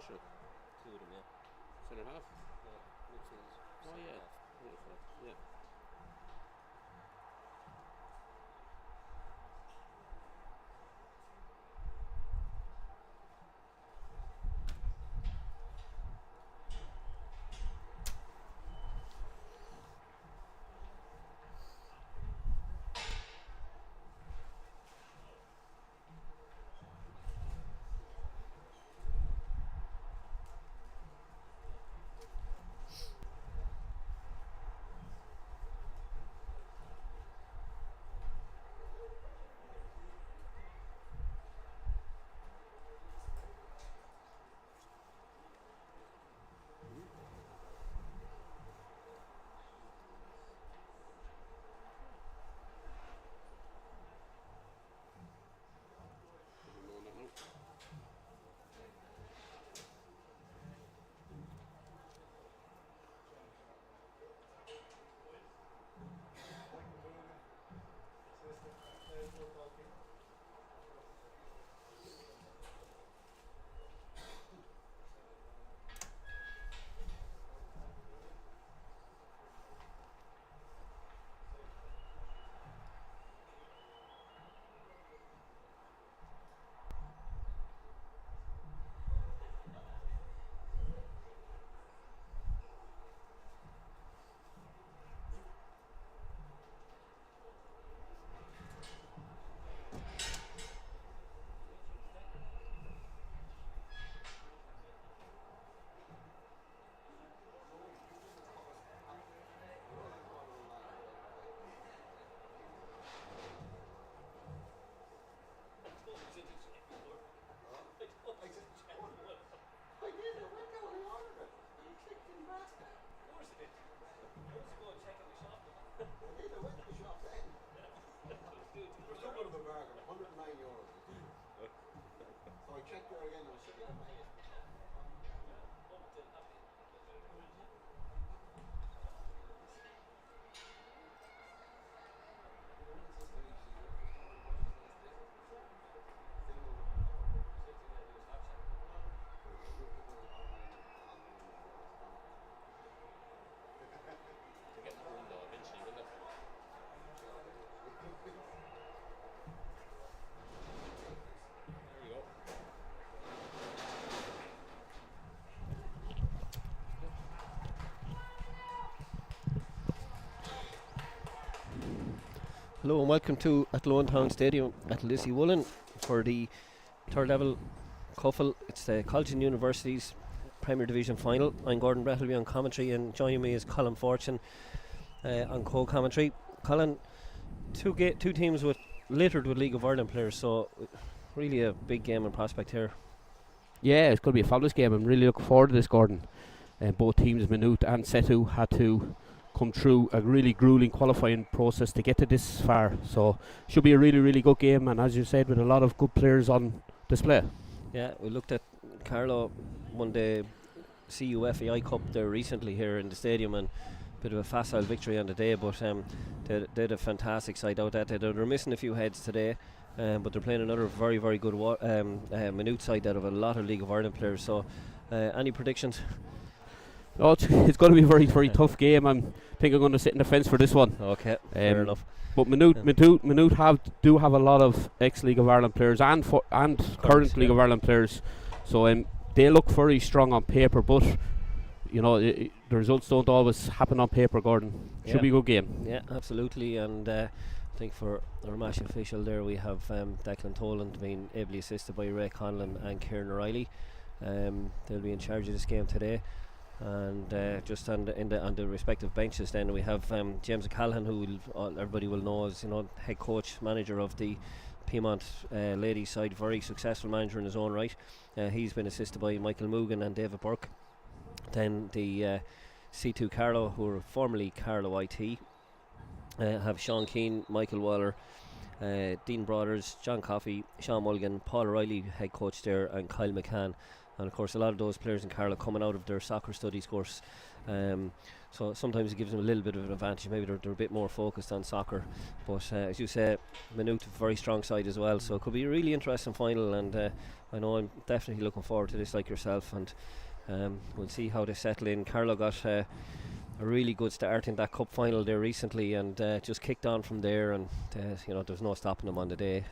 international. Two of them, yeah. Centre half. Midfield. Oh yeah. Beautiful. Yeah. To get in the room though eventually, will it? There you go. Hello and welcome to Athlone Town Stadium at Lissy Woolen for the third level couple. It's the College and University's Premier Division final. I'm Gordon Brettleby on commentary, and joining me is Colin Fortune on co-commentary. Colin, two teams littered with League of Ireland players, so really a big game in prospect here. Yeah, it's going to be a fabulous game. I'm really looking forward to this, Gordon. Both teams, Maynooth and SETU, had to come through a really grueling qualifying process to get to this far. So should be a really, really good game, and as you said, with a lot of good players on display. Yeah, we looked at Carlo won the CUFAI Cup there recently here in the stadium, and a bit of a facile victory on the day, but they had a fantastic side out that day. They're missing a few heads today, but they're playing another very, very good Maynooth side that have a lot of League of Ireland players. So any predictions? Oh, it's going to be a very, very tough game. I think I'm going to sit in the fence for this one. Okay, fair enough. But Maynooth do have a lot of ex-League of Ireland players and current League of Ireland players. So they look very strong on paper, but you know the results don't always happen on paper, Gordon. Should be a good game. Yeah, absolutely. And I think for our match official there we have Declan Toland being ably assisted by Ray Conlon and Kieran O'Reilly. They'll be in charge of this game today. And just on the respective benches, then we have James O'Callaghan, who everybody will know as head coach, manager of the Piedmont ladies side, very successful manager in his own right. He's been assisted by Michael Moogan and David Burke. Then the SETU Carlow, who are formerly Carlow IT, have Sean Keane, Michael Waller, Dean Brothers, John Coffey, Sean Mulligan, Paul O'Reilly, head coach there, and Kyle McCann. And of course a lot of those players in Carlow coming out of their soccer studies course So sometimes it gives them a little bit of an advantage. Maybe they're a bit more focused on soccer. But as you say, Maynooth, very strong side as well. So it could be a really interesting final. And I know I'm definitely looking forward to this, like yourself. And we'll see how they settle in. Carlo got a really good start in that cup final there recently, and just kicked on from there. And there's no stopping them on the day.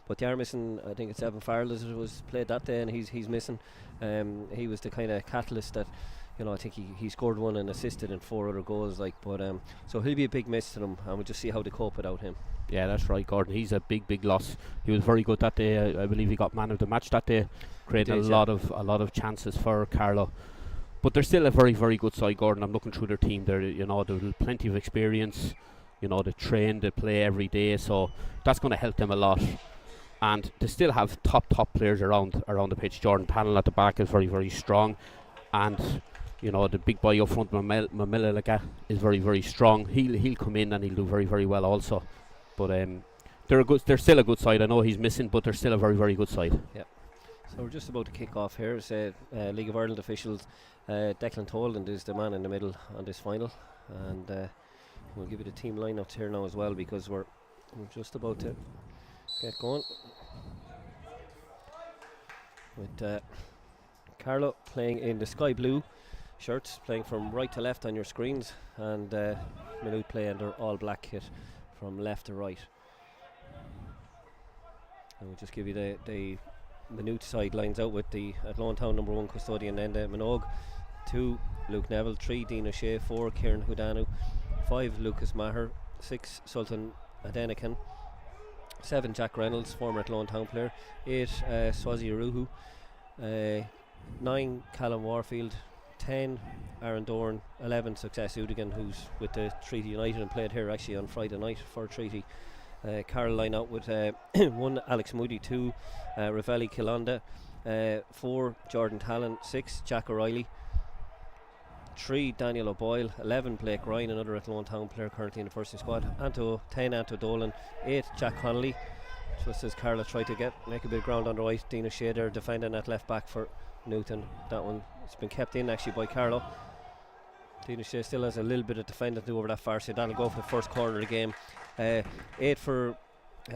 But they are missing. I think it's Evan Farrell as it was played that day, and he's missing. He was the kind of catalyst that. I think he scored one and assisted in 4 other goals. So he'll be a big miss to them, and we'll just see how they cope without him. Yeah, that's right, Gordon. He's a big loss. He was very good that day. I believe he got man of the match that day, creating a lot of chances for Carlo. But they're still a very good side, Gordon. I'm looking through their team. They've plenty of experience. They train, they play every day, so that's going to help them a lot. And they still have top players around the pitch. Jordan Pannell at the back is very strong, and the big boy up front, Mamila, is very strong. He'll come in and he'll do very well also. But they're still a good side. I know he's missing, but they're still a very good side. Yeah. So we're just about to kick off here. It's League of Ireland officials. Declan Toland is the man in the middle on this final, and we'll give you the team lineups here now as well, because we're just about to get going. With Carlo playing in the sky blue shirts, playing from right to left on your screens, and Maynooth play in their all black kit from left to right. And we'll just give you the Maynooth side lines out with the Athlone Town number 1 custodian Enda Minogue, 2 Luke Neville, 3 Dean O'Shea, 4 Kieran Hudanu, 5 Lucas Maher, 6 Sultan Adenican, 7 Jack Reynolds, former Athlone Town player, 8 Swazi Aruhu, 9 Callum Warfield, 10 Aaron Dorn, 11 Success Udigan, who's with the Treaty United and played here actually on Friday night for Treaty. Carl line out with 1 Alex Moody, 2 Ravelli Kilonda, 4 Jordan Talon, 6 Jack O'Reilly, 3 Daniel O'Boyle, 11 Blake Ryan, another Athlone Town player currently in the first team squad, 10 Anto Dolan, 8 Jack Connolly, just as Carla tried to make a bit of ground on the right. Dean O'Shea there defending at left back for Newton. That one, it's been kept in actually by Carlo. Dean O'Shea still has a little bit of defending to do over that far side. That'll go for the first corner of the game. 8 for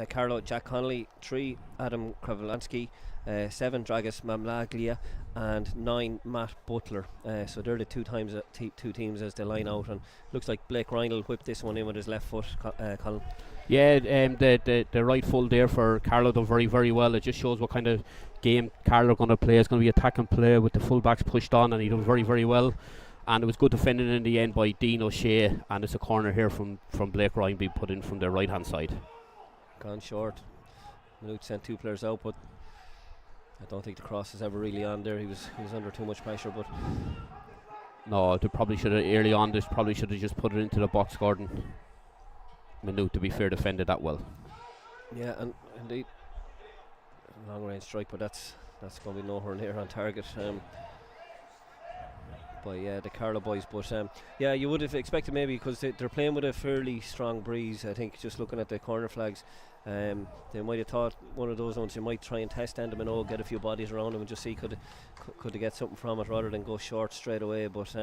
Carlo, Jack Connolly, 3 Adam Kravalansky, 7 Dragus Mamlaglia, and 9 Matt Butler. So they're the two teams as they line out, and looks like Blake Ryan will whip this one in with his left foot. Colin. Yeah, the right full there for Carlo done very well. It just shows what kind of game Carlo are going to play. It's going to be attacking play with the fullbacks pushed on, and he done very well. And it was good defending in the end by Dean O'Shea, and it's a corner here from Blake Ryan being put in from the right hand side. Gone short. Maynooth sent 2 players out, but I don't think the cross is ever really on there. He was under too much pressure, but no, they probably should have early on. They probably should have just put it into the box, Gordon. Maynooth, to be fair, defended that well. Yeah, and indeed, long range strike, but that's going to be nowhere near on target. By the Carlo boys, but yeah, you would have expected maybe, because they're playing with a fairly strong breeze. I think just looking at the corner flags, they might have thought one of those ones you might try and test Enda Minogue, get a few bodies around them and just see could they get something from it rather than go short straight away. But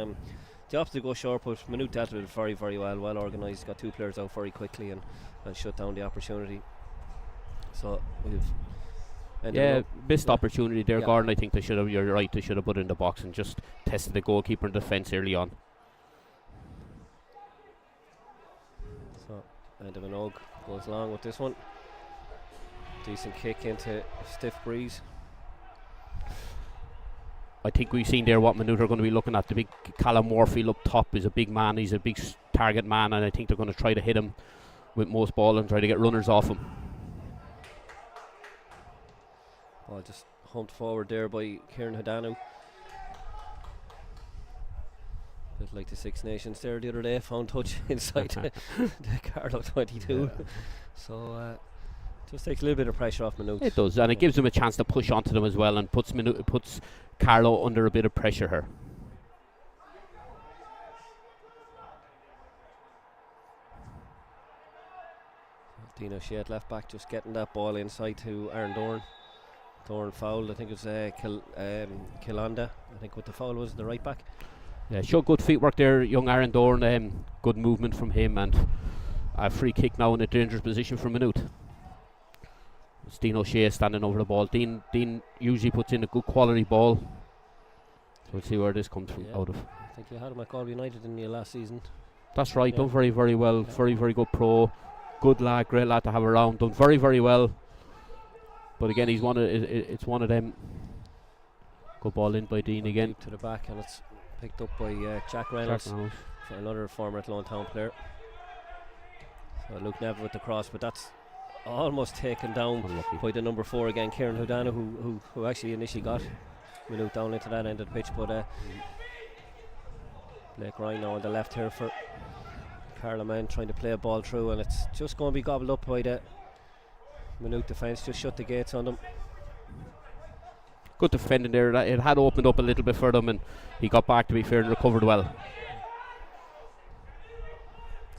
the opposite, go short, but Maynooth dealt with it very well organised, got 2 players out very quickly and shut down the opportunity. So we've missed opportunity there, Gordon. I think they should have. You're right. They should have put it in the box and just tested the goalkeeper in defence early on. So Enda Minogue goes along with this one. Decent kick into stiff breeze. I think we've seen there what Maynooth are going to be looking at. The big Callum Warfield up top is a big man. He's a big target man, and I think they're going to try to hit him with most ball and try to get runners off him. Ball just humped forward there by Kieran Hudanu. Bit like the Six Nations there the other day, found touch inside the Carlo 22. Yeah. So just takes a little bit of pressure off Maynooth. It does, and it gives them a chance to push onto them as well, and puts Carlo under a bit of pressure here. Dino Shea left back, just getting that ball inside to Aaron Dorn. Dorn fouled, I think it was Kilanda, I think what the foul was, the right back. Yeah, showed good feet work there, young Aaron Dorn. Good movement from him, and a free kick now in a dangerous position for Maynooth. It's Dean O'Shea standing over the ball. Dean usually puts in a good quality ball. So we'll see where this comes from out of. I think you had him at Galway United in the last season. That's right, Yeah. done very, very well. Yeah. Very, very good pro. Good lad, great lad to have around. Done very, very well. But again, he's it's one of them. Good ball in by Dean again. Deep to the back, and it's picked up by Jack Reynolds, for another former Athlone Town player. So Luke Neville with the cross, but that's almost taken down Unlucky. by the number 4 again, Kieran Houdana, who actually initially got Maynooth down into that end of the pitch, but Blake Ryan now on the left here for Carlo men trying to play a ball through, and it's just going to be gobbled up by the Maynooth defence. Just shut the gates on them. Good defending there. It had opened up a little bit for them, and he got back, to be fair, and recovered well.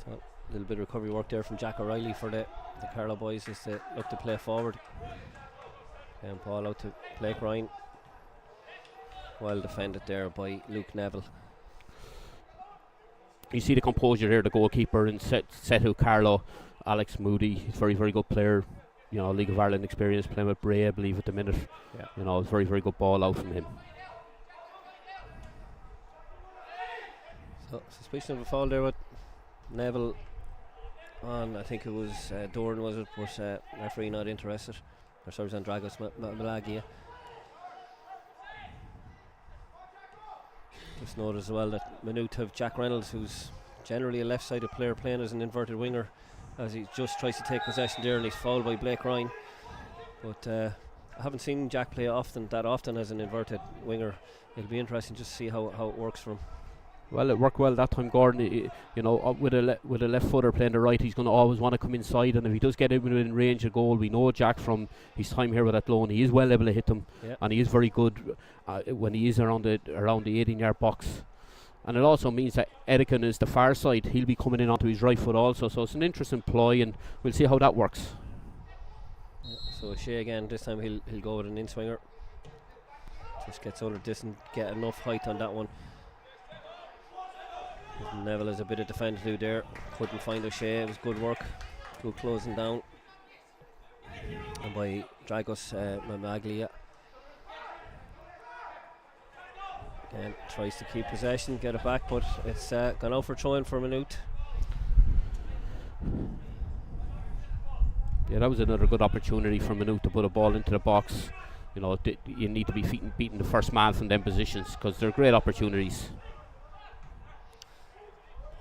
So a little bit of recovery work there from Jack O'Reilly for the Carlo boys as they look to play forward. And ball out to Blake Ryan. Well defended there by Luke Neville. You see the composure here, the goalkeeper in SETU Carlow, Alex Moody. He's a very, very good player. You know, League of Ireland experience, playing with Bray, I believe, at the minute. Yeah. You know, very, very good ball out from him. So suspicion of a foul there with Neville on, I think it was Doran, was it? But referee not interested. Or sorry, it was Andragos Malagia. Just note as well that Maynooth have Jack Reynolds, who's generally a left-sided player, playing as an inverted winger, as he just tries to take possession there, and he's fouled by Blake Ryan. But I haven't seen Jack play that often as an inverted winger. It'll be interesting just to see how it works for him. Well, it worked well that time, Gordon. You know, with a left footer playing the right, he's going to always want to come inside, and if he does get in within range of goal, we know Jack from his time here with Athlone, he is well able to hit them, and he is very good when he is around the 18-yard box. And it also means that Edican is the far side. He'll be coming in onto his right foot also, so it's an interesting ploy, and we'll see how that works. Yeah, so Shea again, this time he'll go with an in-swinger. Just gets under distance, get enough height on that one. Neville has a bit of defend to do there. Couldn't find O'Shea. It was good work. Good closing down. And by Dragos Mamaglia. Again, tries to keep possession, get it back, but it's gone out for throwing for Maynooth. Yeah, that was another good opportunity for Maynooth to put a ball into the box. You know, you need to be beating the first man from them positions, because they're great opportunities.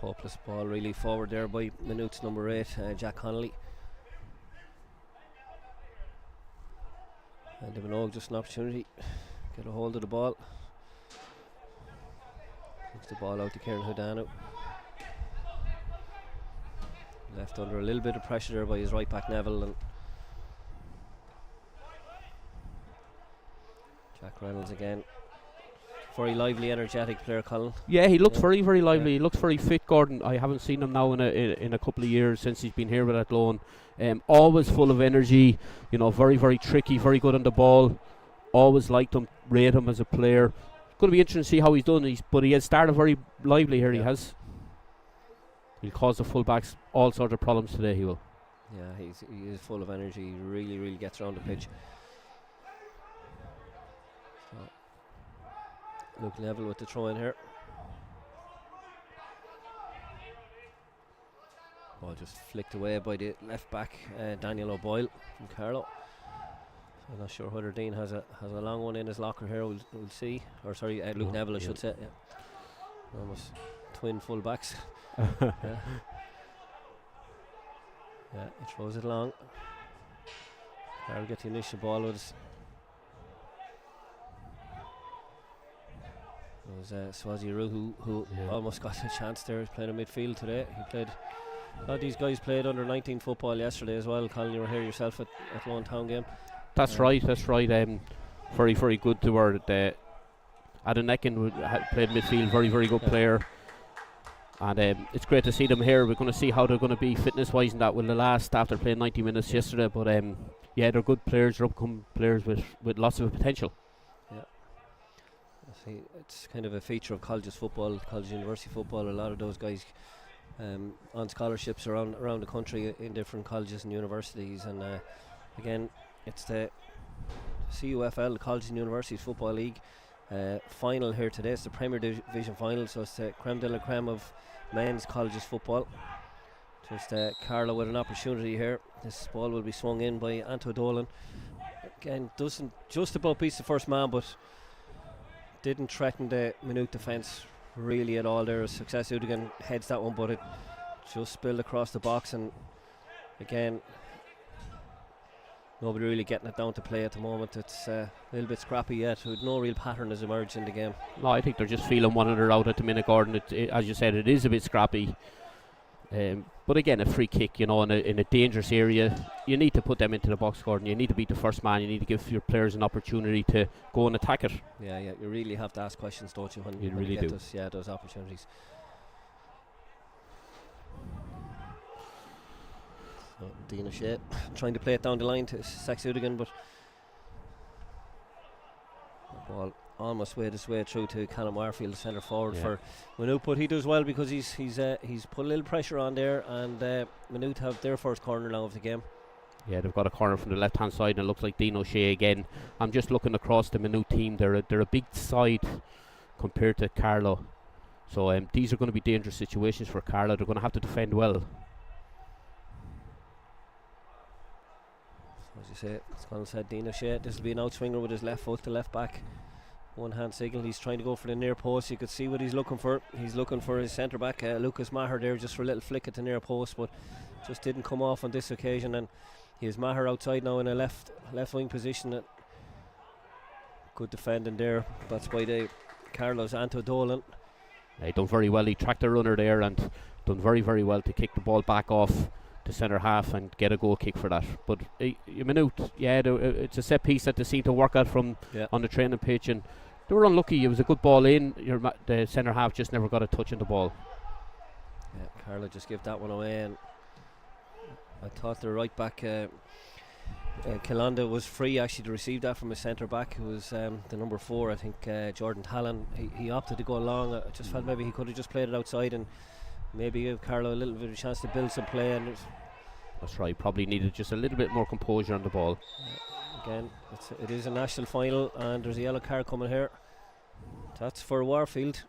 Hopeless ball really forward there by Maynooth's number 8, Jack Connolly. And Devon just an opportunity, get a hold of the ball. Takes the ball out to Kieran Houdana. Left under a little bit of pressure there by his right back Neville, and Jack Reynolds again. Very lively, energetic player, Colin. Yeah, he looks very, very lively. He looks very fit, Gordon. I haven't seen him now in a couple of years since he's been here with Athlone. Always full of energy. You know, very, very tricky, very good on the ball. Always liked him, rate him as a player. Going to be interesting to see how he's done. But he has started very lively here. Yeah. He has. He'll cause the fullbacks all sorts of problems today. He will. Yeah, he is full of energy. He really, really gets around the pitch. Luke Neville with the throw in here. Ball just flicked away by the left back Daniel O'Boyle from Carlo. I'm not sure whether Dean has a long one in his locker here. We'll see. Or sorry, Luke Neville, I should say. Yeah. Almost twin full backs. Yeah, he throws it along. Carlo gets the initial ball with us. It was Swazi Ru who almost got a chance there. He's playing in midfield today. He played. A lot of these guys played under 19 football yesterday as well. Colin, you were here yourself at Lone Town game. That's right. Very, very good to her. Adam Neckin played midfield. Very, very good player. And it's great to see them here. We're going to see how they're going to be fitness-wise, and that will last after playing 90 minutes yesterday. But yeah, they're good players. They're upcoming players with lots of potential. Yeah. It's kind of a feature of colleges football, college university football. A lot of those guys on scholarships around the country in different colleges and universities. And again, it's the CUFL, the College and Universities Football League final here today. It's the Premier Division final, so it's the creme de la creme of men's colleges football. Just Carlo with an opportunity here. This ball will be swung in by Anto Dolan. Again, doesn't just about beats the first man, but didn't threaten the Maynooth defence really at all there. Success Udigan heads that one, but it just spilled across the box, and again, nobody really getting it down to play at the moment. It's a little bit scrappy yet. No real pattern has emerged in the game. No, I think they're just feeling one another out at the minute, Gordon. As you said, it is a bit scrappy. But again, a free kick, in a dangerous area, you need to put them into the box, Gordon. You need to beat the first man. You need to give your players an opportunity to go and attack it. Yeah, you really have to ask questions, don't you? When You when really get do. those opportunities. So Dean O'Shea trying to play it down the line to Saxudigan, but the ball almost made his way through to Callum Warfield, the centre forward for Maynooth. But he does well because he's put a little pressure on there, and Maynooth have their first corner now of the game. Yeah, they've got a corner from the left hand side, and it looks like Dean O'Shea again. I'm just looking across the Maynooth team. They're a big side compared to Carlo, so these are going to be dangerous situations for Carlo. They're going to have to defend well. As you say, it's gone said Dean O'Shea. This will be an outswinger with his left foot to left back. One hand signal. He's trying to go for the near post. You could see what he's looking for. He's looking for his centre back, Lucas Maher, there, just for a little flick at the near post, but just didn't come off on this occasion. And he has Maher outside now in a left wing position. Good defending there. That's by the Carlo's Anto Dolan. He done very well. He tracked the runner there and done very, very well to kick the ball back off the centre half and get a goal kick for that. But Maynooth, it's a set piece that they seem to work at from on the training pitch, and they were unlucky. It was a good ball in. The centre half just never got a touch on the ball. Yeah, Carlo just gave that one away, and I thought the right back Kilanda was free actually to receive that from his centre back, who was the number 4, I think, Jordan Talon. He opted to go along. I just felt maybe he could have just played it outside and maybe give Carlo a little bit of a chance to build some play. And that's right, probably needed just a little bit more composure on the ball. Again, it is a national final, and there's a yellow card coming here. That's for Warfield.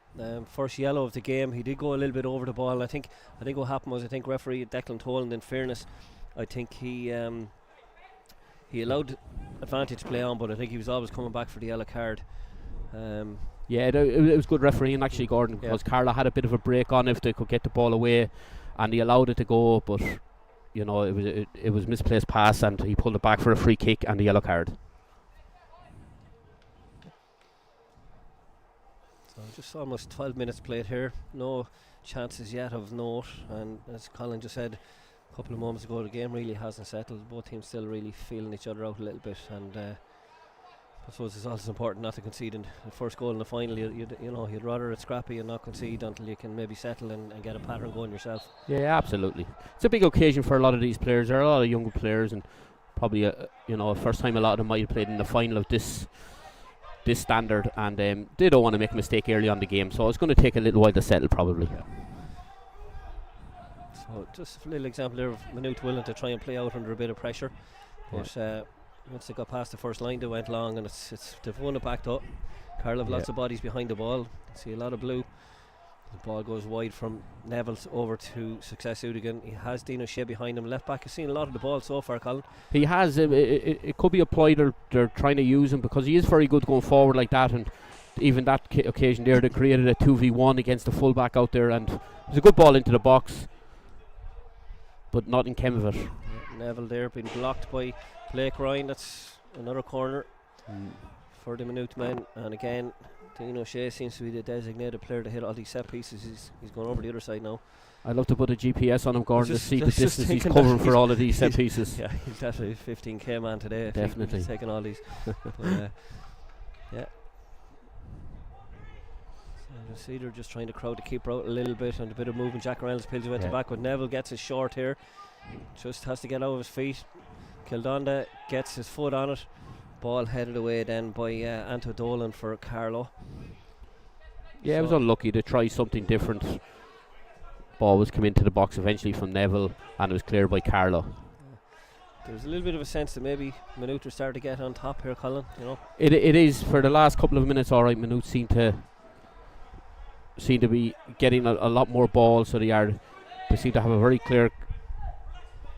First yellow of the game. He did go a little bit over the ball, and I think what happened was, referee Declan Toland, in fairness, I think he allowed advantage play on, but I think he was always coming back for the yellow card. It was good refereeing actually, Gordon, because Carlo had a bit of a break on if they could get the ball away, and he allowed it to go, but it was misplaced pass, and he pulled it back for a free kick and the yellow card. So just almost 12 minutes played here, no chances yet of note, and as Colin just said a couple of moments ago, the game really hasn't settled. Both teams still really feeling each other out a little bit, and I suppose it's also important not to concede in the first goal in the final. You'd rather it scrappy and not concede until you can maybe settle and get a pattern going yourself. Yeah, absolutely. It's a big occasion for a lot of these players. There are a lot of younger players, and probably a first time a lot of them might have played in the final of this standard, and they don't want to make a mistake early on the game, so it's going to take a little while to settle probably. So just a little example there of Maynooth willing to try and play out under a bit of pressure, but once they got past the first line, they went long, and they've won it backed up. Carlo have lots of bodies behind the ball. See a lot of blue. The ball goes wide from Neville's over to Success Udigan. He has Dean O'Shea behind him. Left back has seen a lot of the ball so far, Colin. He has. It could be a ploy they're trying to use him, because he is very good going forward like that, and even that occasion there, they created a 2v1 against the full-back out there, and it was a good ball into the box, but not in came of it. Neville there being blocked by Blake Ryan. That's another corner for the Maynooth men, and again Dean O'Shea seems to be the designated player to hit all these set pieces. He's going over the other side now. I'd love to put a GPS on him, Gordon, to see the distance he's covering for all of these set pieces. Yeah, he's definitely a 15k man today. Definitely. He's taking all these. So they're just trying to crowd the keeper out a little bit, and a bit of movement. Jack Reynolds pulls you at the back, but Neville gets his short here. Just has to get out of his feet. Kildonda gets his foot on it. Ball headed away then by Anto Dolan for Carlo. Yeah, it was So- unlucky to try something different. Ball was come into the box eventually from Neville, and it was cleared by Carlo. There's a little bit of a sense that maybe Maynooth are starting to get on top here, Colin. You know, It is for the last couple of minutes. All right, Maynooth seem to be getting a lot more balls, so they seem to have a very clear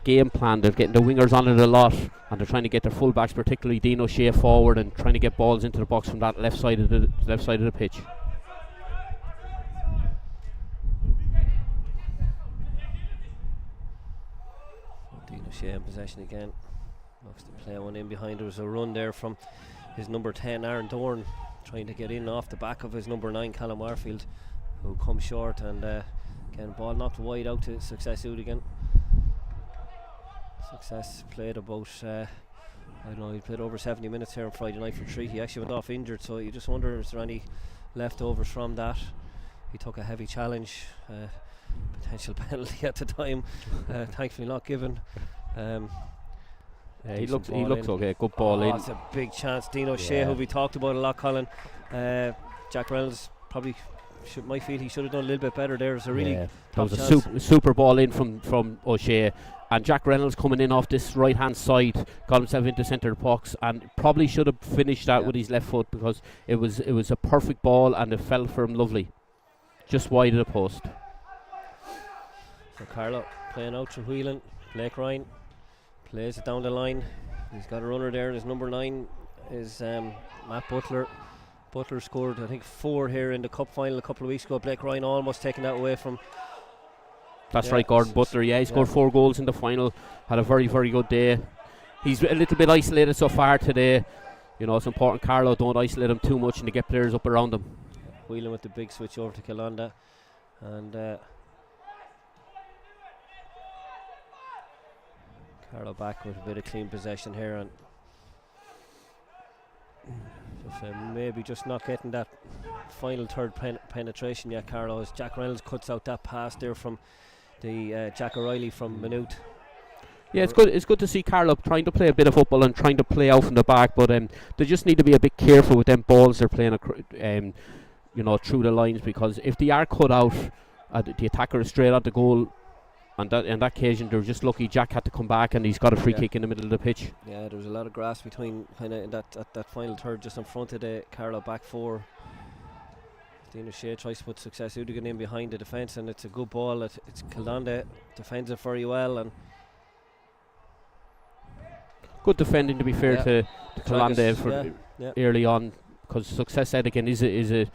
game plan. They're getting the wingers on it a lot, and they're trying to get their fullbacks, particularly Dean O'Shea, forward and trying to get balls into the box from that left side of the pitch. Dean O'Shea in possession again. Looks to play one in behind. There was a run there from his number 10, Aaron Dorn, trying to get in off the back of his number 9, Callum Warfield, who comes short, and again, ball knocked wide out to Success Udigan. Success played about, I don't know, he played over 70 minutes here on Friday night for Treaty. He actually went off injured, so you just wonder, is there any leftovers from that? He took a heavy challenge, potential penalty at the time, thankfully not given. He Decent looks ball in. okay. Good ball in. It's a big chance. Dean O'Shea, Yeah. who we talked about a lot, Colin. Jack Reynolds probably might feel he should have done a little bit better there. It's a really That top was a chance. super ball in from O'Shea, and Jack Reynolds coming in off this right hand side got himself into centre of the box, and probably should have finished that with his left foot, because it was a perfect ball and it fell for him lovely, just wide of the post. So Carlo playing out to Whelan. Blake Ryan plays it down the line. He's got a runner there. His number 9 is Matt Butler. Butler scored, I think, 4 here in the cup final a couple of weeks ago. Blake Ryan almost taking that away from. That's Yeah. right, Gordon Butler. Yeah, he scored 4 goals in the final. Had a very, very good day. He's a little bit isolated so far today. You know, it's important Carlo don't isolate him too much and to get players up around him. Whelan with the big switch over to Kilanda. And Carlo back with a bit of clean possession here, and maybe just not getting that final third penetration yet, Carlo, as Jack Reynolds cuts out that pass there from the Jack O'Reilly from Maynooth. Yeah, it's good. It's good to see Carlo trying to play a bit of football and trying to play out from the back, but they just need to be a bit careful with them balls they're playing, you know, through the lines, because if they are cut out, the attacker is straight on the goal. On that occasion, they were just lucky Jack had to come back, and he's got a free kick in the middle of the pitch. Yeah, there was a lot of grass between kind of that final third, just in front of the Carlo back 4. Dean O'Shea tries to put Success Udigan in behind the defence, and it's a good ball. It's Kilanda defends it very well, and Good defending, to be fair, Yeah. to Calanda for yeah. early on, because Success Edigan is a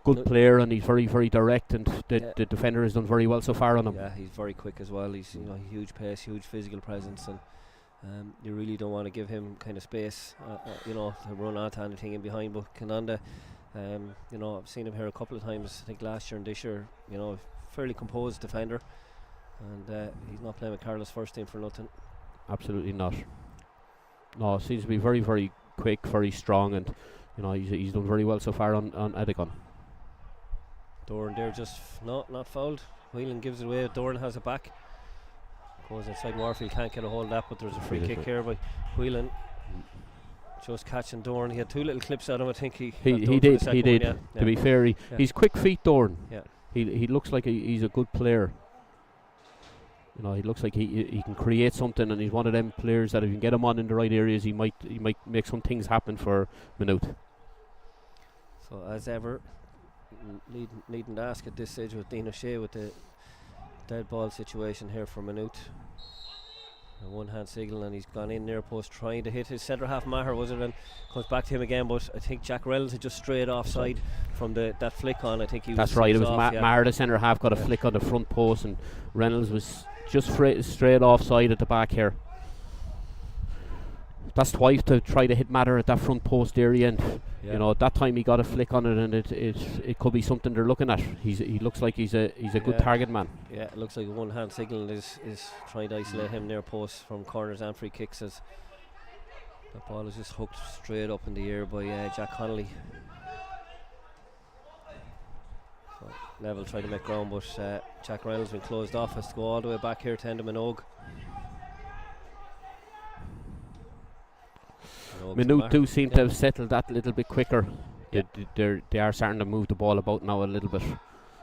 good player, and he's very, very direct, and the defender has done very well so far on him. Yeah, he's very quick as well. He's huge pace, huge physical presence, and you really don't want to give him kind of space, to run onto anything in behind. But Cananda, I've seen him here a couple of times. I think last year and this year, fairly composed defender, and he's not playing with Carlo's first team for nothing. Absolutely not. No, seems to be very, very quick, very strong, and he's done very well so far on Edigan. Doran there just not fouled. Whelan gives it away. Doran has it back. Goes inside. Warfield can't get a hold of that, but there's a free kick here by Whelan. Just catching Doran. He had 2 little clips at him. I think he did. To be fair, he's quick feet, Doran. Yeah. He looks like he's a good player. He looks like he can create something, and he's one of them players that if you can get him on in the right areas, he might make some things happen for Maynooth. So as ever, needn't ask at this stage with Dean O'Shea with the dead ball situation here for Maynooth. A one hand signal, and he's gone in near post trying to hit his centre half Maher, was it, and comes back to him again, but I think Jack Reynolds had just strayed offside from that flick on. I think he That's was right, it was off, Maher, the centre half, got a flick on the front post, and Reynolds was just straight offside at the back here. That's twice to try to hit Matter at that front post area, and that time he got a flick on it, and it could be something they're looking at. He looks like he's a good target man. Yeah, it looks like a one hand signal is trying to isolate him near post from corners and free kicks, as that ball is just hooked straight up in the air by Jack Connolly. So Neville tried to make ground, but Jack Reynolds been closed off. Has to go all the way back here to Enda Minogue. Maynooth do seem to have settled that a little bit quicker They are starting to move the ball about now a little bit,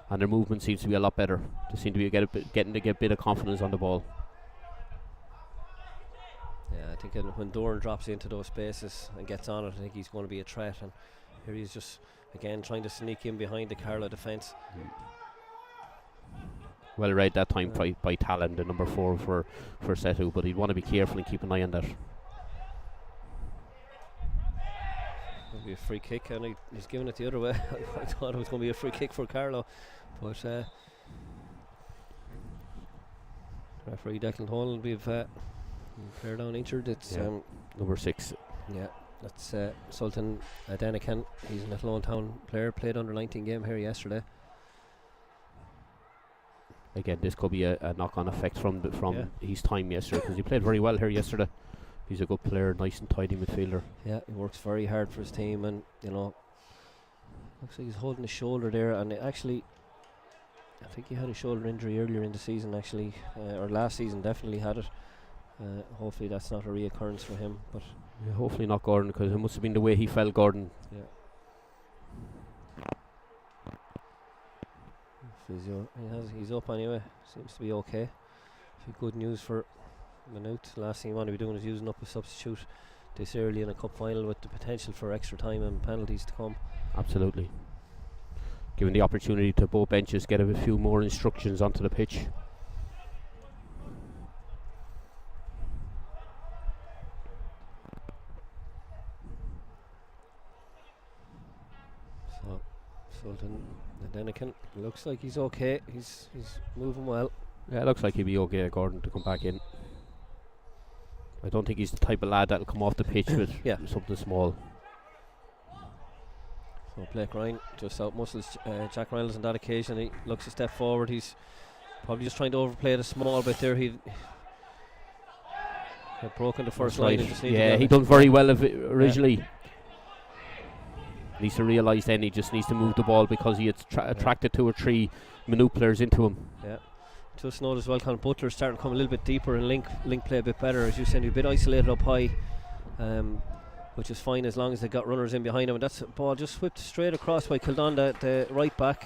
and their movement seems to be a lot better. They seem to be getting to get a bit of confidence on the ball. Yeah, I think when Doran drops into those spaces and gets on it, I think he's going to be a threat. And here he's just again trying to sneak in behind the Carlo defence. Well read that time by Talon, the number 4 for SETU, but he'd want to be careful and keep an eye on that. It'll be a free kick, and he's giving it the other way. I thought it was going to be a free kick for Carlo, but referee Declan Holland, we've player down injured. It's number 6. Yeah, that's Sultan Adenican. He's an Athlone Town player, played under 19 game here yesterday. Again, this could be a knock-on effect from his time yesterday, because he played very well here yesterday. He's a good player, nice and tidy midfielder. Yeah, he works very hard for his team, and looks like he's holding his shoulder there. And I think he had a shoulder injury earlier in the season, actually, or last season. Definitely had it. Hopefully that's not a reoccurrence for him. But hopefully not, Gordon, because it must have been the way he fell, Gordon. Yeah. Physio, he's up anyway. Seems to be okay. Good news for Maynooth. Last thing you want to be doing is using up a substitute this early in a cup final, with the potential for extra time and penalties to come. Absolutely. Given the opportunity to both benches get a few more instructions onto the pitch. So Sultan Adenican looks like he's okay. He's moving well. Yeah, it looks like he'll be okay, Gordon, to come back in. I don't think he's the type of lad that'll come off the pitch with something small. So Blake Ryan just out muscles Jack Reynolds on that occasion. He looks a step forward. He's probably just trying to overplay it a small bit there. He had broken the first line. And just he done very well originally. Needs to realise then he just needs to move the ball, because he had attracted 2 or 3 Maynooth players into him. Yeah. Just noticed well, Colin Butler starting to come a little bit deeper and link play a bit better, as you said. He's a bit isolated up high, which is fine as long as they got runners in behind him. And that's a ball just whipped straight across by Kildon, the right back.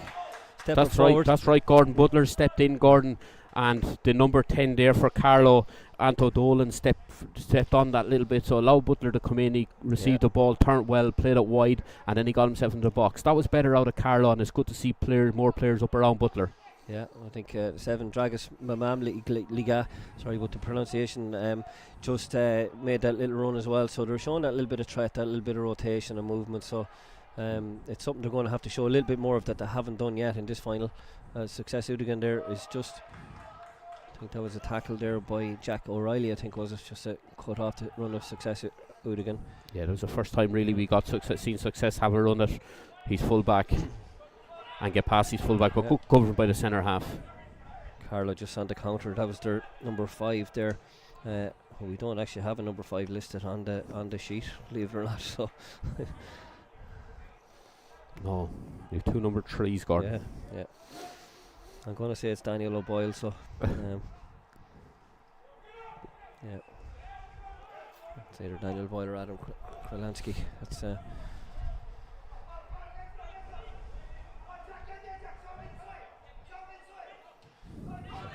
That's right. Gordon Butler stepped in, Gordon, and the number 10 there for Carlo, Anto Dolan, stepped on that little bit, so allowed Butler to come in. He received the ball, turned well, played it wide, and then he got himself into the box. That was better out of Carlo, and it's good to see more players up around Butler. Yeah, I think 7 Dragas Mamam Liga, sorry about the pronunciation, just made that little run as well. So they're showing that little bit of threat, that little bit of rotation and movement. So it's something they're going to have to show a little bit more of that they haven't done yet in this final. Success Udigan there is just, I think that was a tackle there by Jack O'Reilly, I think was it, just a cut off the run of Success Udigan. Yeah, it was the first time really we got seen Success have a run at his full back and get past his fullback, but good covered by the centre half. Carlo just on the counter. That was their number 5 there. We don't actually have a number 5 listed on the sheet, believe it or not. So no, you have 2 number 3s, Gordon. Yeah. I'm going to say it's Daniel O'Boyle. So yeah, it's either Daniel O'Boyle or Adam Kralansky. That's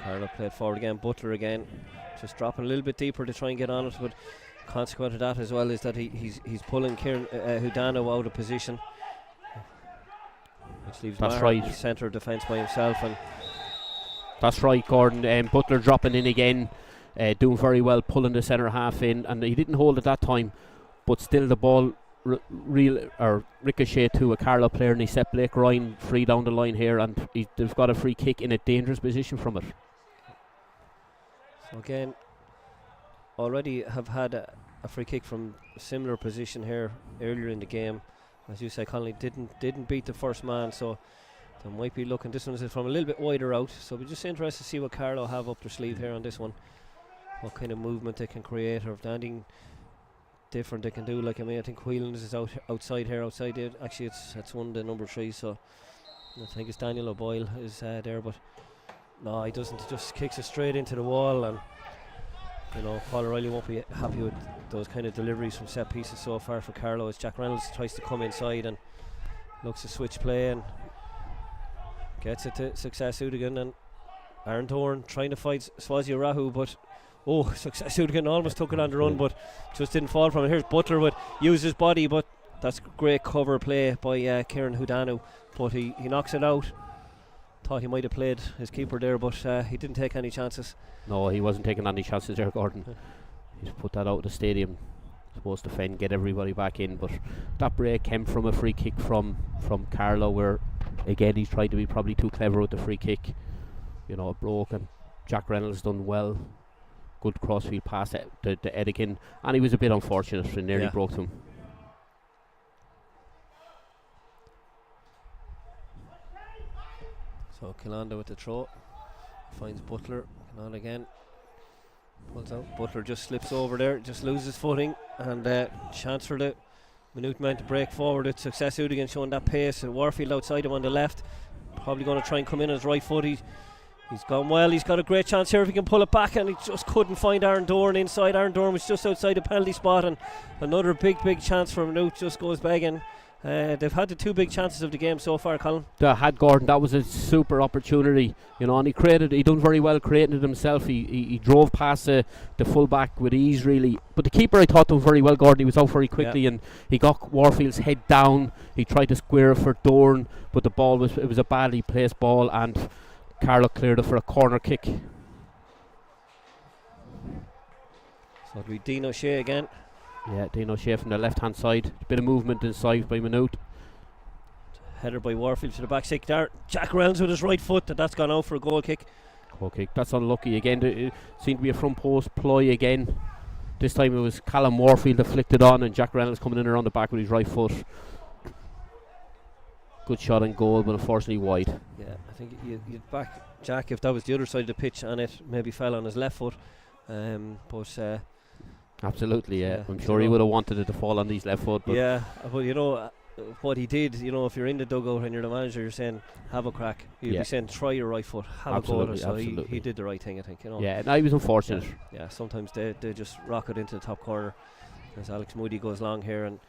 Carlo played forward again. Butler again, just dropping a little bit deeper to try and get on it. But consequent of that as well is that he's pulling Kieran Hudano out of position, which leaves the centre defence by himself. And that's right, Gordon. Butler dropping in again, doing very well, pulling the centre half in, and he didn't hold it that time, but still the ball ricochet to a Carlo player, and he set Blake Ryan free down the line here, and they've got a free kick in a dangerous position from it. So again, already have had a free kick from a similar position here earlier in the game. As you say, Connolly didn't beat the first man, so they might be looking. This one is from a little bit wider out, so we're just interested to see what Carlo have up their sleeve here on this one. What kind of movement they can create, or if anything different they can do. Like, I mean, I think Whelan's is outside there. Actually, it's one of the number 3, so I think it's Daniel O'Boyle is there, but no, he doesn't. He just kicks it straight into the wall, and Paul O'Reilly won't be happy with those kind of deliveries from set pieces so far for Carlo, as Jack Reynolds tries to come inside, and Looks to switch play and gets it to Success Udigan, and Aaron Thorne trying to fight Swazi Rahu, but Success Udigan almost took it on the run, but just didn't fall from it. Here's Butler, but used his body, but that's great cover play by Kieran Hudanu, but he knocks it out. Thought he might have played his keeper there, but he didn't take any chances. No, he wasn't taking any chances there, Gordon. He's put that out of the stadium. Supposed to defend, get everybody back in, but that break came from a free kick from Carlo, where again he's tried to be probably too clever with the free kick. You know, it broke, and Jack Reynolds done well. Good crossfield pass to Edikin, and he was a bit unfortunate. It nearly broke him. So Kilanda with the throw, finds Butler, on again, pulls out. Butler just slips over there, just loses footing, and chance for the Maynooth men to break forward. It's Success Udigan showing that pace, and Warfield outside him on the left, probably going to try and come in on his right foot. He's gone well, he's got a great chance here if he can pull it back, and he just couldn't find Aaron Dorn inside. Aaron Dorn was just outside the penalty spot, and another big chance for Maynooth just goes begging. They've had the two big chances of the game so far, Colin. They had, Gordon. That was a super opportunity, you know, and he done very well creating it himself. He drove past the full back with ease, really. But the keeper, I thought, done very well, Gordon. He was out very quickly, and he got Warfield's head down. He tried to square it for Dorn, but the ball was a badly placed ball, and Carlo cleared it for a corner kick. So it'll be Dean O'Shea again. Yeah, Dean O'Shea from the left hand side. A bit of movement inside by Maynooth. Header by Warfield to the back six there. Jack Reynolds with his right foot, that's gone out for a goal kick. Goal kick, that's unlucky again. It seemed to be a front post ploy again. This time it was Callum Warfield that flicked it on, and Jack Reynolds coming in around the back with his right foot. Good shot and goal, but unfortunately wide. Yeah, I think you'd back Jack if that was the other side of the pitch and it maybe fell on his left foot. But absolutely, yeah. I'm sure he would have wanted it to fall on his left foot. But yeah, but you know what he did. You know, if you're in the dugout and you're the manager, you're saying have a crack. You'd be saying try your right foot, have a go. So he did the right thing, I think. You know. Yeah, no, he was unfortunate. Yeah, sometimes they just rock it into the top corner as Alex Moody goes long here, and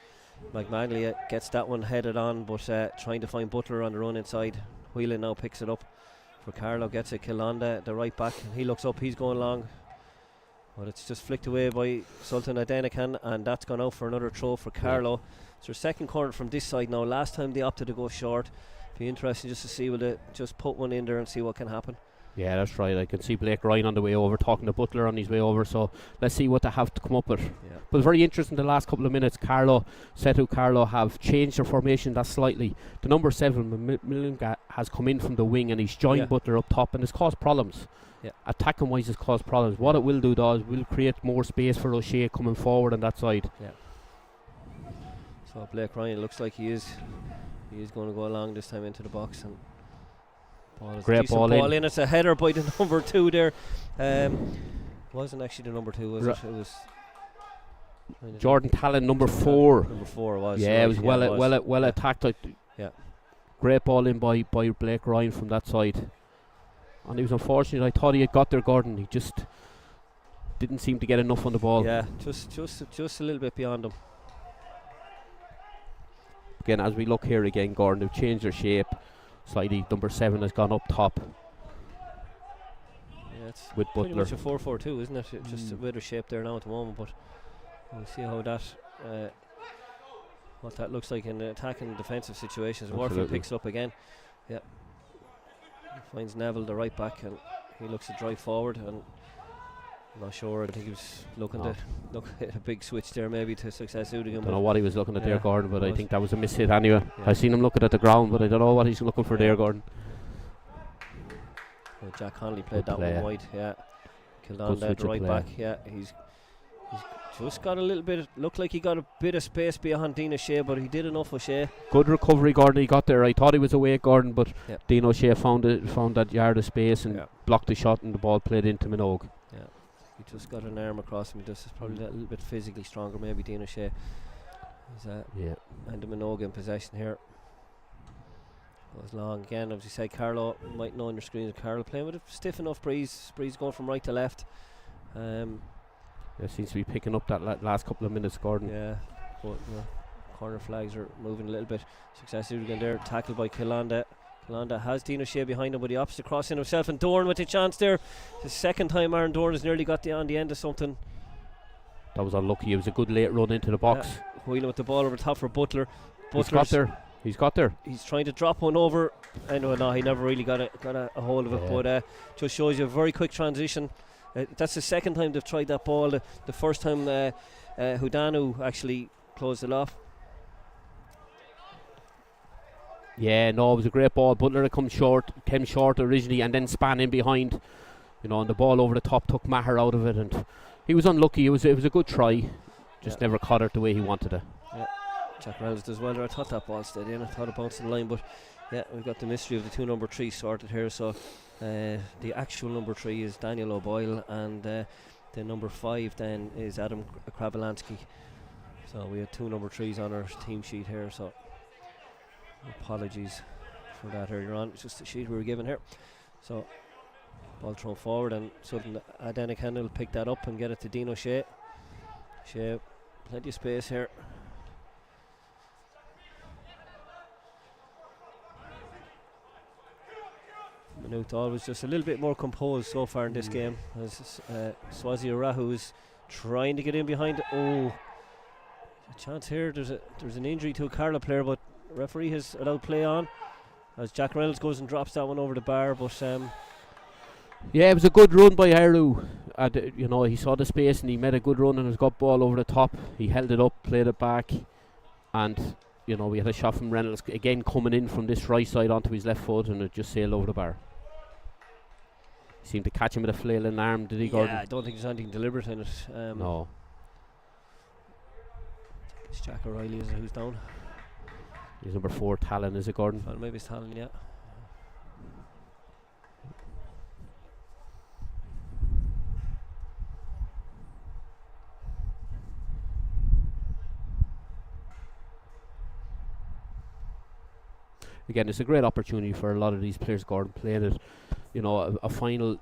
Mike Maglia gets that one headed on, but trying to find Butler on the run inside. Whelan now picks it up for Carlo, gets it. Kilanda, the right back, and he looks up. He's going long. But it's just flicked away by Sultan Adenican, and that's gone out for another throw for Carlo. It's their second corner from this side now. Last time they opted to go short. Be interesting just to see, will they just put one in there and see what can happen. Yeah, that's right. I can see Blake Ryan on the way over, talking to Butler on his way over, so let's see what they have to come up with. Yeah. But very interesting the last couple of minutes. SETU Carlow have changed their formation that slightly. The number 7, Milunga, has come in from the wing, and he's joined Butler up top, and it's caused problems. Yeah. Attacking wise, it's caused problems. What it will do, though, is will create more space for O'Shea coming forward on that side. Yeah. So Blake Ryan looks like he is going to go along this time into the box, and great ball in. It's a header by the number 2 there. Wasn't actually the number 2, was it? It was Jordan Talon, number 4. Number 4 was. Yeah, it was well attacked. Yeah. Great ball in by Blake Ryan from that side. And he was unfortunate. I thought he had got there, Gordon. He just didn't seem to get enough on the ball. Yeah, just a little bit beyond him. Again, as we look here again, Gordon, they've changed their shape slightly. Number 7 has gone up top. Yeah, it's with pretty Butler. Much a 4-4-2, isn't it? Just a bit of shape there now at the moment, but we'll see how that what that looks like in attacking defensive situations. Warfield picks it up again. Yeah. Finds Neville, the right back, and he looks to drive forward, and I'm not sure. I think he was looking to look at a big switch there, maybe to Success Udigan. I don't know what he was looking at there, Gordon, but I think that was a miss hit anyway. I seen him looking at the ground, but I don't know what he's looking for there, Gordon. Well, Jack Connolly played that one wide. Yeah, killed on that right back. Yeah, he's just got a little bit. Looked like he got a bit of space behind Dean O'Shea, but he did enough. O'Shea. Good recovery, Gordon. He got there. I thought he was away, Gordon, but Dean O'Shea found that yard of space and blocked the shot, and the ball played into Minogue. Yeah, he just got an arm across him. This is probably a little bit physically stronger, maybe Dean O'Shea. And the Minogue in possession here. Goes long again. As you say, Carlo, you might know on your screen, Carlo playing with a stiff enough breeze going from right to left. Seems to be picking up that last couple of minutes, Gordon. Yeah, but corner flags are moving a little bit. Successful again there, tackled by Kilanda. Kilanda has Dino Shea behind him, but the opposite crossing himself, and Dorn with a chance there. The second time Aaron Dorn has nearly got on the end of something. That was unlucky. It was a good late run into the box. Wheeling with the ball over top for Butler. He's got there. He's trying to drop one over. No, he never really got a hold of it, but just shows you a very quick transition. That's the second time they've tried that ball. The first time Hudanu actually closed it off. Yeah, no, it was a great ball. Butler came short originally and then span in behind, and the ball over the top took Maher out of it, and he was unlucky. It was a good try, just never caught it the way he wanted it. Yeah, Jack Reynolds does well there. I thought that ball stayed in. I thought it bounced in the line, but we've got the mystery of the two number 3 sorted here. So the actual number 3 is Daniel O'Boyle, and the number 5 then is Adam Krabalansky. So we had 2 number 3s on our team sheet here, so apologies for that earlier on. It's just the sheet we were given here. So ball thrown forward, and suddenly Adenican will pick that up and get it to Dino Shea. Shea, plenty of space here. Maynooth always just a little bit more composed so far in this game, as Swazi Arahu is trying to get in behind. A chance here. There's an injury to a Carlo player, but the referee has allowed play on as Jack Reynolds goes and drops that one over the bar. But it was a good run by Aru. He saw the space and he made a good run and has got ball over the top. He held it up, played it back, and we had a shot from Reynolds again coming in from this right side onto his left foot, and it just sailed over the bar. He seemed to catch him with a flailing arm, did he, Gordon? Yeah, I don't think there's anything deliberate in it. No. It's Jack O'Reilly who's down. He's number 4, Talon, is it, Gordon? Well, maybe it's Talon, yeah. Again, it's a great opportunity for a lot of these players, Gordon, playing it, a final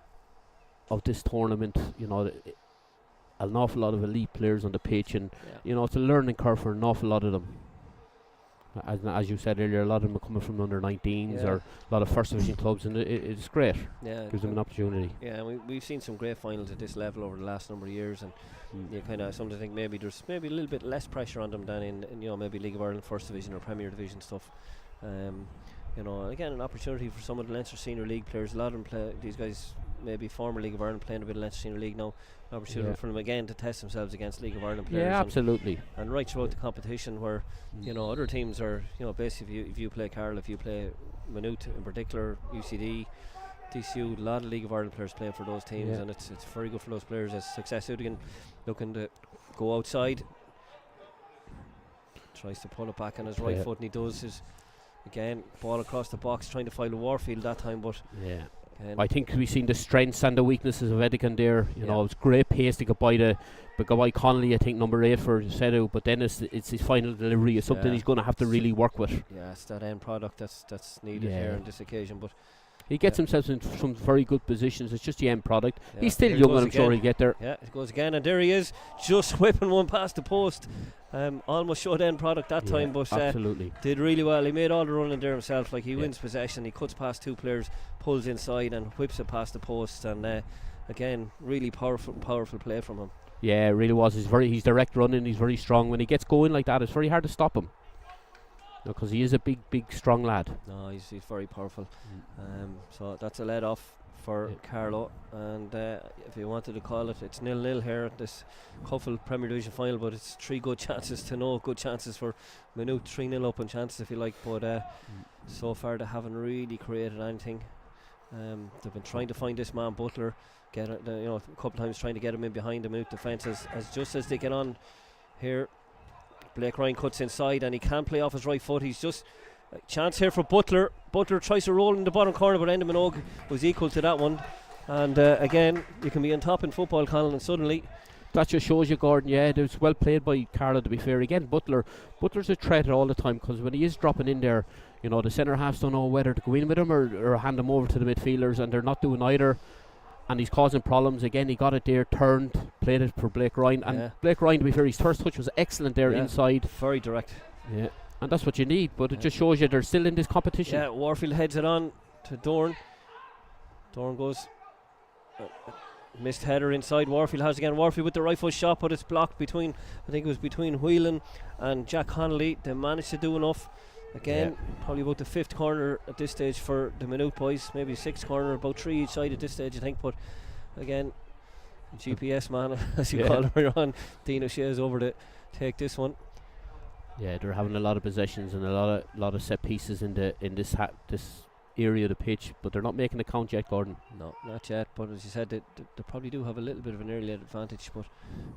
of this tournament, an awful lot of elite players on the pitch, and it's a learning curve for an awful lot of them. As you said earlier, a lot of them are coming from under 19s or a lot of first division clubs, and it's great. Yeah, gives them an opportunity. Yeah, we've seen some great finals at this level over the last number of years, and you kind of sometimes think maybe there's a little bit less pressure on them than in maybe League of Ireland first division or Premier Division stuff. Again, an opportunity for some of the Leinster Senior League players. A lot of them play. These guys maybe former League of Ireland playing a bit of Leinster Senior League now. An opportunity for them again to test themselves against League of Ireland players. Yeah, absolutely. And right throughout the competition, where other teams are basically if you play Carlo, if you play Maynooth in particular, UCD, DCU, a lot of League of Ireland players playing for those teams, and it's very good for those players. As Success Udigan looking to go outside, tries to pull it back on his right foot, and he does his. Again, ball across the box, trying to find a Warfield that time, but I think we've seen the strengths and the weaknesses of Edican there. It's great pace to go by Connolly, I think number 8 for SETU, but then it's his final delivery is something he's going to have to really work with. Yeah, it's that end product that's needed here on this occasion, but he gets himself in some very good positions. It's just the end product. He's still young, and I'm sure he'll get there. Yeah, it goes again, and there he is, just whipping one past the post. Almost showed end product that time, but absolutely did really well. He made all the running there himself. Like he wins possession, he cuts past 2 players, pulls inside, and whips it past the post. And again, really powerful play from him. Yeah, it really was. He's direct running. He's very strong. When he gets going like that, it's very hard to stop him. Because he is a big, strong lad. No, he's very powerful. So that's a let off for Carlo, and if you wanted to call it, it's 0-0 here at this Cuffle Premier Division final, but it's 3 good chances to no good chances for Maynooth, 3-0 open chances if you like, but so far they haven't really created anything. They've been trying to find this man Butler, a couple times trying to get him in behind the Maynooth defence as just as they get on here. Blake Ryan cuts inside and he can't play off his right foot. He's just a chance here for Butler. Butler tries to roll in the bottom corner, but Enda Minogue was equal to that one. And again, you can be on top in football, Colin, and suddenly that just shows you, Gordon. Yeah, it was well played by Carlo, to be fair. Again, Butler's a threat all the time, because when he is dropping in there, the centre halves don't know whether to go in with him or hand him over to the midfielders, and they're not doing either. And he's causing problems. Again, he got it there, turned, played it for Blake Ryan. And Blake Ryan, to be fair, his first touch was excellent there inside. Very direct. Yeah, and that's what you need, but it just shows you they're still in this competition. Yeah, Warfield heads it on to Dorn. Dorn goes. Missed header inside. Warfield has again. Warfield with the right foot shot, but it's blocked between, I think it was between Whelan and Jack Connolly. They managed to do enough. Again, probably about the 5th corner at this stage for the Maynooth boys. Maybe 6th corner, about 3 each side at this stage, I think. But again, GPS man, as you call her on, Dean O'Shea is over to take this one. Yeah, they're having a lot of possessions and a lot of set pieces in this area of the pitch, but they're not making the count yet, Gordon. No, not yet, but as you said, they probably do have a little bit of an early advantage, but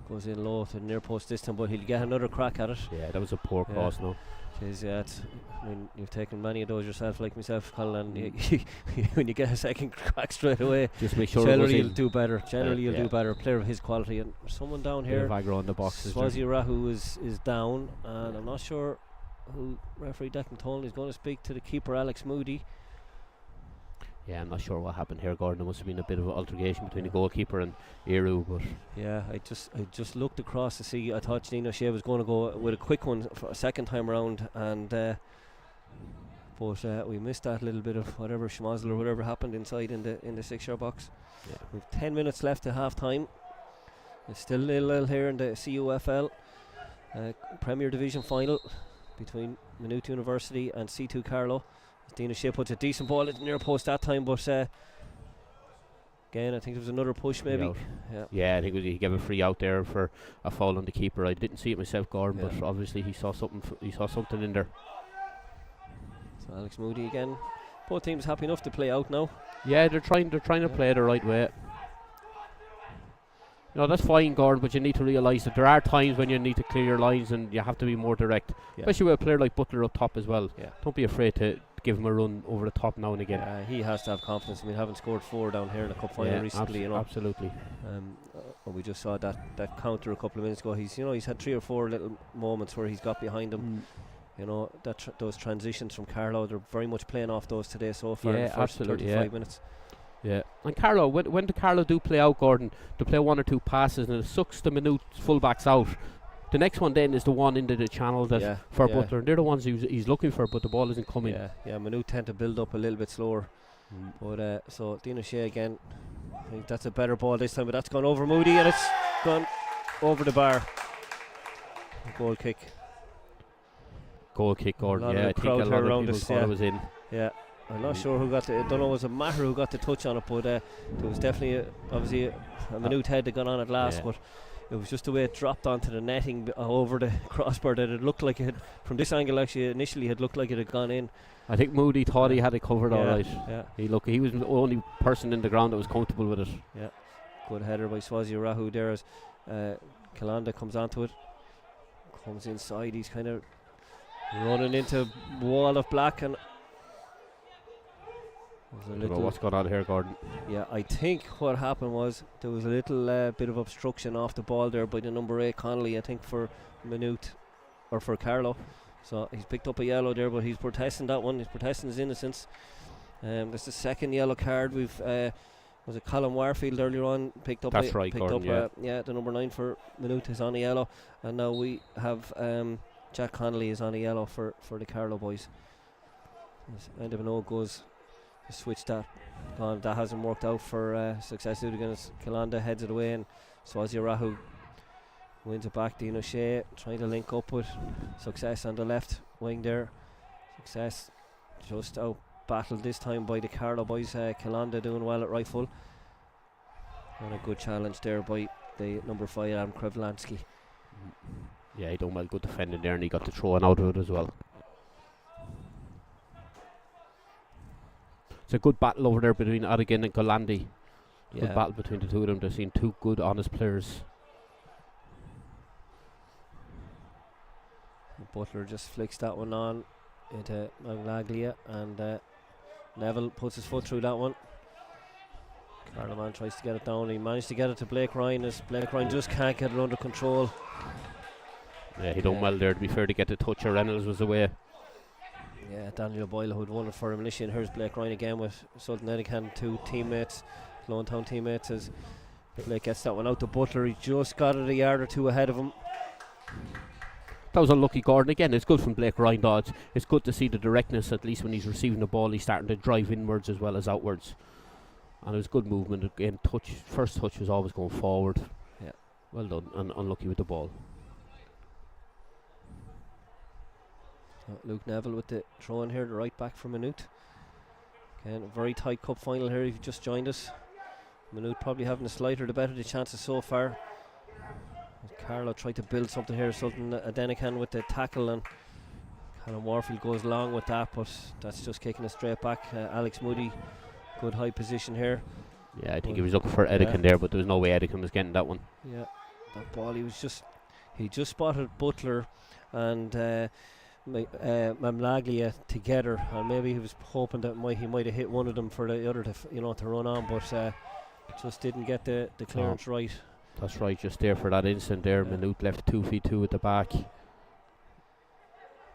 goes in low to the near post this time, but he'll get another crack at it. Yeah, that was a poor cross, no? It is, yeah. I mean, you've taken many of those yourself, like myself, Colin, and when you get a second crack straight away, just make sure generally you'll do better. Generally you'll yeah. do better. A player of his quality, and someone down here, on the box, Swazi Rahu is down, and I'm not sure who referee Declan told is going to speak to the keeper Alex Moody. Yeah, I'm not sure what happened here, Gordon. There must have been a bit of an altercation between the goalkeeper and Eru, but yeah, I just looked across to see. I thought Janine O'Shea was going to go with a quick one for a second time around, and but we missed that little bit of whatever schmozzle or whatever happened inside in the 6-yard box. yeah. We've 10 minutes left to half time. It's still 0-0 here in the CUFL Premier Division final between Maynooth University and SETU Carlow. Dean O'Shea puts a decent ball at the near post that time, but again, I think there was another push maybe. Yeah, I think he gave a free out there for a foul on the keeper. I didn't see it myself, Gordon, but obviously he saw something. He saw something in there. So Alex Moody again. Both teams happy enough to play out now. Yeah, they're trying to play the right way. No, that's fine, Gordon, but you need to realise that there are times when you need to clear your lines and you have to be more direct, especially with a player like Butler up top as well. Don't be afraid to give him a run over the top now and again. He has to have confidence. I mean, having scored 4 down here in the cup final recently, you know. Absolutely. We just saw that counter a couple of minutes ago. He's had 3 or 4 little moments where he's got behind him. You know, those transitions from Carlo, they're very much playing off those today so far in the first 35 minutes. Yeah, and Carlo, when the Carlo do play out, Gordon, to play 1 or 2 passes and it sucks the Maynooth fullbacks out. The next one then is the one into the channel that for Butler, and they're the ones he's looking for, but the ball isn't coming. Yeah, Maynooth tend to build up a little bit slower. But so Dean O'Shea again, I think that's a better ball this time, but that's gone over Moody and it's gone over the bar. Goal kick. Gordon. Yeah, I think a lot of people thought it was in. Yeah. I'm not sure who got the. I don't know. It was a Maher who got the touch on it, but there was definitely obviously a Maynooth head that got on it last, but it was just the way it dropped onto the netting over the crossbar that it looked like it had, from this angle actually initially had looked like it had gone in. I think Moody thought he had it covered all right. Yeah. He was the only person in the ground that was comfortable with it. Yeah. Good header by Swazi Rahu there as Kalanda comes onto it. Comes inside, he's kind of running into wall of black, and I don't know what's going on here, Gordon. Yeah, I think what happened was there was a little bit of obstruction off the ball there by the number 8 Connolly, I think, for Maynooth or for Carlo. So he's picked up a yellow there, but he's protesting that one. He's protesting his innocence. That's the second yellow card. We've was it Colin Warfield earlier on picked up. That's right, Gordon. The number 9 for Maynooth is on a yellow, and now we have Jack Connolly is on a yellow for the Carlo boys. End of an O goes. Switch that on. That hasn't worked out for Success Udigans. Kalanda heads it away, and Swazi Rahu wins it back. Dean O'Shea trying to link up with Success on the left wing there. Success just out battled this time by the Carlo boys. Kalanda doing well at right full, and a good challenge there by the number 5 Adam Krevlansky. Yeah, he done well, good defending there, and he got the throw out of it as well. It's a good battle over there between Adigan and Golandi. Good battle between the two of them. They've seen 2 good, honest players. Butler just flicks that one on into Maglaglia, and Neville puts his foot through that one. Carloman tries to get it down. He managed to get it to Blake Ryan, as Blake Ryan just can't get it under control. Yeah, he done well there, to be fair, to get the touch. Reynolds was away. Yeah, Daniel Boyle, who'd won it for him initially, and here's Blake Ryan again with Sultan Edican, 2 teammates, Lone Town teammates, as Blake gets that one out to Butler. He just got it a yard or 2 ahead of him. That was unlucky, Gordon. Again, it's good from Blake Ryandaw. It's good to see the directness, at least when he's receiving the ball. He's starting to drive inwards as well as outwards. And it was good movement. Again, first touch was always going forward. Yeah. Well done, and unlucky with the ball. Luke Neville with the throw in here, the right back for Maynooth. Again, a very tight cup final here if you've just joined us. Maynooth probably having the slighter the better the chances so far. Carlo tried to build something here, Sultan Adenican with the tackle, and Callum Warfield goes along with that, but that's just kicking it straight back. Alex Moody, good high position here. Yeah, I think he was looking for Edican there, but there was no way Edican was getting that one. Yeah, that ball, he just spotted Butler and Mamlaglia together, and maybe he was hoping that he might have hit one of them for the other to run on, but just didn't get the clearance right. That's right, just there for that instant there. Yeah. Maynooth left 2v2 at the back.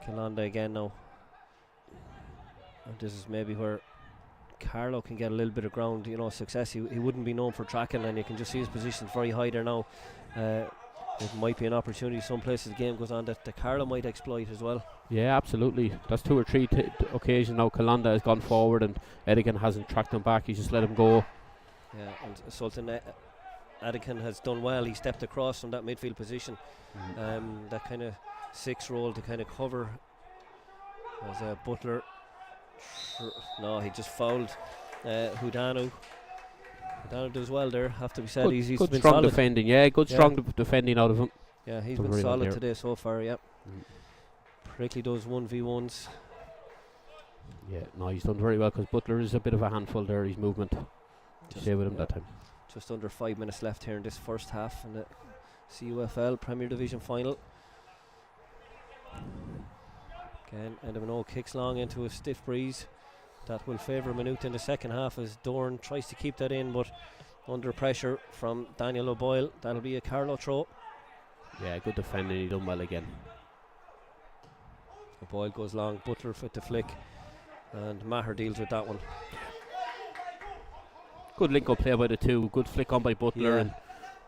Kalanda again now. And this is maybe where Carlo can get a little bit of ground, success. He wouldn't be known for tracking, and you can just see his position very high there now. It might be an opportunity some places the game goes on that the Carlo might exploit as well. Yeah, absolutely. That's 2 or 3 occasions now. Kalanda has gone forward and Edican hasn't tracked him back. He's just let him go. Yeah, and Sultan Adican has done well. He stepped across from that midfield position, that kind of 6 role to kind of cover as Butler. No, he just fouled Hudanu. Hudanu does well there, have to be said. He's good been strong solid. defending. Yeah, good strong defending out of him. Yeah, he's Done been very well solid there. today so far. Yep. Prickly does 1v1s. Yeah, no, he's done very well because Butler is a bit of a handful there. His movement. Stay with him that time. Just under 5 minutes left here in this first half in the CUFL Premier Division final. Again, Endemino kicks long into a stiff breeze. That will favour Maynooth in the second half as Dorn tries to keep that in, but under pressure from Daniel O'Boyle. That'll be a Carlo throw. Yeah, good defending. He done well again. O'Boyle goes long, Butler with the flick, and Maher deals with that one. Good link-up play by the two. Good flick on by Butler, Yeah.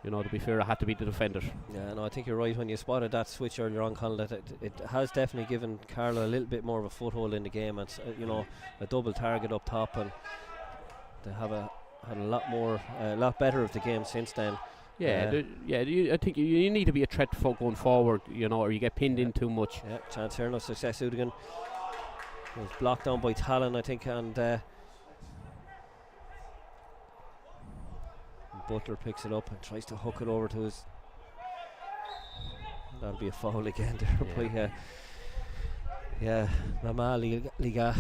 and to be fair, it had to be the defender. Yeah, no, I think you're right when you spotted that switch earlier on, Colin, that it has definitely given Carlo a little bit more of a foothold in the game. It's a double target up top, and they have had a lot better of the game since then. Yeah, I think you need to be a threat for going forward, or you get pinned in too much. Yeah, chance here, no success. Udigan was blocked down by Talon, I think, and Butler picks it up and tries to hook it over to his. That'll be a foul again there by Mama Liga.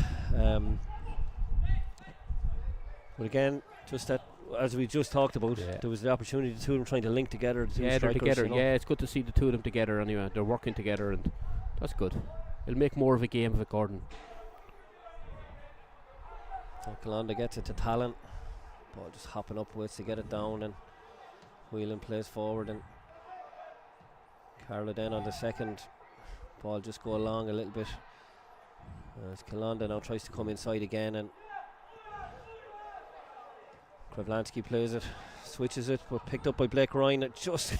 But again, just that, as we just talked about, there was the opportunity, the two of them trying to link together. They're together. Yeah, it's good to see the two of them together anyway. They're working together, and that's good. It'll make more of a game of it, Gordon. So Kalanda gets it to Talon. Ball just hopping upwards to get it down, and Whelan plays forward, and Carlo then on the second ball just go along a little bit as Kalanda now tries to come inside again, and Krevlansky plays it, switches it, but picked up by Blake Ryan. It just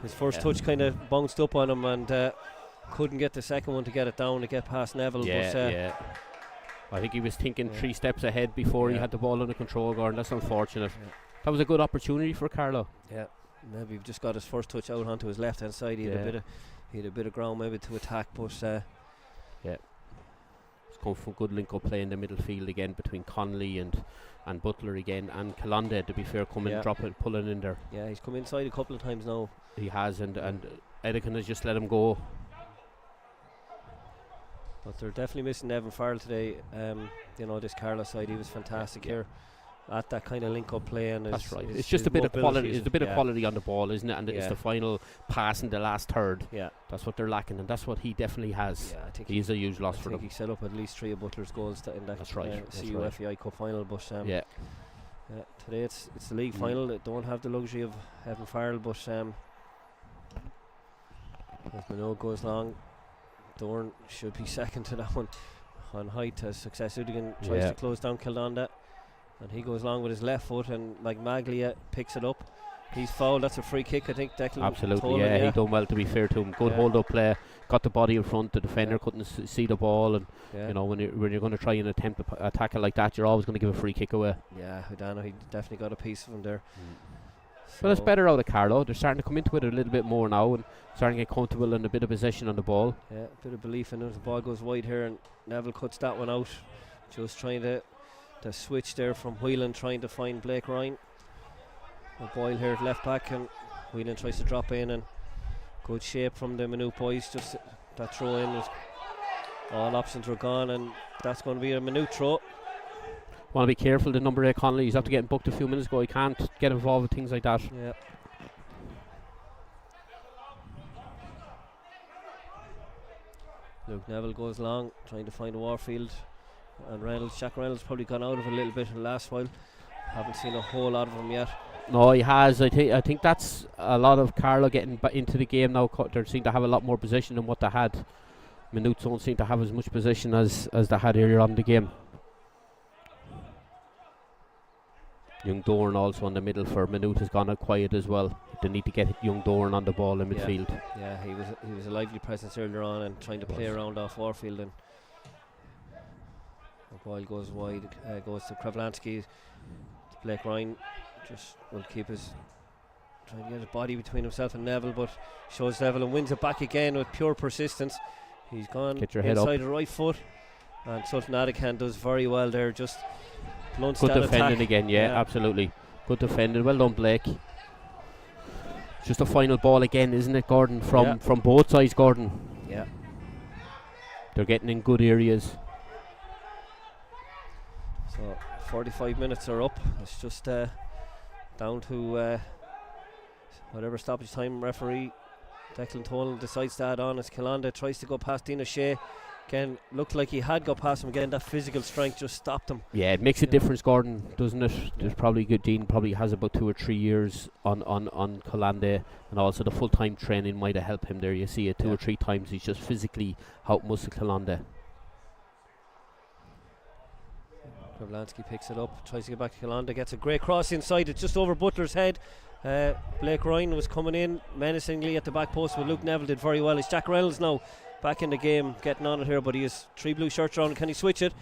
his first touch kind of bounced up on him, and couldn't get the second one to get it down to get past Neville. I think he was thinking 3 steps ahead before he had the ball under control, Gordon. That's unfortunate. That was a good opportunity for Carlo. Yeah, maybe just got his first touch out onto his left hand side. He had a bit of ground maybe to attack, but it's come from good link-up play in the middle field again between Connolly and Butler again, and Kalanda, to be fair, dropping, pulling in there. Yeah, he's come inside a couple of times now. He has, and Edican has just let him go. But they're definitely missing Evan Farrell today. This Carlo side, he was fantastic here at that kind of link-up play. And that's right. It's just a bit of quality. It's a bit of quality on the ball, isn't it? And it's the final pass in the last third. Yeah, that's what they're lacking, and that's what he definitely has. Yeah, I think he's a huge loss for them. He set up at least 3 of Butler's goals in that CUFEI Cup final. But today it's the league final. They don't have the luxury of Evan Farrell, but as Maynooth goes long, Dorn should be second to that one on height as Success Udigan tries to close down Kildanda, and he goes along with his left foot, and Maglia picks it up, He's fouled. That's a free kick, I think. Declan Absolutely, Tolan, yeah, he done well, to be fair to him. Good hold up play, got the body in front, the defender couldn't see the ball, and you know, when you're going to try and attempt a tackle like that, you're always going to give a free kick away. Yeah, Hudano, he definitely got a piece of him there. But it's better out of Carlo. They're starting to come into it a little bit more now and starting to get comfortable and a bit of possession on the ball. Yeah, a bit of belief in it. The ball goes wide here and Neville cuts that one out. Just trying to switch there from Whelan, trying to find Blake Ryan. Boyle here at left back, and Whelan tries to drop in, and good shape from the Maynooth boys. Just that throw in, all options were gone, and that's going to be a Maynooth throw. Want to be careful, the number 8 Connolly. He's after getting booked a few minutes ago. He can't get involved with things like that. Yeah. Luke Neville goes long, trying to find Warfield, and Jack Reynolds probably gone out of it a little bit in the last while. Haven't seen a whole lot of him yet. No, he has. I think that's a lot of Carlo getting into the game now. They seem to have a lot more possession than what they had. Maynooth don't seem to have as much possession as they had earlier on in the game. Young Dorn also in the middle for Maynooth has gone out quiet as well. They need to get Young Dorn on the ball in midfield. Yeah, he was a lively presence earlier on and trying to play around off Warfield, and the ball goes wide, goes to Kravlansky. Blake Ryan just will keep trying to get his body between himself and Neville, but shows Neville and wins it back again with pure persistence. He's gone inside the right foot, and Sultan Adikan does very well there, just blunts good that defending attack. again, yeah, absolutely. Good defending, well done, Blake. Just a final ball again, isn't it, Gordon? From both sides, Gordon. Yeah. They're getting in good areas. So 45 minutes are up. It's just down to whatever stoppage time referee Declan Tolan decides to add on as Kilanda tries to go past Dina Shea. Again, looked like he had got past him again. That physical strength just stopped him. Yeah, it makes a difference, Gordon, doesn't it? There's probably good. Dean probably has about 2 or 3 years on Kilanda, and also the full-time training might have helped him there. You see it 2 or 3 times. He's just physically outmuscled Kilanda. Kravlansky picks it up, tries to get back to Kilanda, gets a great cross inside. It's just over Butler's head. Blake Ryan was coming in menacingly at the back post, but Luke Neville did very well. It's Jack Reynolds now back in the game, getting on it here, but he has 3 blue shirts on. Can he switch it?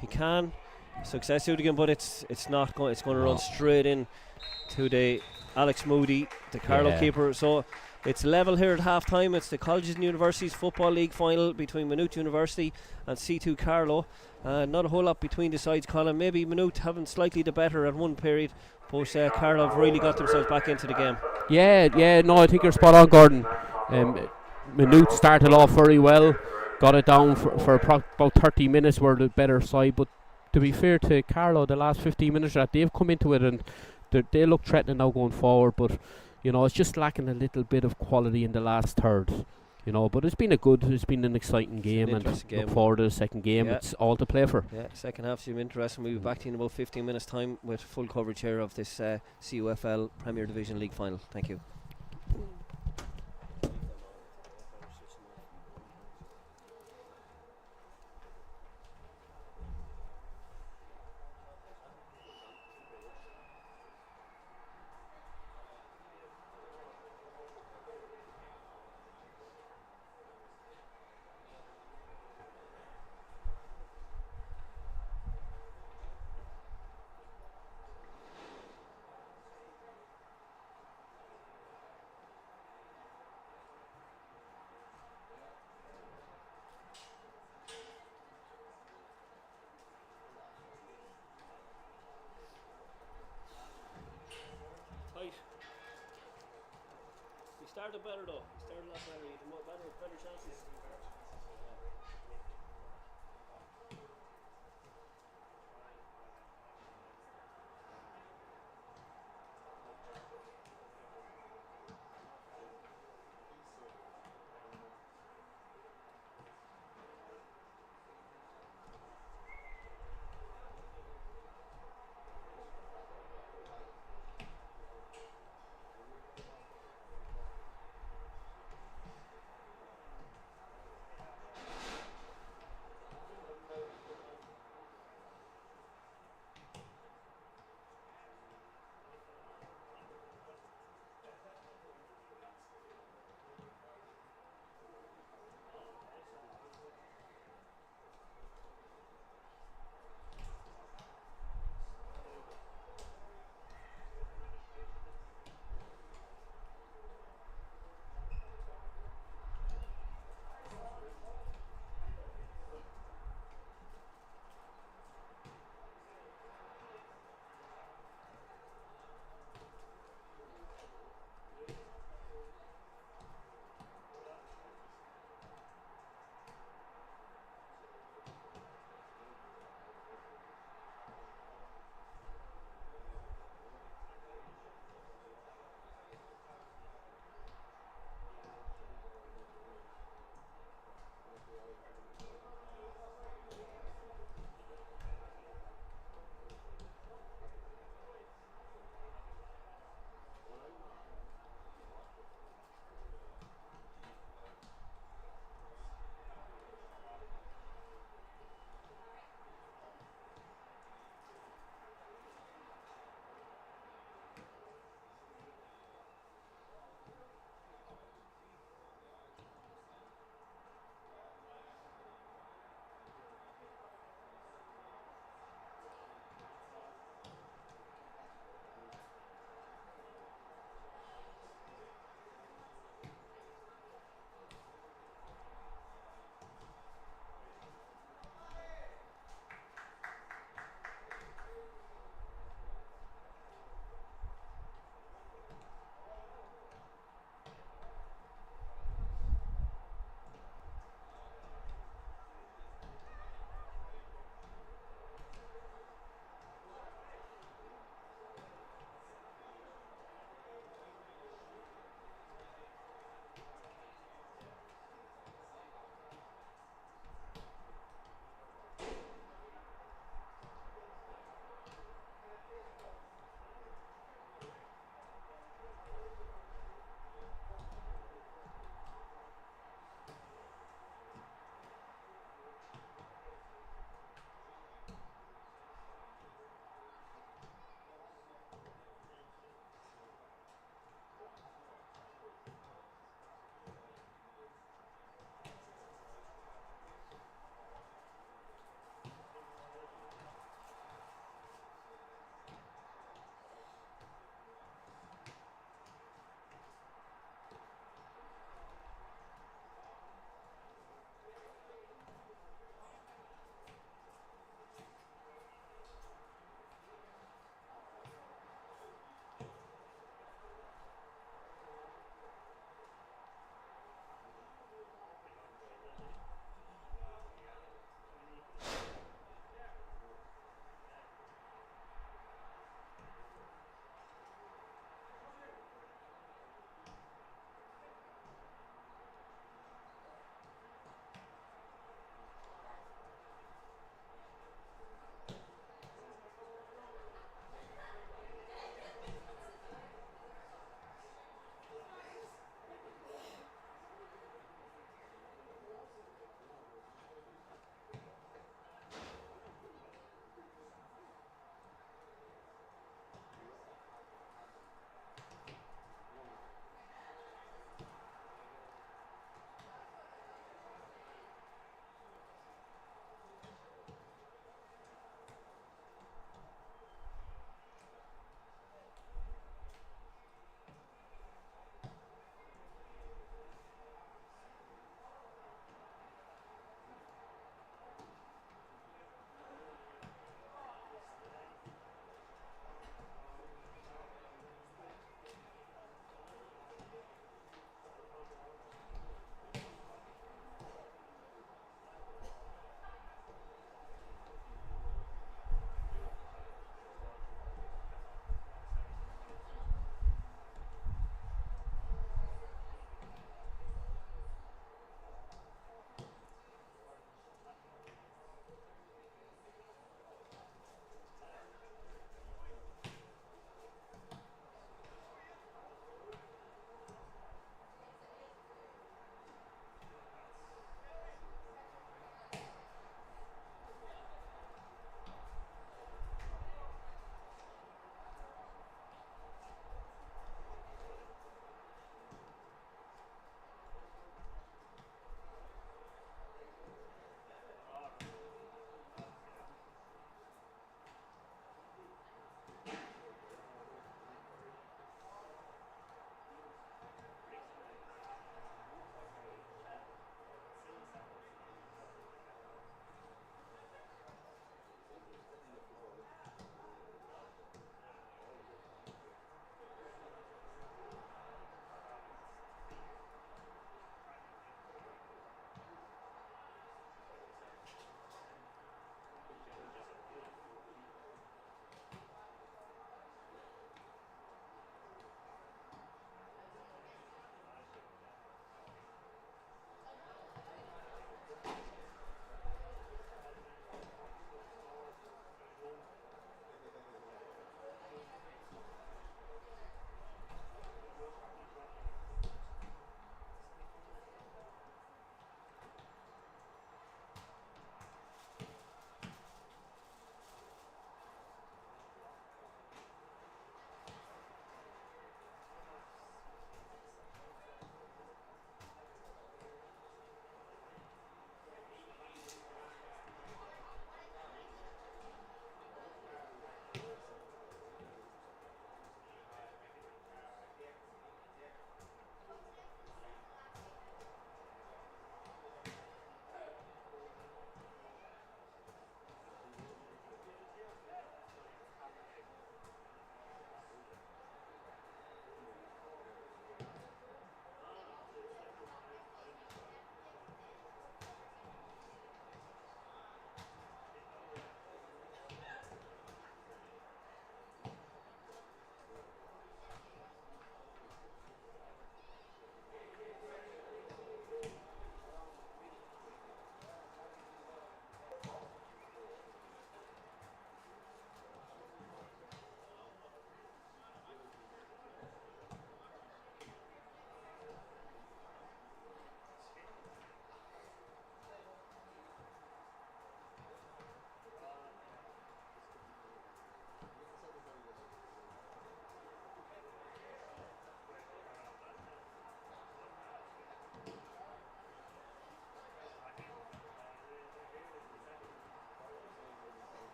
He can. Success out again, but it's not going. It's going to run straight in to the Alex Moody, the Carlo keeper. So it's level here at half time. It's the Colleges and Universities Football League final between Maynooth University and SETU Carlow. Not a whole lot between the sides, Colin. Maybe Maynooth having slightly the better at one period, but Carlo have really got themselves back into the game. Yeah, no, I think you're spot on, Gordon. Maynooth started off very well, got it down for about 30 minutes, were the better side, but to be fair to Carlo, the last 15 minutes that they've come into it and they look threatening now going forward, but you know, it's just lacking a little bit of quality in the last third. You know, but it's been an exciting game, and look forward to the second game. It's all to play for. Yeah, second half seems interesting. We'll be back to you in about 15 minutes time with full coverage here of this CUFL Premier Division League final. Thank you. He started better though. He started a lot better. He had better chances.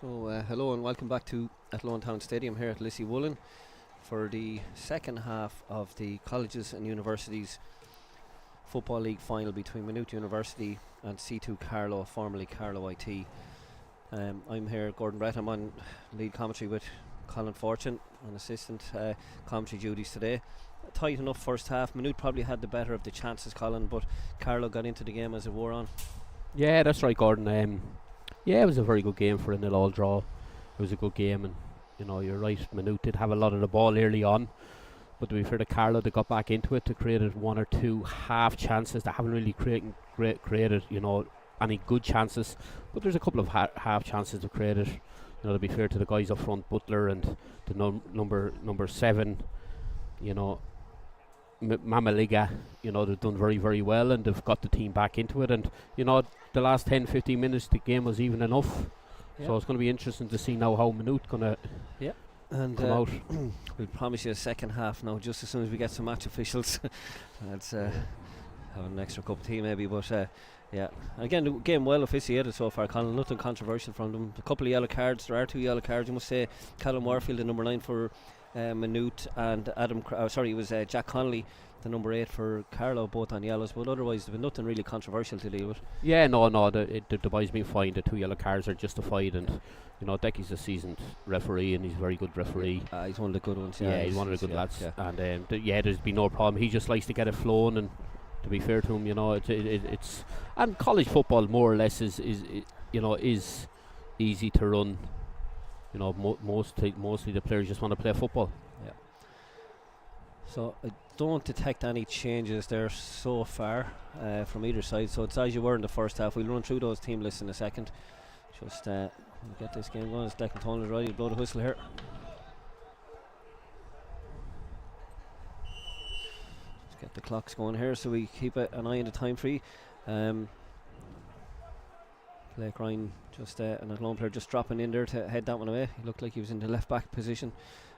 So, hello and welcome back to Athlone Town Stadium here at Lissy Woolen for the second half of the Colleges and Universities Football League final between Maynooth University and SETU Carlow, formerly Carlow IT. I'm here, Gordon Brett. I'm on lead commentary with Colin Fortune on assistant commentary duties today. Tight enough first half. Maynooth probably had the better of the chances, Colin, but Carlow got into the game as it wore on. Yeah, that's right, Gordon. Yeah, it was a very good game for a 0-0 draw. It was a good game, and you're right, Maynooth did have a lot of the ball early on, but to be fair to Carlo, they got back into it. They created one or two half chances. They haven't really created any good chances, but there's a couple of half chances they've created. To be fair to the guys up front, Butler and the number 7, Mamaliga, they've done very, very well, and they've got the team back into it. And the last 10-15 minutes, the game was even enough. So it's going to be interesting to see now how Maynooth going to come out. We'll promise you a second half now, just as soon as we get some match officials. Let's have an extra cup of tea maybe, but again, the game well officiated so far, Colin. Nothing controversial from them. A couple of yellow cards. There are 2 yellow cards, you must say. Callum Warfield, the number 9 for Maynooth, and it was Jack Connolly, the number 8 for Carlo, both on yellows, but otherwise there's been nothing really controversial to deal with. Yeah, no, the boys been fine. The 2 yellow cards are justified, and Decky's a seasoned referee, and he's a very good referee. He's one of the good ones. Yeah, he's one of the good lads, and there's been no problem. He just likes to get it flowing, and to be fair to him, it's and college football more or less is easy to run. Mostly the players just want to play football. Yeah. So I don't detect any changes there so far from either side. So it's as you were in the first half. We'll run through those team lists in a second. Just get this game going. As Declan Tolan is ready to blow the whistle here. Let's get the clocks going here so we keep an eye on the time free. Blake Ryan just an Athlone player just dropping in there to head that one away. He looked like he was in the left back position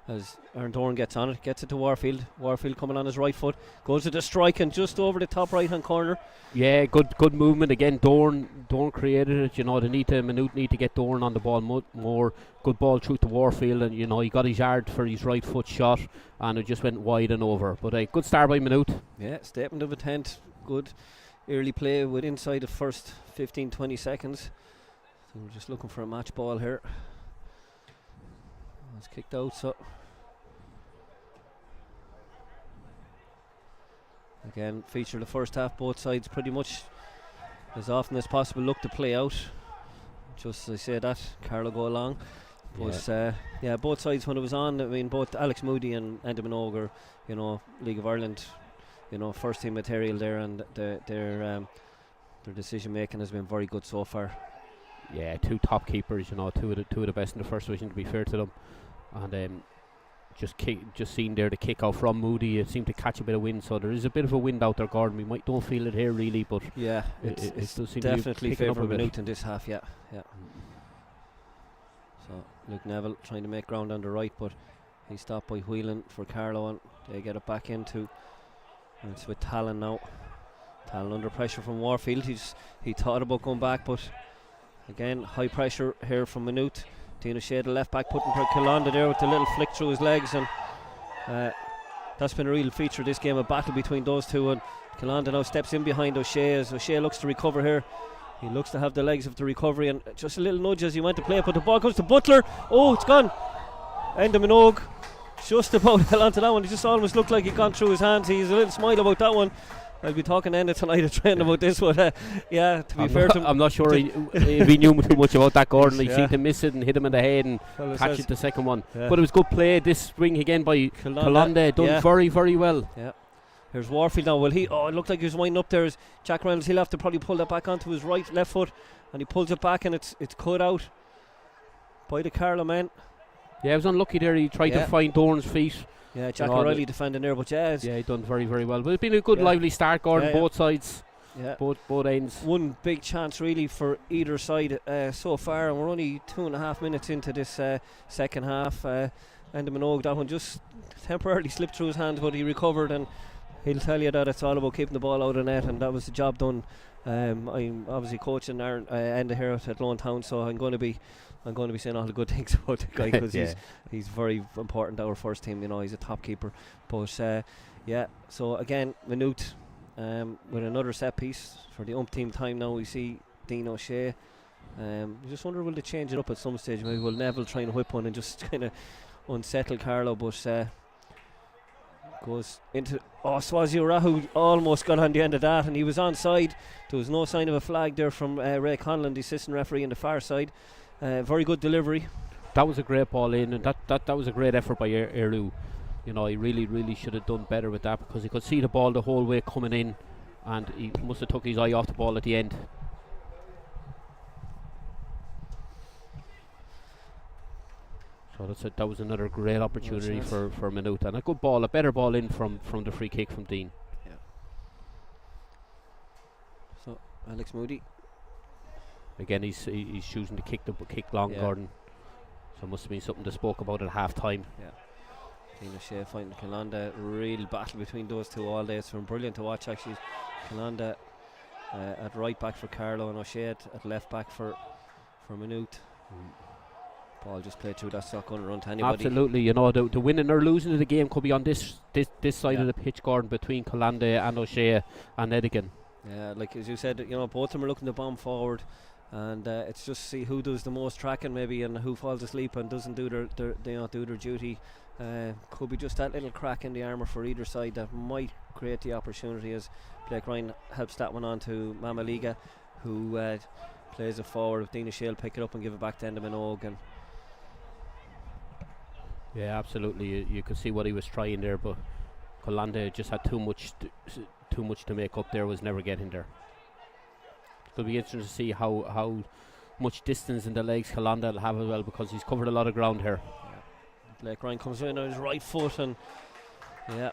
as Aaron Doran gets on it, gets it to Warfield. Warfield coming on his right foot, goes to the strike and just over the top right hand corner. Yeah, good movement again. Doran created it. Maynooth need to get Doran on the ball more. Good ball through to Warfield, and he got his yard for his right foot shot, and it just went wide and over. But a good start by Maynooth. Yeah, statement of intent. Good early play with inside the first 15-20 seconds. So we're just looking for a match ball here. It's kicked out, so again, feature the first half, both sides pretty much as often as possible look to play out. Just as I say that, Carlo go along. But both sides when it was on, I mean, both Alex Moody and Andy Minogue are, League of Ireland, first team material there, and their decision making has been very good so far. Yeah, 2 top keepers, two of the best in the first division, to be fair to them. And just seen there the kick out from Moody. It seemed to catch a bit of wind, so there is a bit of a wind out there, Gordon. We don't feel it here really, but yeah, it's definitely favourable Maynooth in this half. Yeah. So Luke Neville trying to make ground on the right, but he's stopped by Whelan for Carlo, and they get it back into. And it's with Talon now. Talon under pressure from Warfield. He thought about going back, but again high pressure here from Maynooth. Dean O'Shea, the left back, putting Kilanda there with the little flick through his legs, and that's been a real feature of this game, a battle between those two. And Kilanda now steps in behind O'Shea as O'Shea looks to recover here. He looks to have the legs of the recovery, and just a little nudge as he went to play it, but the ball comes to Butler. Oh, it's gone. Enda Minogue just about held on to that one. It just almost looked like it gone through his hands. He's a little smile about that one. I'll be talking to Enda tonight at training about this, but to be fair to him, I'm not sure if he knew too much about that, Gordon. He seemed to miss it and hit him in the head and catch it the second one. But it was good play. This swing again by Kilanda, done very, very well. Yeah. Here's Warfield now. Well, it looked like he was winding up there. As Jack Reynolds, he'll have to probably pull that back onto his left foot, and he pulls it back, and it's cut out by the Carlo man. Yeah, he was unlucky there. He tried to find Doran's feet. Yeah, Jack O'Reilly defending there, but he done very, very well. But it's been a good, lively start, Gordon, both sides. Yeah. Both ends. One big chance really for either side so far, and we're only 2.5 minutes into this second half. And the Minogue, that one just temporarily slipped through his hands, but he recovered, and he'll tell you that it's all about keeping the ball out of net, and that was the job done. I'm obviously coaching Enda here at Athlone Town, so I'm going to be saying all the good things about the guy, because he's very important to our first team. You know, he's a top keeper. But yeah, so again, Maynooth with another set piece for the umpteenth time now. We see Dean O'Shea. I just wonder, will they change it up at some stage? Maybe will Neville try and whip one and just kind of unsettle Carlo, but goes into Swazi Rahu almost got on the end of that, and he was onside. There was no sign of a flag there from Ray Conlon, the assistant referee on the far side. Very good delivery. That was a great ball in, and that was a great effort by Eru. You know, he really should have done better with that, because he could see the ball the whole way coming in, and he must have took his eye off the ball at the end. So that was another great opportunity for Maynooth, and a good ball, a better ball in from the free kick from Dean. Yeah. So Alex Moody. Again, he's choosing to kick long, Gordon. So it must have been something they spoke about at half time. Yeah. Dean O'Shea fighting Kalanda, real battle between those two all day. It's been brilliant to watch actually. Kalanda at right back for Carlo, and O'Shea at left back for Maynooth. Ball just played through, that's not going to run to anybody. Absolutely, you know, the winning or losing of the game could be on this side of the pitch, Gordon, between Kalanda and O'Shea and Edigan. Yeah, like as you said, you know, both of them are looking to bomb forward, and it's just see who does the most tracking maybe, and who falls asleep and doesn't do their duty. Could be just that little crack in the armour for either side that might create the opportunity, as Blake Ryan helps that one on to Mamaliga, who plays it forward. Dean O'Shea will pick it up and give it back to Enda Minogue. And yeah, absolutely. You could see what he was trying there, but Kalanda just had too much to make up there, was never getting there. It'll be interesting to see how much distance in the legs Kalanda will have as well, because he's covered a lot of ground here. Blake Ryan comes in on his right foot, and yeah,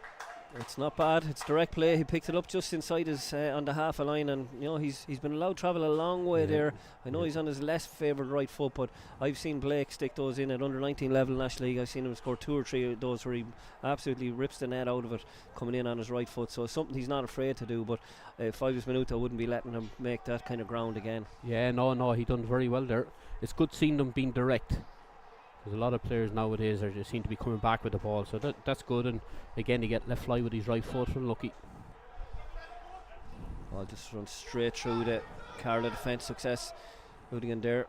it's not bad. It's direct play. He picked it up just inside his on the half a line, and you know he's been allowed to travel a long way there. I know he's on his less favoured right foot, but I've seen Blake stick those in at under 19 level National League. I've seen him score 2 or 3 of those where he absolutely rips the net out of it, coming in on his right foot. So it's something he's not afraid to do. But if I was Maynooth, I wouldn't be letting him make that kind of ground again. Yeah, no, he done very well there. It's good seeing them being direct. There's a lot of players nowadays that just seem to be coming back with the ball, so that's good. And again, he get left fly with his right foot, unlucky. Ball just runs straight through the Carlo defence. Success Rudigan there,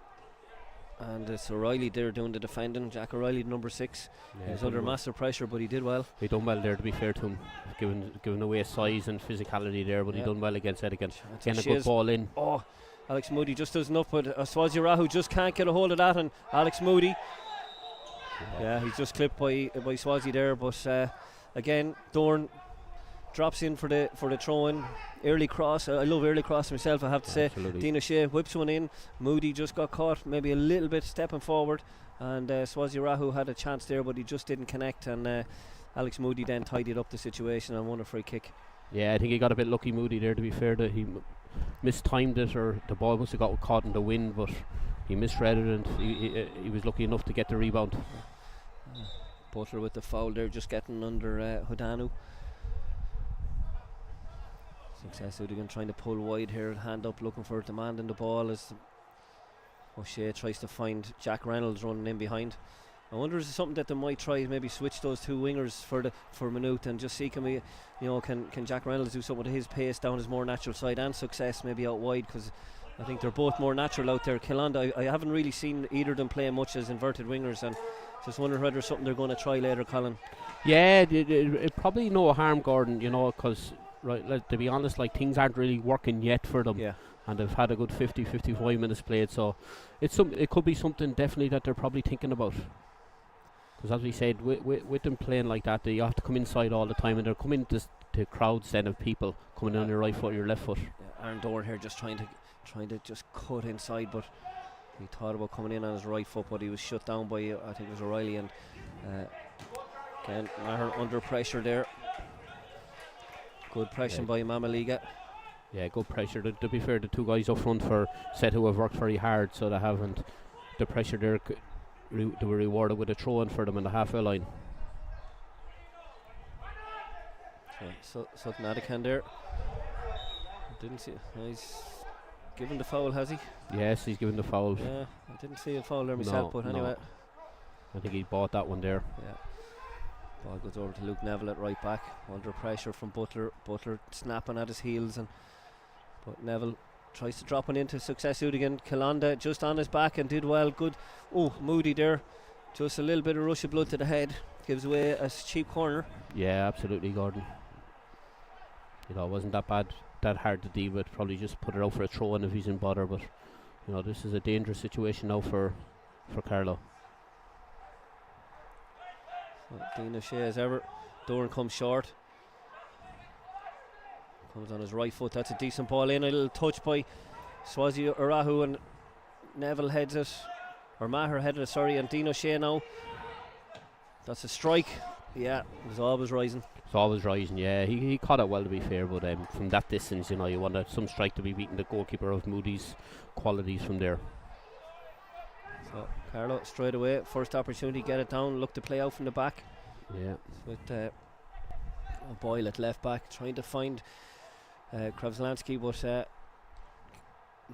and it's O'Reilly there doing the defending. Jack O'Reilly, number 6. He was under massive pressure, but he did well. He done well there, to be fair to him, giving away size and physicality there, but he done well against Edigan. Getting a good ball in. Oh, Alex Moody just does enough, but Swazi Rahu just can't get a hold of that, and Alex Moody. Yeah, he's just clipped by Swazi there, but again, Dorn drops in for the throw-in. Early cross. I love early cross myself, I have to say. Absolutely. Dean O'Shea whips one in. Moody just got caught, maybe a little bit stepping forward, and Swazi Rahu had a chance there, but he just didn't connect, and Alex Moody then tidied up the situation and won a free kick. Yeah, I think he got a bit lucky, Moody, there, to be fair. That he mistimed it, or the ball must have got caught in the wind, but he misread it, and he was lucky enough to get the rebound. Butler with the foul there, just getting under Hodanu. Success Udigan trying to pull wide here, hand up looking for demanding the ball as O'Shea tries to find Jack Reynolds running in behind. I wonder is it something that they might try, maybe switch those 2 wingers for Maynooth, and just see can Jack Reynolds do something to his pace down his more natural side, and Success maybe out wide, because I think they're both more natural out there. Killanda, I haven't really seen either of them play much as inverted wingers, and just wondering whether something they're going to try later, Colin. Yeah, it probably no harm, Gordon, you know, because to be honest, like, things aren't really working yet for them. Yeah. And they've had a good 50-55 minutes played, so it could be something definitely that they're probably thinking about. Because as we said, with them playing like that, you have to come inside all the time, and they're coming to crowds then of people coming in on your right foot or your left foot. Yeah, Aaron Dorn here just trying to just cut inside, but he thought about coming in on his right foot, but he was shut down by, I think it was O'Reilly, and again, Maher under pressure there. Good pressure by Mamaliga. Yeah, good pressure. To be fair, the 2 guys up front for SETU have worked very hard, so they haven't. The pressure there, they were rewarded with a throw-in for them in the halfway line. So something Adakan there. Didn't see. He's given the foul, has he? Yes, he's given the foul. Yeah, I didn't see a foul there myself, but anyway. I think he bought that one there. Yeah. Ball goes over to Luke Neville at right back, under pressure from Butler. Butler snapping at his heels, but Neville tries to drop one into Success Udigan. Kalanda just on his back and did well. Good. Oh, Moody there. Just a little bit of rush of blood to the head. Gives away a cheap corner. Yeah, absolutely, Gordon. It wasn't that bad, that hard to deal with. Probably just put it out for a throw in if he's in bother. But this is a dangerous situation now for Carlo. So Dean O'Shea as ever. Doran comes short. Comes on his right foot. That's a decent ball in. A little touch by Swazi Arahu, and Neville heads it. Or Maher headed it, sorry. And Dean O'Shea now. That's a strike. Yeah, it was always rising. It's always rising, yeah. He caught it well, to be fair, but from that distance, you wanted some strike to be beating the goalkeeper of Moody's qualities from there. So Carlo straight away, first opportunity, get it down, look to play out from the back. Yeah. With Boyle at left back, trying to find Kravzlansky, but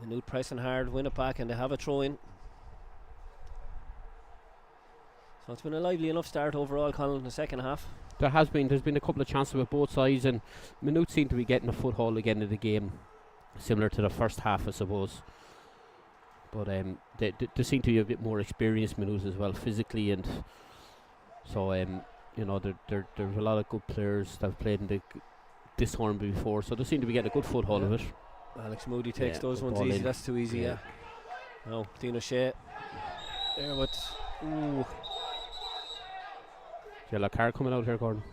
Maynooth pressing hard, win it back, and they have a throw in. So it's been a lively enough start overall, Colin, in the second half. There's been a couple of chances with both sides, and Maynooth seem to be getting a foothold again in the game, similar to the first half, I suppose. But they seem to be a bit more experienced, Maynooth, as well, physically, and so there's a lot of good players that have played in this tournament before, so they seem to be getting a good foothold of it. Alex Moody takes those ones easy. That's too easy. Yeah. No, Dean O'Shea there with yellow card coming out here, Gordon.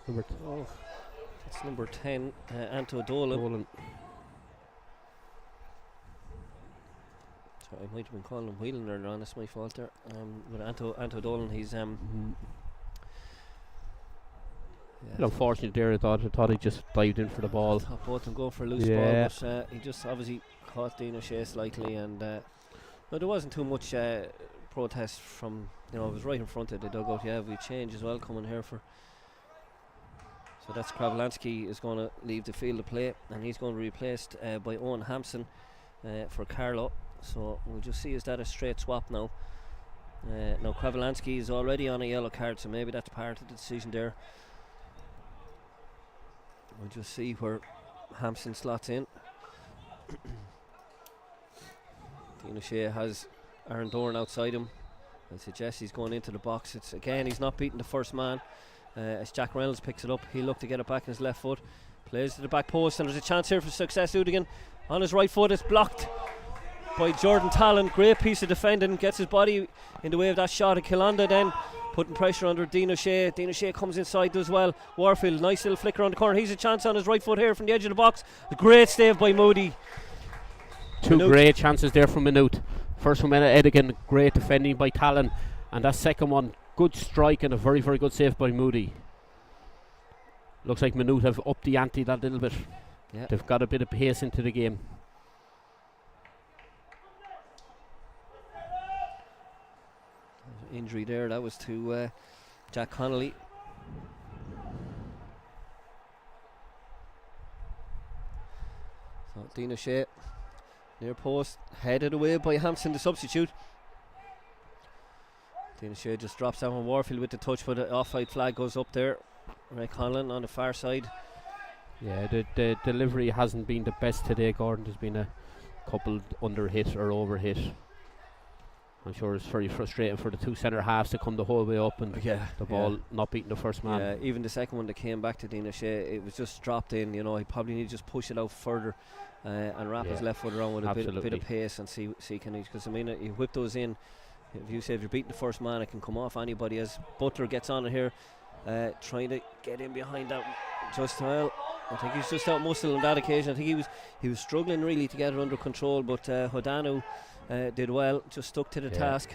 It's number 10, Anto Dolan. Sorry, I might have been calling him Whelan earlier on. That's my fault there. With Anto Dolan, he's unfortunate there. I thought he just dived in for the ball. I thought both of them going for a loose ball, but he just obviously caught Dean O'Shea slightly, and there wasn't too much protest from, it was right in front of the dugout. Yeah, we change as well coming here for. So that's Kravlansky is going to leave the field of play, and he's going to be replaced by Owen Hampson for Carlo. So we'll just see, is that a straight swap now? Now Kravlansky is already on a yellow card, so maybe that's part of the decision there. We'll just see where Hampson slots in. Dean O'Shea has Aaron Doran outside him. I suggest he's going into the box. It's again, he's not beating the first man. As Jack Reynolds picks it up, he'll look to get it back in his left foot. Plays to the back post, and there's a chance here for Success Udigan. On his right foot, it's blocked by Jordan Talon. Great piece of defending, gets his body in the way of that shot at Kilanda, then putting pressure under Dean O'Shea. Dean O'Shea comes inside, does well. Warfield, nice little flicker on the corner. He's a chance on his right foot here from the edge of the box. A great save by Moody. Two great chances there from Maynooth. First from Edigan, great defending by Talon, and that second one, good strike and a very, very good save by Moody. Looks like Maynooth have upped the ante that little bit. Yeah. They've got a bit of pace into the game. Injury there, that was to Jack Connolly. So Dean O'Shea near post, headed away by Hampson, the substitute. Dean O'Shea just drops down on Warfield with the touch, but the offside flag goes up there. Ray Conlon on the far side. Yeah, the delivery hasn't been the best today, Gordon. There's been a couple under hit or over hit. I'm sure it's very frustrating for the two centre halves to come the whole way up and the ball not beating the first man. Yeah, even the second one that came back to Dean O'Shea, it was just dropped in. He probably need to just push it out further and wrap his left foot around with a bit of pace and see can he, because you whip those in. If you're beating the first man, it can come off anybody. As Butler gets on it here, trying to get in behind that just well. I think he's just out muscle on that occasion. I think he was struggling really to get it under control, but Hodanu did well, just stuck to the task.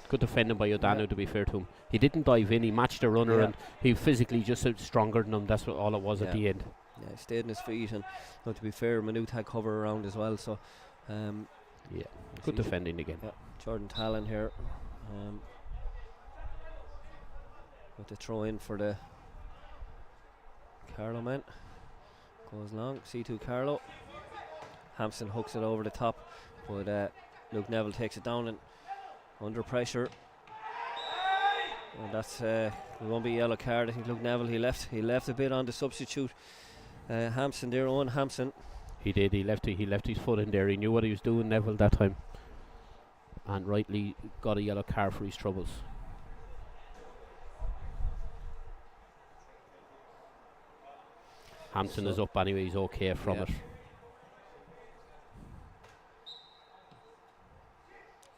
Good defending by Hodanu, to be fair to him. He didn't dive in, he matched the runner, and he physically just stronger than him. That's what all it was at the end. Yeah, he stayed on his feet, and to be fair, Maynooth had cover around as well. So good defending again. Yeah, Jordan Talon here with the throw in for the Carlo men. Goes long. SETU Carlow. Hampson hooks it over the top, but Luke Neville takes it down and under pressure. And that's it won't be a yellow card. I think Luke Neville he left a bit on the substitute. Hampson there, Owen Hampson. He did. He left his foot in there. He knew what he was doing, Neville, that time, and rightly got a yellow card for his troubles. Hampson is up anyway. He's okay from it.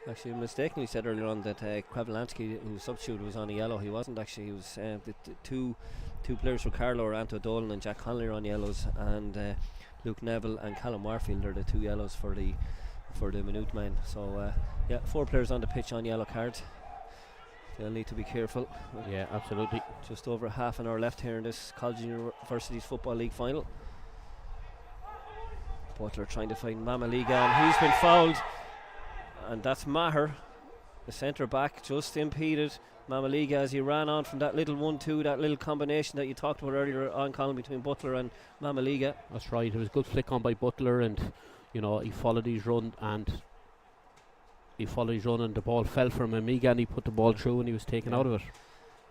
Actually, I mistakenly said earlier on that Kravlansky, who substituted, was on a yellow. He wasn't actually. He was the two players for Carlo are Anto Dolan and Jack Connolly are on yellows, and Luke Neville and Callum Warfield are the 2 yellows for the Maynooth men. So 4 players on the pitch on yellow cards. They'll need to be careful. Yeah, absolutely. Just over half an hour left here in this College Universities Football League final. Butler trying to find Mamaliga, and he's been fouled. And that's Maher, the centre back, just impeded Mamaliga as he ran on from that little 1-2, that little combination that you talked about earlier on, Colin, between Butler and Mamaliga. That's right. It was a good flick on by Butler, and he followed his run and the ball fell from Mamaliga, and he put the ball through, and he was taken out of it.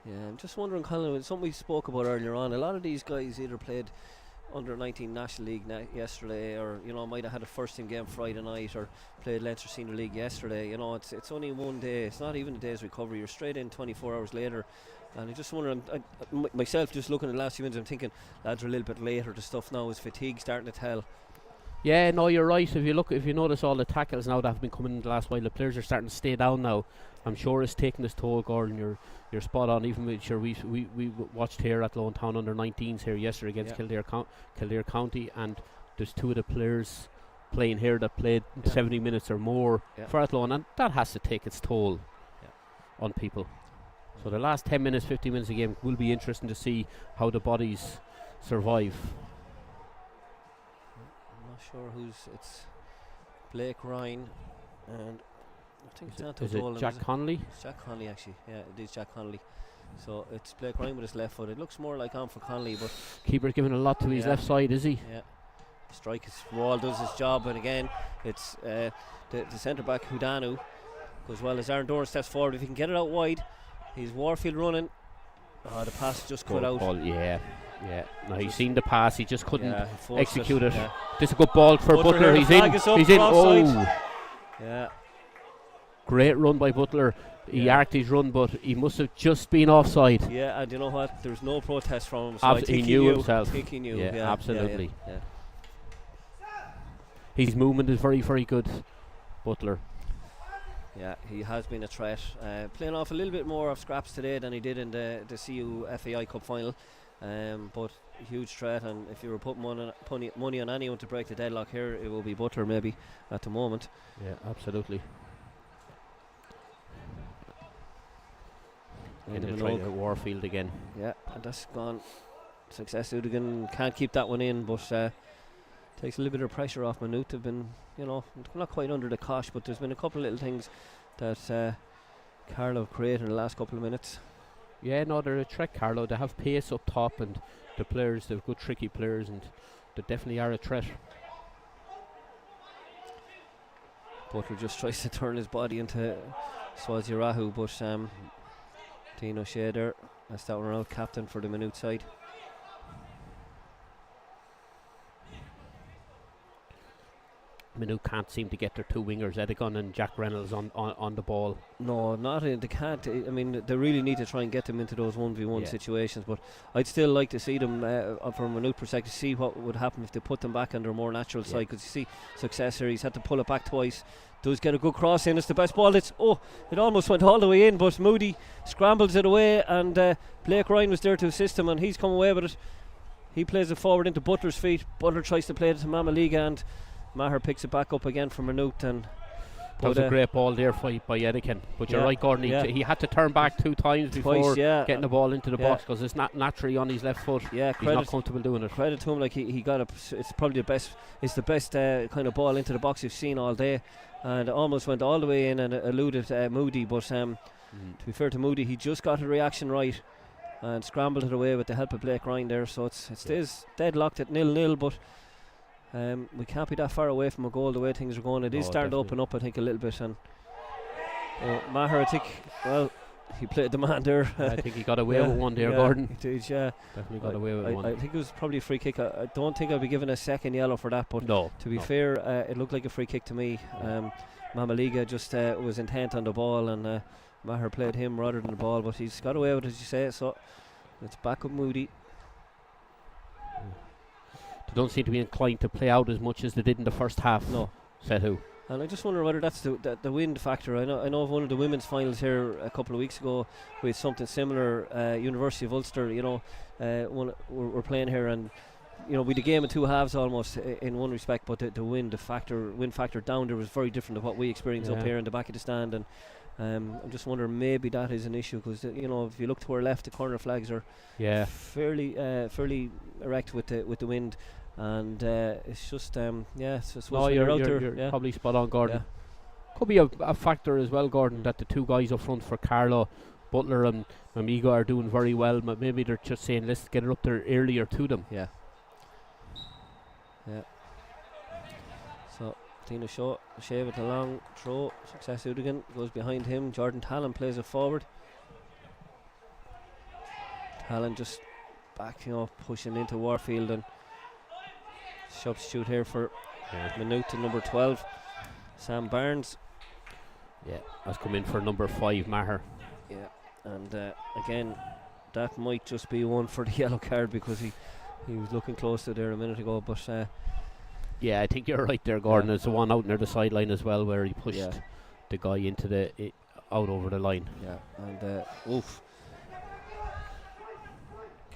Yeah, I'm just wondering, Colin, something we spoke about earlier on. A lot of these guys either played under 19 National League yesterday, or might have had a first team game Friday night, or played Leinster Senior League yesterday. It's only one day. It's not even a day's recovery. You're straight in 24 hours later. And I just wonder, myself just looking at the last few minutes, I'm thinking lads are a little bit later to stuff now. Is fatigue starting to tell? Yeah, no, you're right. If you notice all the tackles now that have been coming in the last while, the players are starting to stay down now. I'm sure it's taking its toll, Gordon. You're spot on. Even with we watched here at Athlone Town under 19s here yesterday against Kildare County, and there's 2 of the players playing here that played 70 minutes or more for Athlone, and that has to take its toll on people. So the last 10 minutes, 15 minutes of the game will be interesting to see how the bodies survive. I'm not sure it's Blake Ryan, and I think is it Jack Connolly? It's Jack Connolly, actually. Yeah, it is Jack Connolly. So it's Blake Ryan with his left foot. It looks more like on for Connolly, but keeper's giving a lot to his left side, is he? Yeah. Strike wall does his job, and again it's the centre back Hudanu goes well as Aaron Doran steps forward. If he can get it out wide, he's Warfield running. The pass just cut out. Ball, yeah. No, he's seen the pass. He just couldn't execute it. Yeah. This is a good ball for Butler. He's in. Oh. Yeah. Great run by Butler. He arced his run, but he must have just been offside. Yeah, and you know what? There's no protest from him. So he knew himself. I think he knew. Yeah, absolutely. Yeah. His movement is very, very good, Butler. Yeah, he has been a threat. Playing off a little bit more of scraps today than he did in the CU FAI Cup final. But huge threat, and if you were putting money on anyone to break the deadlock here, it will be Butler maybe at the moment. Yeah, absolutely. And they're trying to Warfield again. Yeah, and that's gone. Success Udigan can't keep that one in, but takes a little bit of pressure off Maynooth. They've been, not quite under the cosh, but there's been a couple of little things that Carlo have created in the last couple of minutes. Yeah, no, they're a threat, Carlo. They have pace up top, and the players, they've good tricky players, and they definitely are a threat. Butler just tries to turn his body into Swazirahu, but Tino Shader, that's that one out, captain for the Maynooth side. Maynooth can't seem to get their 2 wingers, Edigon and Jack Reynolds, on the ball. No, they can't. I mean, they really need to try and get them into those 1v1 situations, but I'd still like to see them from a Maynooth perspective, see what would happen if they put them back on their more natural side, because you see Success here, he's had to pull it back twice, does get a good cross in, it's the best ball. It almost went all the way in, but Moody scrambles it away, and Blake Ryan was there to assist him, and he's come away with it. He plays it forward into Butler's feet. Butler tries to play it to Mamaliga, and Maher picks it back up again from Maynooth, and that was a great ball there by Edikin. But you're right, Gordon. He had to turn back 2 times before getting the ball into the box, because it's not naturally on his left foot. Yeah, he's not comfortable doing it. Credit to him, like he got it. It's probably the best. It's the best kind of ball into the box you've seen all day, and almost went all the way in and eluded Moody. But to be fair to Moody, he just got a reaction right, and scrambled it away with the help of Blake Ryan there. So it stays deadlocked at 0-0, but we can't be that far away from a goal the way things are going. It is starting to open up, I think, a little bit. And Maher, I think, well, he played the man there. I think he got away with one there, Gordon. He did, yeah. Definitely got away with one. I think it was probably a free kick. I don't think I'll be given a second yellow for that, but to be fair, it looked like a free kick to me. Mamaliga just was intent on the ball, and Maher played him rather than the ball, but he's got away with it, as you say. So it's back up Moody. They don't seem to be inclined to play out as much as they did in the first half. No. SETU. And I just wonder whether that's the wind factor. I know of one of the women's finals here a couple of weeks ago with something similar. University of Ulster, we're playing here, and with the game in two halves almost in one respect, but the wind factor down there was very different to what we experienced up here in the back of the stand. And I'm just wondering, maybe that is an issue, because if you look to our left, the corner flags are fairly erect with the wind. And it's just you're probably spot on, Gordon. Could be a factor as well, Gordon, that the two guys up front for Carlo, Butler and Amiga, are doing very well. Maybe they're just saying, let's get it up there earlier to them. So Tina Shea with a long throw. Success Udigan goes behind him. Jordan Talon plays it forward. Talon just backing up, pushing into Warfield, and substitute here for Maynooth to number 12, Sam Barnes. Has come in for number 5, Maher. And again, that might just be one for the yellow card, because he was looking close to there a minute ago. But I think you're right there, Gordon. It's the one out near the sideline as well, where he pushed the guy into out over the line. And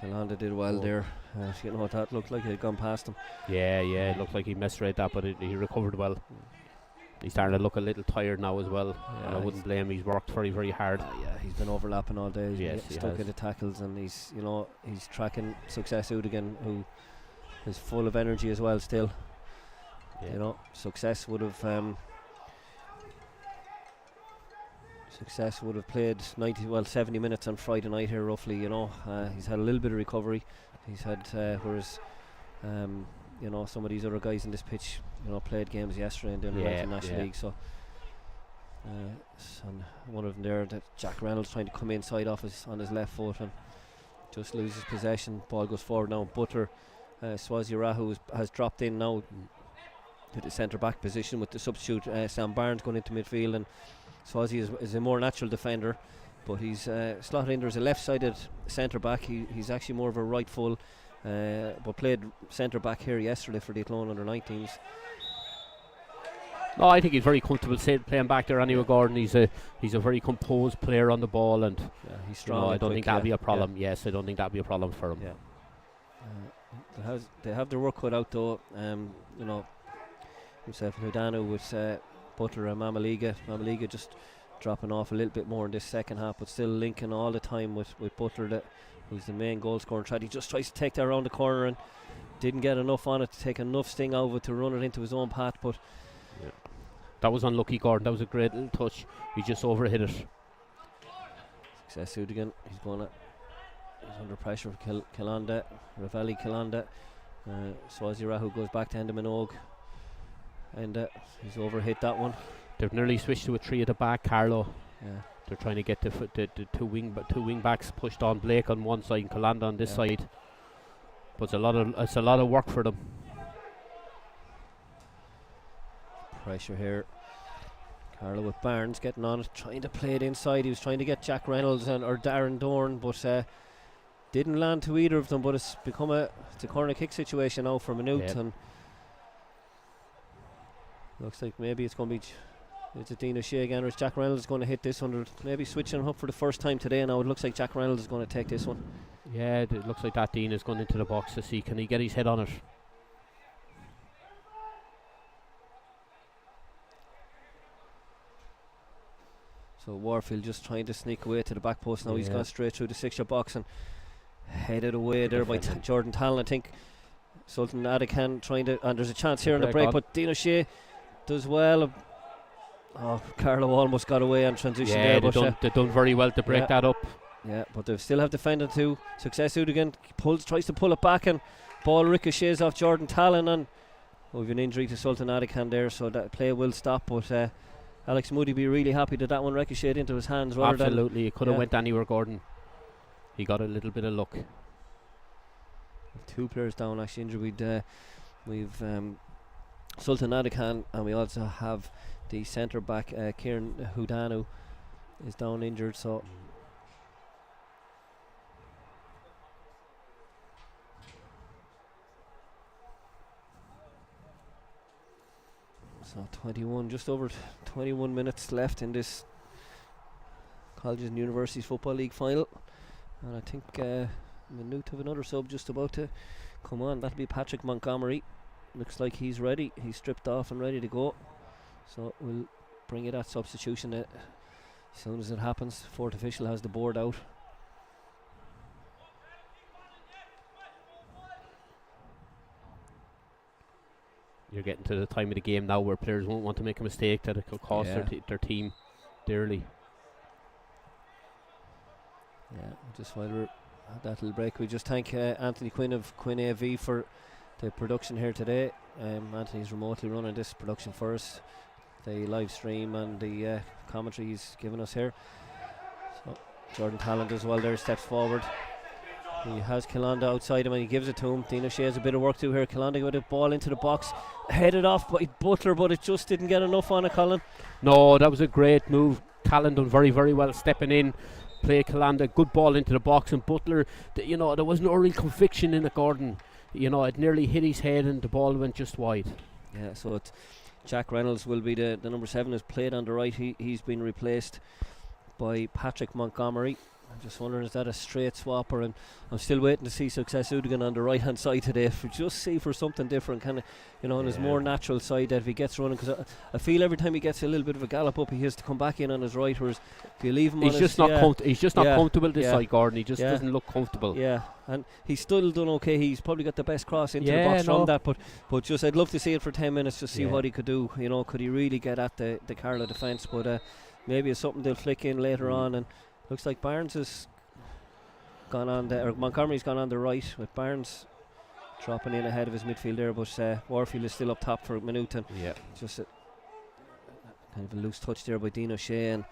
Kalanda did well there. That looked like it had gone past him. It looked like he misread that, but he recovered well. He's starting to look a little tired now as well, and I wouldn't blame him. He's worked very, very hard. He's been overlapping all day. He's he stuck has. in the tackles, and he's tracking Success Udigan, who is full of energy as well still. Success would have played 70 minutes on Friday night here roughly. He's had a little bit of recovery. He's had whereas some of these other guys in this pitch played games yesterday in the National League. So and one of them there, that Jack Reynolds, trying to come inside on his left foot and just loses possession. Ball goes forward now. Butler, Swazi Rahu has dropped in now to the centre back position with the substitute Sam Barnes going into midfield, and Swazi is a more natural defender, but he's slotted in there as a left-sided centre back. He's actually more of a right full, but played centre back here yesterday for the Athlone under-19s. No, I think he's very comfortable playing back there anyway, Gordon. He's a very composed player on the ball, and he's strong. I don't think that'll be a problem. Yes, I don't think that'll be a problem for him. They have their work cut out though. Himself and Hudanu with Butler and Mamaliga. Mamaliga just dropping off a little bit more in this second half, but still linking all the time with Butler, who's the main goal scorer. He just tries to take that around the corner and didn't get enough on it to take enough sting out of it to run it into his own path. But that was unlucky, Gordon. That was a great little touch. He just overhit it. Success Udigan. He's under pressure for Kalanda. Ravelli Kalanda. Swazi Rahu goes back to Enda Minogue. And he's overhit that one. They've nearly switched to a 3 at the back, Carlo. They're trying to get the two wing backs pushed on, Blake on one side and Kalanda on this side. But it's a lot of work for them. Pressure here. Carlo with Barnes getting on it, trying to play it inside. He was trying to get Jack Reynolds or Darren Dorn, but didn't land to either of them. But it's become a corner kick situation now for Maynooth, and looks like maybe it's going to be it's a Dean O'Shea again, or is Jack Reynolds going to hit this one? Maybe switching up for the first time today. Now it looks like Jack Reynolds is going to take this one. Yeah, it looks like that Dean is going into the box to see can he get his head on it. So Warfield just trying to sneak away to the back post now. He's gone straight through the 6-yard box and headed away there by Jordan Talon. I think Sultan Adakan trying to, and there's a chance here in the break, but Dean O'Shea does well. Carlo almost got away on transition there. They've done very well to break that up. Yeah, but they still have defended to success. Udigan tries to pull it back, and ball ricochets off Jordan Talon, and we've an injury to Sultan Adikan there, so that play will stop. But Alex Moody be really happy that one ricocheted into his hands. Absolutely, it could have yeah. went anywhere, Gordon. He got a little bit of luck. 2 players down actually injured. We've Sultan Adikan, and we also have the centre back Kieran Hudanu is down injured. So So 21, just over 21 minutes left in this Colleges and Universities Football League final, and I think Maynooth have another sub just about to come on. That'll be Patrick Montgomery. Looks like he's ready. He's stripped off and ready to go. So we'll bring it at substitution as soon as it happens. Fourth official has the board out. You're getting to the time of the game now where players won't want to make a mistake that it could cost their team dearly. Yeah, just while we're at that little break, we just thank Anthony Quinn of Quinn AV for the production here today. Anthony's remotely running this production for us, the live stream and the commentary he's given us here. So Jordan Talent as well there steps forward. He has Kilanda outside him and he gives it to him. Dean O'Shea has a bit of work to do here. Kilanda with a ball into the box, headed off by Butler, but it just didn't get enough on it, Colin. No, that was a great move. Talent done very, very well stepping in. Play Kilanda, good ball into the box, and Butler, there was no real conviction in it, Gordon. It nearly hit his head and the ball went just wide. Yeah, so it's Jack Reynolds will be the number 7 has played on the right. He's been replaced by Patrick Montgomery. I'm just wondering, is that a straight swapper? And I'm still waiting to see Success Udigan on the right hand side today. Just see for something different, kind of, on his more natural side, that if he gets running, because I feel every time he gets a little bit of a gallop up, he has to come back in on his right. Whereas if you leave him, he's just not comfortable this side, Gordon. He just doesn't look comfortable. Yeah, and he's still done okay. He's probably got the best cross into the box from that. But just I'd love to see it for 10 minutes, just see what he could do. Could he really get at the Carlo defence? But maybe it's something they'll flick in later on. And looks like Barnes has gone on there, or Montgomery's gone on the right, with Barnes dropping in ahead of his midfield there, but Warfield is still up top for Maynooth, and just a kind of a loose touch there by Dean O'Shea, and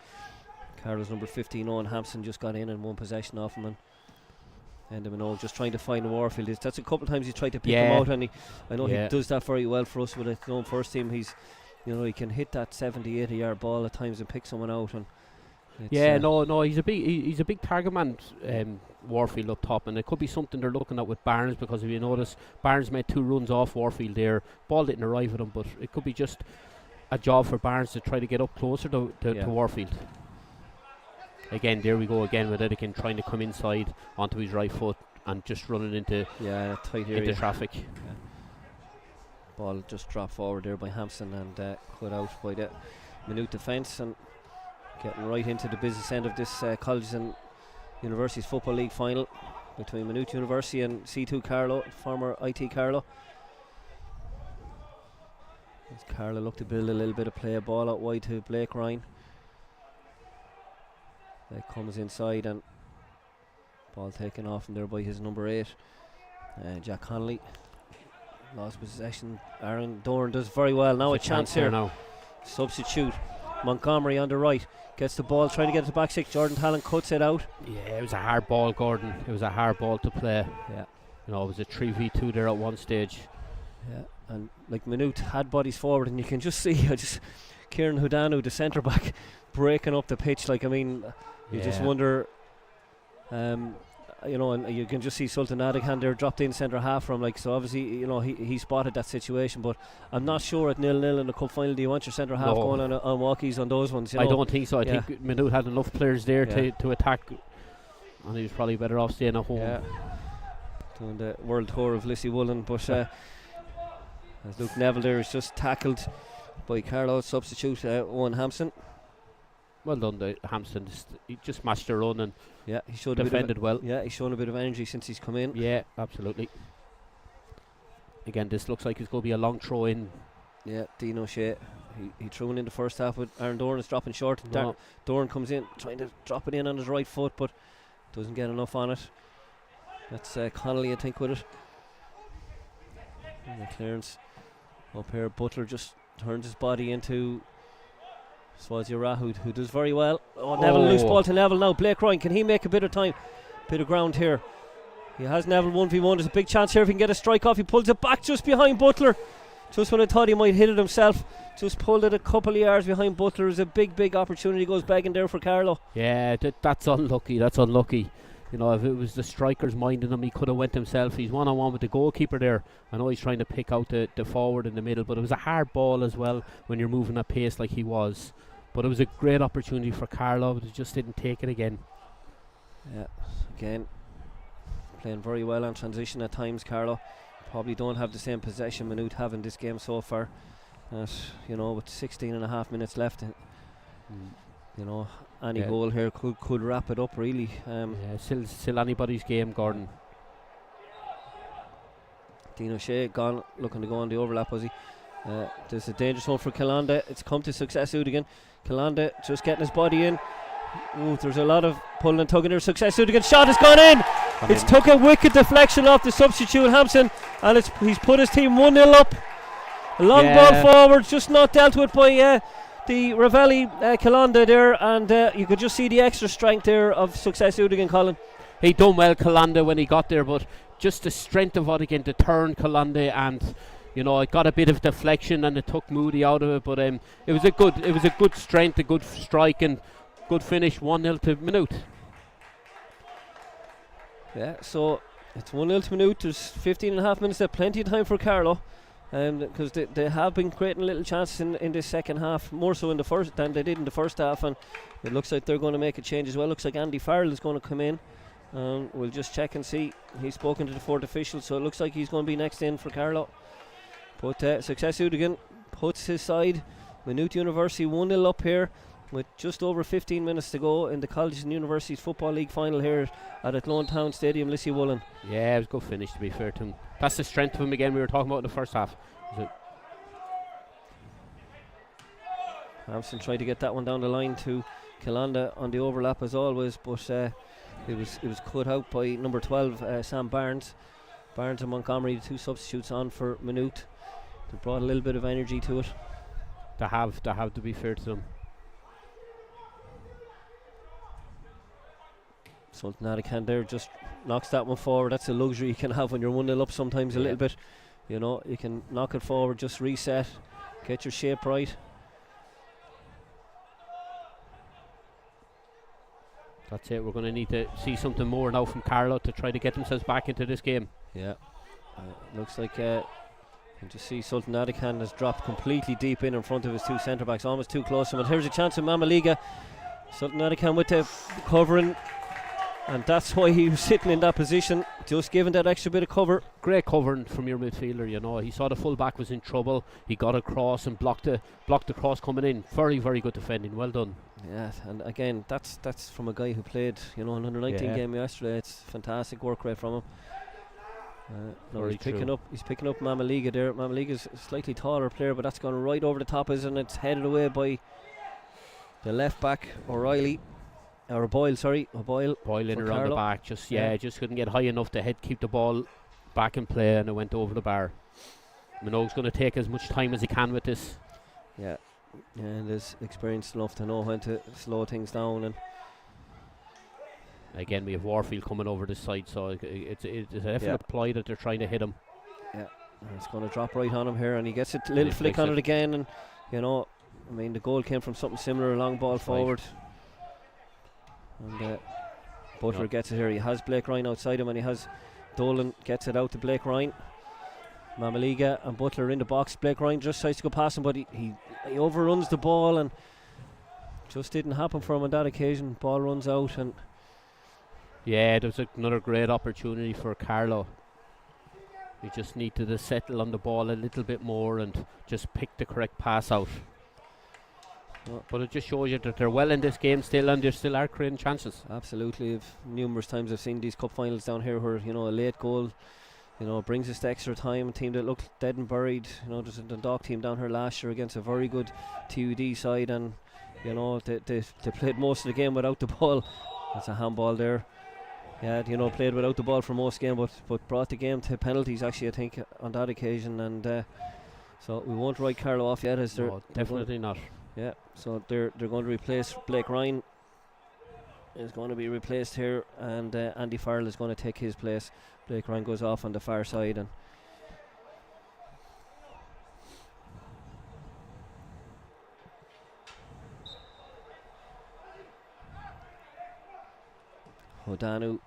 Carlo's number 15 Owen Hampson just got in and won possession off him, and Maynooth just trying to find Warfield. That's a couple of times he tried to pick him out, and I know he does that very well for us with his own first team. He's he can hit that 70-80 yard ball at times and pick someone out, and he's a big target man, Warfield up top, and it could be something they're looking at with Barnes, because if you notice, Barnes made 2 runs off Warfield there. Ball didn't arrive at him, but it could be just a job for Barnes to try to get up closer to Warfield. Again, there we go again with Edikin trying to come inside onto his right foot and just running into tight area, traffic. Ball just dropped forward there by Hampson and cut out by the Maynooth defence, and getting right into the business end of this Colleges and Universities Football League final between Maynooth University and SETU Carlow, former IT Carlow. As Carlow look to build a little bit of play, a ball out wide to Blake Ryan. That comes inside and ball taken off from there by his number 8, Jack Connolly. Lost possession. Aaron Doran does very well. Now a chance here. Now. Substitute. Montgomery on the right. Gets the ball, trying to get it to back 6. Jordan Talon cuts it out. Yeah, it was a hard ball, Gordon. It was a hard ball to play. Yeah. It was a 3v2 there at one stage. Yeah, and like Maynooth had bodies forward, and you can just see Kieran Hudanu, the centre back, breaking up the pitch. You just wonder, and you can just see Sultan Adikan there dropped in centre half from, so obviously he spotted that situation, but I'm not sure at 0-0 in the cup final do you want your centre half going on walkies on those ones? I don't think so. I think Maynooth had enough players there to attack, and he was probably better off staying at home. Doing the world tour of Lissy Woolen, but as Luke Neville there is just tackled by Carlo substitute Owen Hampson. Well done, Hampson. He just matched the run and he showed defended well. Yeah, he's shown a bit of energy since he's come in. Yeah, absolutely. Again, this looks like it's going to be a long throw in. Yeah, Dean O'Shea. He threw in the first half, with Aaron Doran is dropping short. Doran comes in trying to drop it in on his right foot, but doesn't get enough on it. That's Connolly, I think, with it. And the clearance up here. Butler just turns his body into Swazi Rahu, who does very well. Oh, Neville, loose ball to Neville now. Blake Ryan, can he make a bit of time? Bit of ground here. He has Neville 1v1. There's a big chance here if he can get a strike off. He pulls it back just behind Butler. Just when I thought he might hit it himself, just pulled it a couple of yards behind Butler. It was a big opportunity. Goes begging there for Carlo. Yeah, that's unlucky. That's unlucky. You know, if it was the striker's minding him, he could have went himself. He's one-on-one with the goalkeeper there. I know he's trying to pick out the forward in the middle, but it was a hard ball as well when you're moving at pace like he was. But it was a great opportunity for Carlo, but he just didn't take it again. Yeah, again, playing very well on transition at times, Carlo. Probably don't have the same possession Maynooth have in this game so far. You know, with 16 and a half minutes left, you know, any goal here could wrap it up really. Yeah, still anybody's game, Gordon. Dean O'Shea gone, looking to go on the overlap, was he? There's a dangerous one for Calanda. It's come to Success Udigan. Calanda just getting his body in. Ooh, there's a lot of pulling and tugging there. Success Udigan shot has gone in. It's took a wicked deflection off the substitute Hampson, and he's put his team 1-0 up. A long ball forward, just not dealt with by the Ravelli Calanda there, and you could just see the extra strength there of Success Udigan, Colin. He done well, Calanda, when he got there, but just the strength of it again to turn Calanda, and you know, it got a bit of deflection and it took Moody out of it, but it was a good strength, a good strike, and good finish. 1-0 to Maynooth. Yeah, so it's 1-0 to Maynooth. There's 15 and a half minutes there, plenty of time for Carlo, because they have been creating little chances in this second half, more so in the first than they did in the first half, and it looks like they're going to make a change as well. Looks like Andy Farrell is going to come in. We'll just check and see. He's spoken to the fourth official, so it looks like he's going to be next in for Carlo. But Success Udigan puts his side. Maynooth University 1-0 up here with just over 15 minutes to go in the Colleges and Universities Football League final here at Athlone Town Stadium, Lissy Woolen. Yeah, it was a good finish, to be fair to him. That's the strength of him again we were talking about in the first half. Hampson tried to get that one down the line to Calanda on the overlap as always, but it was cut out by number 12, Sam Barnes. Barnes and Montgomery, the two substitutes on for Maynooth. They brought a little bit of energy to it. They have to be fair to them. Sultan Adikan there just knocks that one forward. That's a luxury you can have when you're 1-0 up sometimes a little bit. You know, you can knock it forward, just reset, get your shape right. That's it. We're going to need to see something more now from Carlo to try to get themselves back into this game. Yeah, looks like you can just see Sultan Adikan has dropped completely deep in front of his two centre backs, almost too close to him. And here's a chance of Mamaliga. Sultan Adikan with the covering, and that's why he was sitting in that position, just giving that extra bit of cover. Great covering from your midfielder, you know. He saw the full back was in trouble. He got across and blocked the cross coming in. Very, very good defending. Well done. Yeah, and again, that's from a guy who played, you know, an under-19 game yesterday. It's fantastic work rate from him. No, he's picking up Mamaliga there. Mamaliga's a slightly taller player, but that's gone right over the top, and it's headed away by the left back O'Reilly. Or Boyle, sorry. Boyle in around Carlo. the back. Just couldn't get high enough to keep the ball back in play, and it went over the bar. Minogue's going to take as much time as he can with this. Yeah, and is experienced enough to know when to slow things down. And again, we have Warfield coming over this side, so it's a definite ploy that they're trying to hit him. Yeah, and it's going to drop right on him here, and he gets a little flick on it again, and you know, I mean, the goal came from something similar, a long ball forward. And Butler gets it here. He has Blake Ryan outside him, and he has Dolan gets it out to Blake Ryan. Mamaliga and Butler in the box. Blake Ryan just tries to go past him, but he overruns the ball, and just didn't happen for him on that occasion. Ball runs out, and yeah, there's another great opportunity for Carlo. You just need to settle on the ball a little bit more and just pick the correct pass out. But it just shows you that they're well in this game still, and they still are creating chances. Absolutely. Numerous times I've seen these cup finals down here where, you know, a late goal, you know, brings us to extra time. A team that looked dead and buried. You know, there's a Dundalk team down here last year against a very good TUD side, and you know, they played most of the game without the ball. That's a handball there. Yeah, played without the ball for most game, but brought the game to penalties actually, I think, on that occasion. And so we won't write Carlo off yet, as No, definitely not. Yeah, so they're going to replace Blake Ryan. Is going to be replaced here, and Andy Farrell is going to take his place. Blake Ryan goes off on the far side, and O'Danu,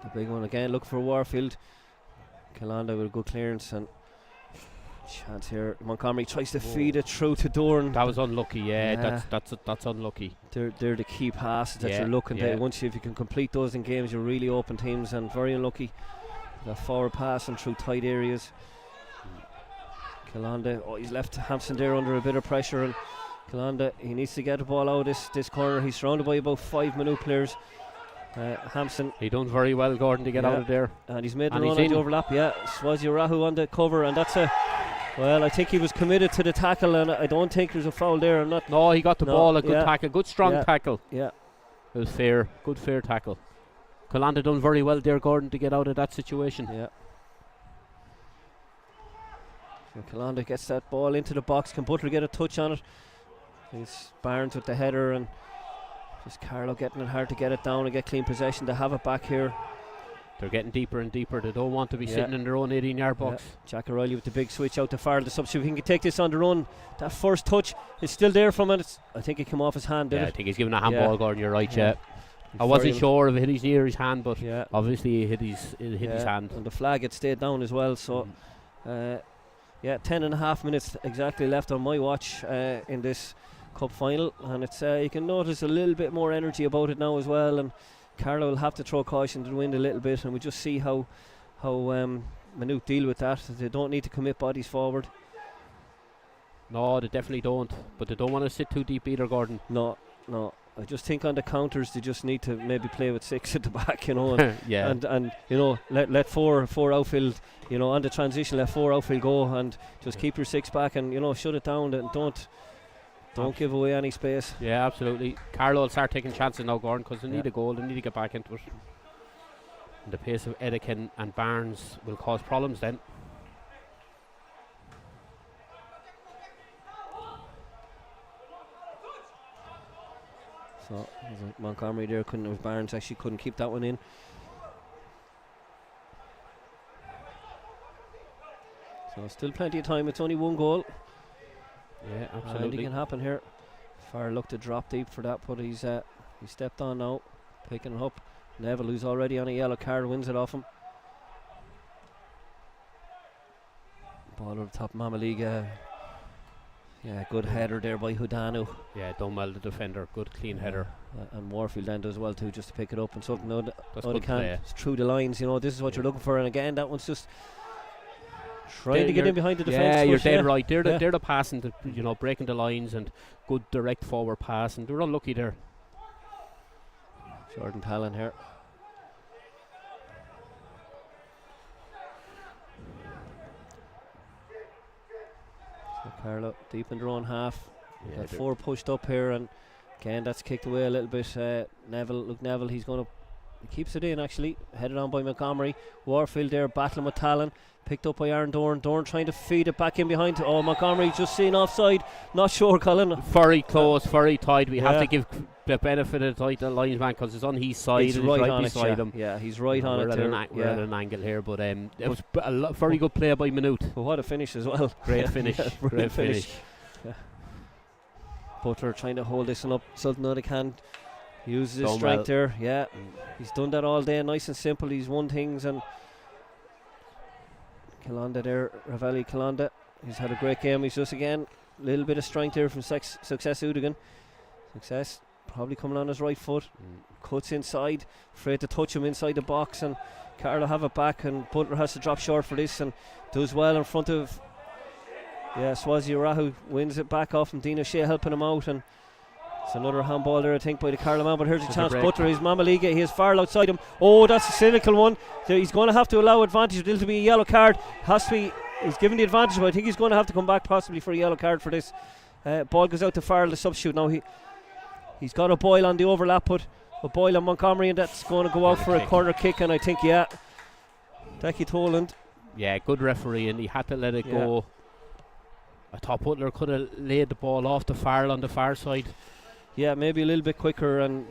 the big one again, look for Warfield. Calanda with a good clearance, and chance here. Montgomery tries to feed it through to Dorn. That was unlucky. Yeah. That's unlucky. They're the key passes that you're looking to. Once if you can complete those in games, you really open teams, and very unlucky. That forward passing through tight areas. Calanda, he's left Hampson there under a bit of pressure, and Calanda, he needs to get the ball out of this corner. He's surrounded by about 5 Maynooth players. Hampson, he done very well, Gordon, to get out of there, and he's made the run on the overlap. Swazi Rahu on the cover, and that's I think he was committed to the tackle, and I don't think there's a foul there. No, he got the ball. A good tackle, good strong tackle. Yeah, it was fair, good fair tackle. Calanda done very well there, Gordon, to get out of that situation. Yeah. So Calanda gets that ball into the box. Can Butler get a touch on it? It's Barnes with the header, and just Carlo getting it hard to get it down and get clean possession to have it back here. They're getting deeper and deeper. They don't want to be sitting in their own 18-yard box. Jack O'Reilly with the big switch out to Farrell, the substitute. He can take this on the run. That first touch is still there from it. I think it came off his hand, did it? I think he's given a handball, Gordon. You're right, I wasn't sure if it hit his ear or his hand, but obviously it hit his hand. And the flag had stayed down as well. So, 10.5 minutes exactly left on my watch in this cup final, and it's you can notice a little bit more energy about it now as well, and Carlo will have to throw caution to the wind a little bit, and we just see how Maynooth deal with that. They don't need to commit bodies forward. No, they definitely don't, but they don't want to sit too deep either, Gordon. No, I just think on the counters they just need to maybe play with 6 at the back, and and let four outfield, on the transition, let 4 outfield go, and just keep your 6 back, and shut it down, and don't give away any space. Yeah, absolutely. Carlo will start taking chances now, Gordon, because they need a goal. They need to get back into it. And the pace of Edikin and Barnes will cause problems then. So Montgomery there Barnes actually couldn't keep that one in. So still plenty of time. It's only 1 goal. Yeah, absolutely. Anything can happen here. Farr looked to drop deep for that, but he's stepped on now, picking it up. Neville, who's already on a yellow card, wins it off him. Ball over the top, Mamaliga. Good header there by Hudanu. Yeah, done well, the defender. Good clean header. And Warfield then does well too, just to pick it up and something. That's good play. Through the lines, this is what you're looking for. And again, that one's just trying to get in behind the defence. Yeah, you're dead right. They're the passing, breaking the lines, and good direct forward pass, and they're unlucky there. Jordan Talon here. So Carlo deep in their own half. Got 4 pushed up here, and again that's kicked away a little bit. Neville, he keeps it in actually, headed on by Montgomery. Warfield there battling with Talon, picked up by Aaron Dorn. Dorn trying to feed it back in behind. Montgomery just seen offside, not sure, Colin. Very close, very tight. We have to give the benefit of the linesman because it's on his side. It's right beside him. Yeah, he's right on it. We're at an angle here, but it was a very good play by Maynooth. Well, what a finish as well. Great finish. Great finish. Butler trying to hold this one up. Sultan can uses his strength there. Yeah, he's done that all day, nice and simple. He's won things, and Calanda there, Ravelli Calanda, he's had a great game. He's just again a little bit of strength here from Success Udigan. Success probably coming on his right foot, cuts inside, afraid to touch him inside the box, and Carlo have it back, and Butler has to drop short for this, and does well in front of Swazi Rahu, wins it back off, and Dino Shea helping him out, and it's another handball there, I think, by the Carlo man, but here's a chance. Butler, he's Mamaliga, he has Farrell outside him. That's a cynical one. He's going to have to allow advantage. It'll be a yellow card. He's given the advantage, but I think he's going to have to come back possibly for a yellow card for this. Ball goes out to Farrell, the substitute. Now he's got a Boyle on the overlap, but Boyle and Montgomery, and that's going to go out for a corner kick. And I think, Decky Toland. Yeah, good referee, and he had to let it go. I thought Butler could have laid the ball off the Farrell on the far side. Yeah, maybe a little bit quicker, and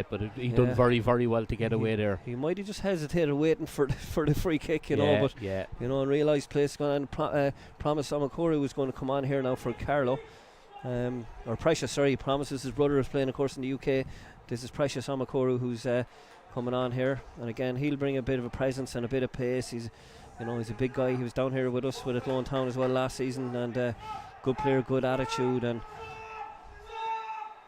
but he done very, very well to get away there. He might have just hesitated waiting for the free kick, know. But and realised place going on. Promise Amakori was going to come on here now for Carlo, or Precious. Sorry, Promise's his brother is playing, of course, in the UK. This is Precious Amakoro who's coming on here, and again he'll bring a bit of a presence and a bit of pace. He's a big guy. He was down here with us with Athlone Town as well last season, and good player, good attitude, and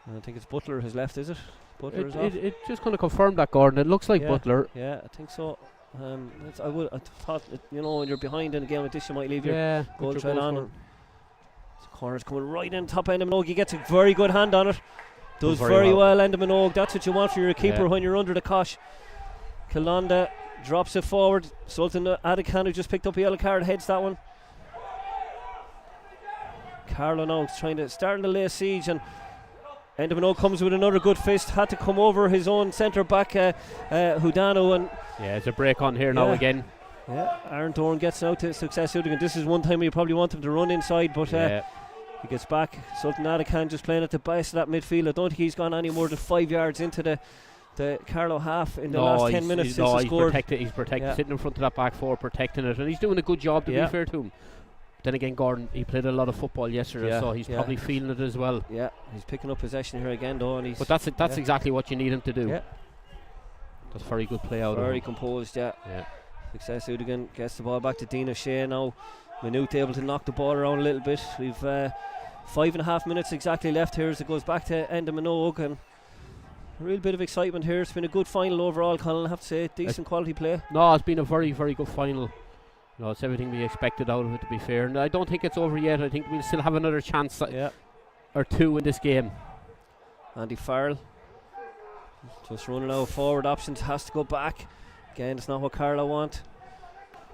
I think it's Butler has left, is it? Butler is off. It just kind of confirmed that, Gordon. It looks like Butler. Yeah, I think so. I thought when you're behind in a game like this, you might leave your goal trail on. The corner's coming right in top end of Minogue. He gets a very good hand on it. Does very well end of Minogue. That's what you want for your keeper when you're under the cosh. Kilonda drops it forward. Sultan Adekan, who just picked up a yellow card, heads that one. Carlo now starting to lay siege, and Endemino comes with another good fist. Had to come over his own centre back, Houdano, and it's a break on here now again. Yeah, Aaron Dorn gets out to Success Hooligan. This is one time you probably want him to run inside, but he gets back. Sultan Adekan just playing at the base of that midfield. I don't think he's gone any more than 5 yards into the Carlo half in the last 10 minutes since he scored. He's protected, sitting in front of that back four, protecting it, and he's doing a good job, to be fair to him. Then again, Gordon, he played a lot of football yesterday, so he's probably feeling it as well. Yeah, he's picking up possession here again, though. And but that's exactly what you need him to do. Yeah. That's very good play out of him. Very composed, Success Hooligan gets the ball back to Dean O'Shea now. Maynooth able to knock the ball around a little bit. We've 5.5 minutes exactly left here as it goes back to Enda Minogue, and a real bit of excitement here. It's been a good final overall, Colin, I have to say. Decent quality play. No, it's been a very, very good final. It's everything we expected out of it, to be fair, and I don't think it's over yet. I think we'll still have another chance or two in this game. Andy Farrell just running out of forward options, has to go back. Again, it's not what Carlo want.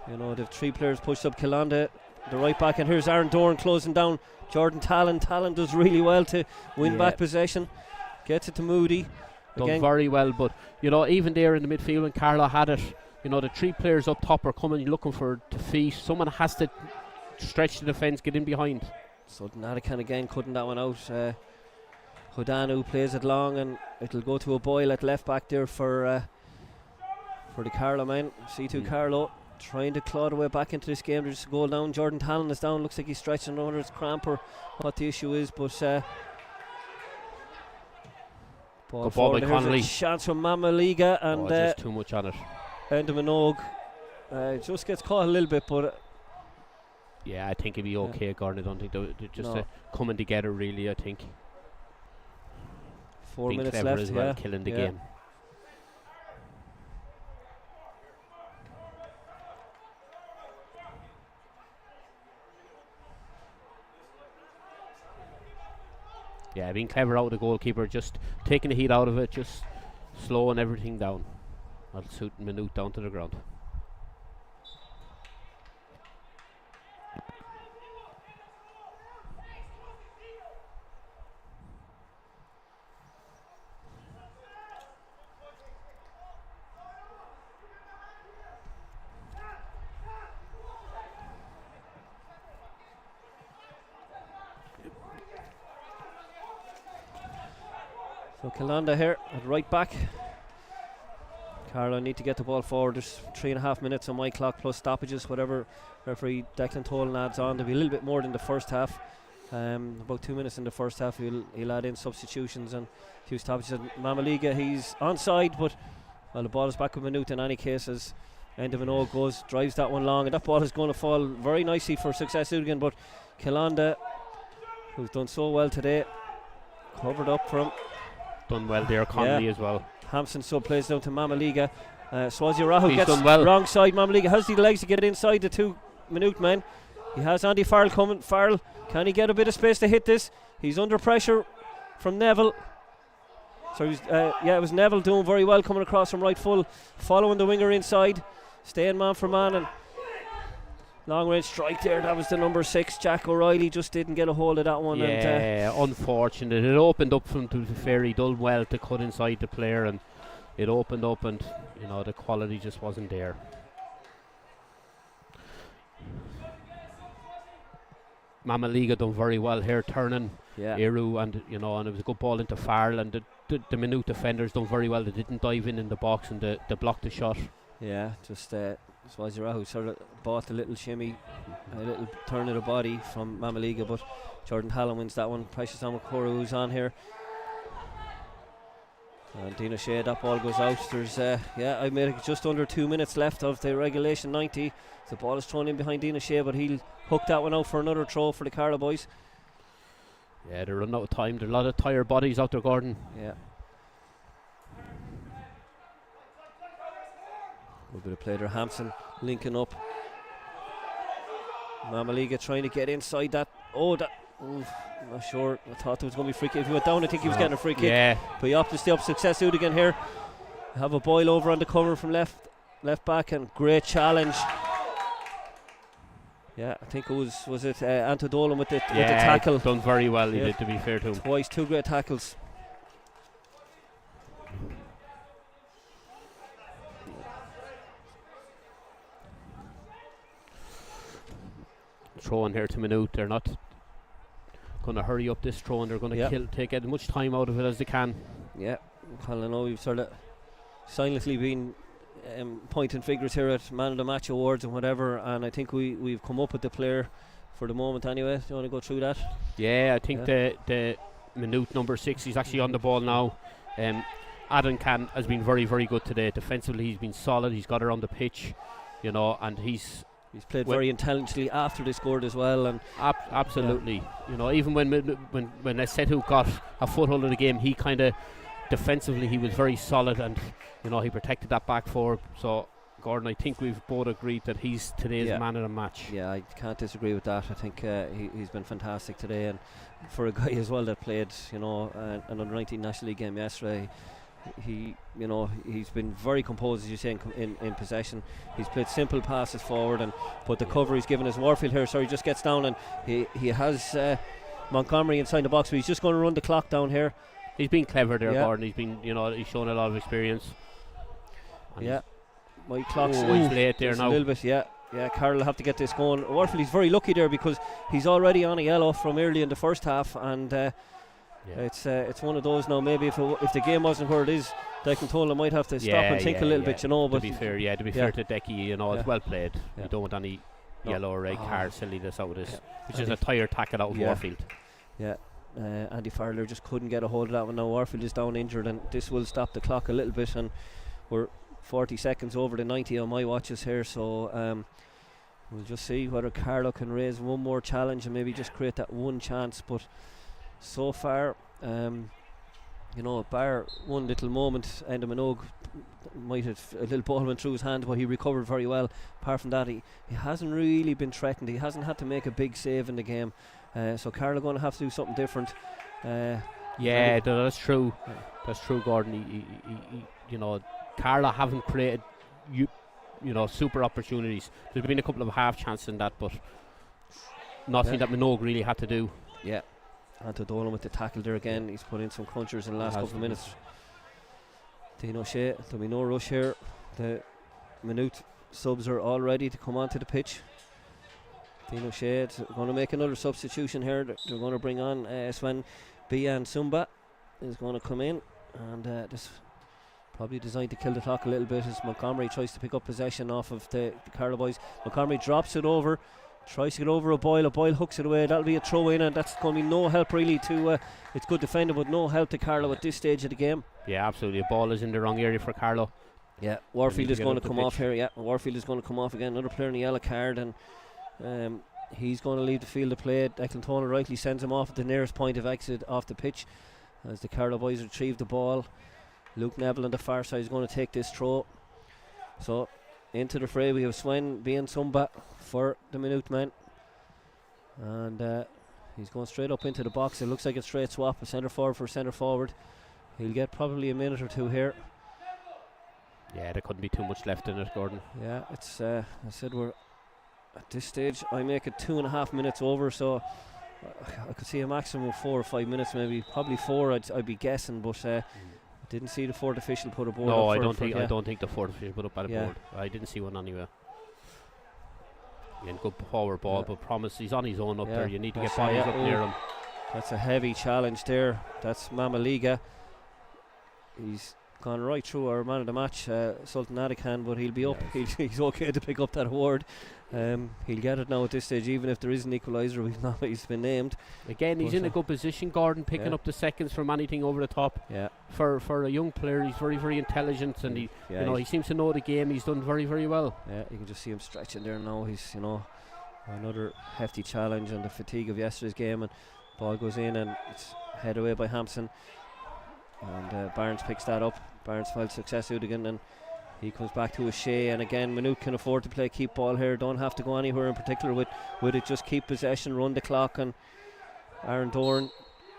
They've three players pushed up. Kilonda, the right back, and here's Aaron Dorn closing down Jordan Talon. Talon does really well to win back possession. Gets it to Moody. Done very well, but even there in the midfield when Carlo had it, the three players up top are coming looking for defeat. Someone has to stretch the defence, get in behind. So Nadakan again cutting that one out. Hodanu plays it long, and it'll go to a Boyle at left back there for the Carlo man. SETU Carlow trying to claw the way back into this game. There's a goal down. Jordan Talon is down. Looks like he's stretching under his cramp or what the issue is, but ball forward. There's a chance from Mama Liga, and just too much on it. Enda Minogue just gets caught a little bit, but I think he'll be okay, Gordon. I don't think they're just coming together really. I think 4 being minutes clever left as well, killing the game. Being clever out of the goalkeeper, just taking the heat out of it, just slowing everything down. That'll suit Maynooth down to the ground. So Kilonda here at right back. Carlo need to get the ball forward. There's 3.5 minutes on my clock plus stoppages, whatever referee Declan Tolan adds on. There'll be a little bit more than the first half. About 2 minutes in the first half, he'll add in substitutions and a few stoppages. Mamaliga, he's onside, but the ball is back with Maynooth in any case as End of Minogue drives that one long, and that ball is going to fall very nicely for Success Hooligan, but Kilonda, who's done so well today, covered up for him. Done well there, Connolly as well. Hampson so plays down to Mamaliga. Swazi Rahu gets well. Wrong side. Mamaliga has the legs to get inside the 2 Maynooth men. He has Andy Farrell coming. Farrell, can he get a bit of space to hit this? He's under pressure from Neville. So it was Neville doing very well coming across from right full, following the winger inside, staying man for man, and long range strike there. That was the number 6, Jack O'Reilly, just didn't get a hold of that one. Unfortunate. It opened up from to the fair. He done well to cut inside the player, and it opened up, and the quality just wasn't there. Mamaliga done very well here, turning Eru, and and it was a good ball into Farrell, and the Maynooth defenders done very well. They didn't dive in the box, and they blocked the shot. Yeah, just Swazirahu sort of bought a little shimmy, a little turn of the body from Mamaliga, but Jordan Hallam wins that one. Precious Amakuru who's on here. And Dino Shea, that ball goes out. There's I made it just under 2 minutes left of the regulation 90. The ball is thrown in behind Dino Shea, but he'll hook that one out for another throw for the Carlo boys. Yeah, they're running out of time. There are a lot of tired bodies out there, Gordon. Yeah. A bit of play there. Hampson linking up. Mamaliga trying to get inside that. I'm not sure. I thought it was going to be free kick. If he went down, I think he was getting a free kick. Yeah. But he opted to stay up. Success again here. Have a Boyle over on the cover from left back, and great challenge. Yeah, I think it was it Antodolan with the tackle. Done very well. He did, to be fair to him. Twice, 2 great tackles. Throw in here to Maynooth. They're not going to hurry up this throw, and they're going to take as much time out of it as they can. Yeah, well, I know we've sort of silently been pointing figures here at Man of the Match awards and whatever, and I think we've come up with the player for the moment anyway. Do you want to go through that? Yeah, I think the Maynooth number 6, he's actually on the ball now. Adam Can has been very, very good today. Defensively, he's been solid. He's got her on the pitch, and he's played very intelligently after they scored as well, and absolutely. Even when SETU got a foothold in the game, he kind of defensively he was very solid, and he protected that back four. So Gordon, I think we've both agreed that he's today's man of the match. Yeah, I can't disagree with that. I think he's been fantastic today, and for a guy as well that played an under-19 National League game yesterday, he's been very composed, as you say, in possession. He's played simple passes forward, but the cover he's given is Warfield here. Sorry, just gets down, and he has Montgomery inside the box, but he's just going to run the clock down here. He's been clever there, Gordon. He's been, he's shown a lot of experience. And my clock's late there now. A little bit, Carlo will have to get this going. Warfield, he's very lucky there because he's already on a yellow from early in the first half, and it's one of those now. Maybe if the game wasn't where it is, Declan Tolan might have to stop and think a little bit, But to be fair to Decky, it's well played. You don't want any yellow or red card silliness out of this, which is a tired tackle out of Warfield. Yeah. Andy Farrell just couldn't get a hold of that one. Now Warfield is down injured, and this will stop the clock a little bit, and we're 40 seconds over the 90 on my watches here, so we'll just see whether Carlo can raise one more challenge and maybe just create that one chance. But so far, bar one little moment, Enda Minogue might have a little ball went through his hand, but he recovered very well. Apart from that, he hasn't really been threatened. He hasn't had to make a big save in the game. So Carlo going to have to do something different. That's true. That's true, Gordon. He Carlo haven't created super opportunities. There's been a couple of half chances in that, but nothing that Minogue really had to do. Yeah. Anto Dolan with the tackle there again. He's put in some crunchers in the last couple of minutes. Dino Shea, there'll be no rush here. The Maynooth subs are all ready to come onto the pitch. Dino Shea going to make another substitution here. They're going to bring on Sven Bian Sumba is going to come in, and this probably designed to kill the clock a little bit as Montgomery tries to pick up possession off of the Carlo boys. Montgomery drops it over, tries to get over a Boyle hooks it away. That'll be a throw in, and that's going to be no help really to it's good defending, but no help to Carlo at this stage of the game. Yeah, absolutely. The ball is in the wrong area for Carlo. Yeah, Warfield is going to come off here. Yeah, Warfield is going to come off again. Another player in the yellow card, and he's going to leave the field of play. Declan Tolan rightly sends him off at the nearest point of exit off the pitch as the Carlo boys retrieve the ball. Luke Neville on the far side is going to take this throw. So into the fray we have Sven being Sumba for the Maynooth men, and he's going straight up into the box. It looks like a straight swap, a centre forward for centre forward. He'll get probably a minute or two here. Yeah, there couldn't be too much left in it, Gordon. Yeah, it's I said we're at this stage I make it 2.5 minutes over, so I could see a maximum of 4 or 5 minutes, maybe probably 4 I'd be guessing, but Didn't see the fourth official put a board No, up. I for- don't for- think. yeah. I don't think the fourth official put up at a Yeah. board. I didn't see one anywhere. And good forward ball, Yeah. but promise he's on his own up Yeah. there. You need to get That's bodies yeah. up near him. That's a heavy challenge there. That's Mamaliga. He's gone right through our man of the match, Sultan Adikan, but he'll be up. He's okay to pick up that award. He'll get it now at this stage, even if there is an equaliser. He's been named. Again, he's But, in a good position, Gordon, picking yeah. up the seconds from anything over the top. Yeah, For a young player, he's very, very intelligent, and he yeah, he seems to know the game. He's done very, very well. yeah, you can just see him stretching there now. He's another hefty challenge and the fatigue of yesterday's game, and ball goes in and it's head away by Hampson, and Barnes picks that up. Barnes files success out again, and he comes back to O'Shea, and again Maynooth can afford to play keep ball here. Don't have to go anywhere in particular with it. Just keep possession, run the clock, and Aaron Dorn.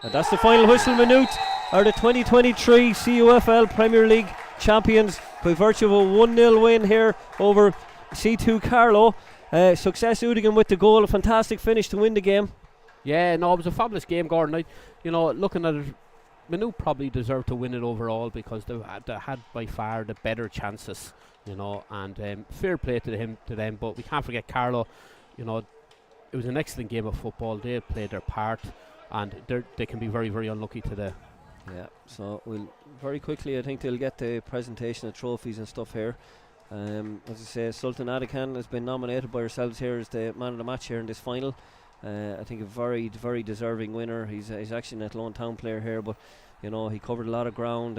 And that's the final whistle. Maynooth are the 2023 CUFL Premier League champions by virtue of a 1-0 win here over SETU Carlow. Success Udigan with the goal, a fantastic finish to win the game. Yeah, no, it was a fabulous game, Gordon. Looking at it, Maynooth probably deserved to win it overall because they had by far the better chances, and fair play to them. But we can't forget Carlo. It was an excellent game of football. They played their part, and they can be very, very unlucky today. Yeah, so we'll very quickly, I think they'll get the presentation of trophies and stuff here. As I say, Sultan Adikan has been nominated by ourselves here as the man of the match here in this final. I think a very, very deserving winner. He's actually an Athlone town player here, but he covered a lot of ground